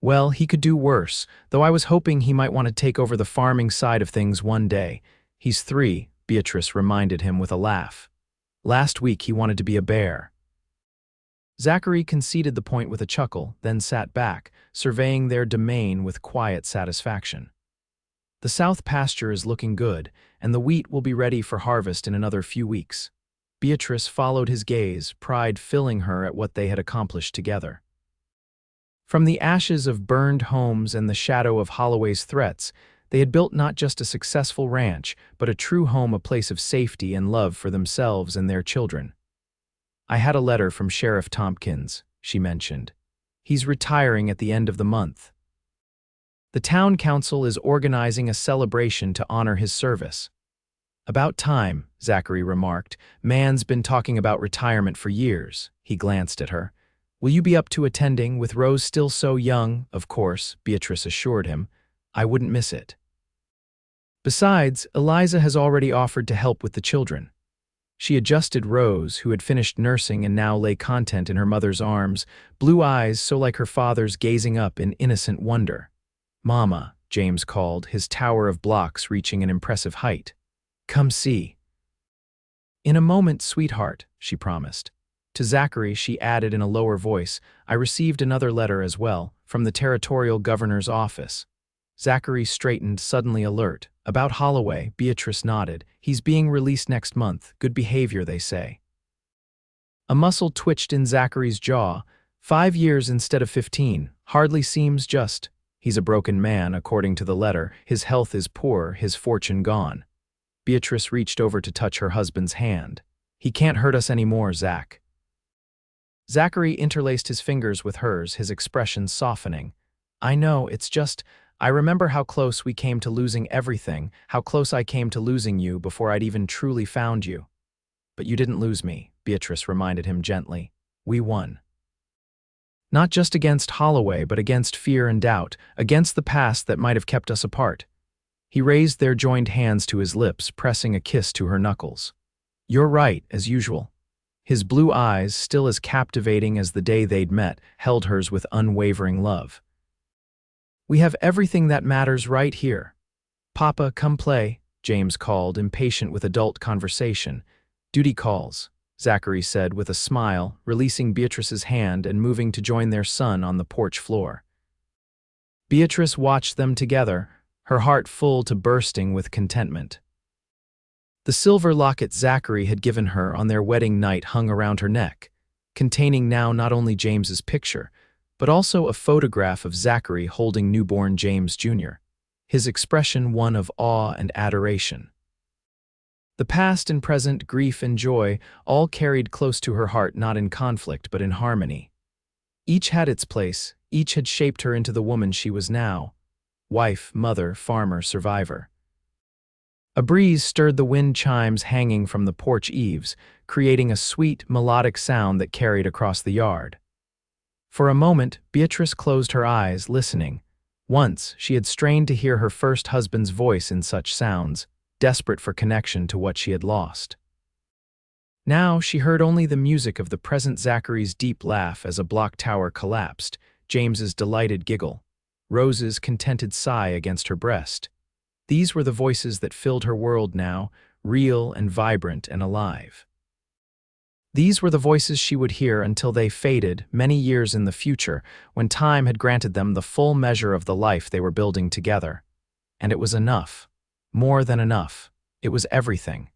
"Well, he could do worse, though I was hoping he might want to take over the farming side of things one day. He's 3, Beatrice reminded him with a laugh. Last week he wanted to be a bear." Zachary conceded the point with a chuckle, then sat back, surveying their domain with quiet satisfaction. "The south pasture is looking good, and the wheat will be ready for harvest in another few weeks." Beatrice followed his gaze, pride filling her at what they had accomplished together. From the ashes of burned homes and the shadow of Holloway's threats, they had built not just a successful ranch, but a true home, a place of safety and love for themselves and their children. "I had a letter from Sheriff Tompkins," she mentioned. "He's retiring at the end of the month. The town council is organizing a celebration to honor his service." "About time," Zachary remarked. "Man's been talking about retirement for years." He glanced at her. "Will you be up to attending, with Rose still so young?" "Of course," Beatrice assured him. "I wouldn't miss it. Besides, Eliza has already offered to help with the children." She adjusted Rose, who had finished nursing and now lay content in her mother's arms, blue eyes so like her father's gazing up in innocent wonder. "Mama," James called, his tower of blocks reaching an impressive height. "Come see." "In a moment, sweetheart," she promised. To Zachary, she added in a lower voice, "I received another letter as well, from the territorial governor's office." Zachary straightened, suddenly alert. "About Holloway," Beatrice nodded. "He's being released next month. Good behavior, they say." A muscle twitched in Zachary's jaw. 5 years instead of 15. Hardly seems just. He's a broken man, according to the letter. His health is poor, his fortune gone. Beatrice reached over to touch her husband's hand. "He can't hurt us anymore, Zach." Zachary interlaced his fingers with hers, his expression softening. "I know, it's just, I remember how close we came to losing everything, how close I came to losing you before I'd even truly found you." "But you didn't lose me," Beatrice reminded him gently. "We won. Not just against Holloway, but against fear and doubt, against the past that might have kept us apart." He raised their joined hands to his lips, pressing a kiss to her knuckles. "You're right, as usual." His blue eyes, still as captivating as the day they'd met, held hers with unwavering love. "We have everything that matters right here." "Papa, come play," James called, impatient with adult conversation. "Duty calls," Zachary said with a smile, releasing Beatrice's hand and moving to join their son on the porch floor. Beatrice watched them together, her heart full to bursting with contentment. The silver locket Zachary had given her on their wedding night hung around her neck, containing now not only James's picture, but also a photograph of Zachary holding newborn James Jr., his expression one of awe and adoration. The past and present, grief and joy, all carried close to her heart, not in conflict but in harmony. Each had its place, each had shaped her into the woman she was now: wife, mother, farmer, survivor. A breeze stirred the wind chimes hanging from the porch eaves, creating a sweet, melodic sound that carried across the yard. For a moment, Beatrice closed her eyes, listening, Once, she had strained to hear her first husband's voice in such sounds, desperate for connection to what she had lost. Now she heard only the music of the present Zachary's deep laugh as a block tower collapsed, James's delighted giggle, Rose's contented sigh against her breast. These were the voices that filled her world now, real and vibrant and alive. These were the voices she would hear until they faded, many years in the future, when time had granted them the full measure of the life they were building together. And it was enough. More than enough. It was everything.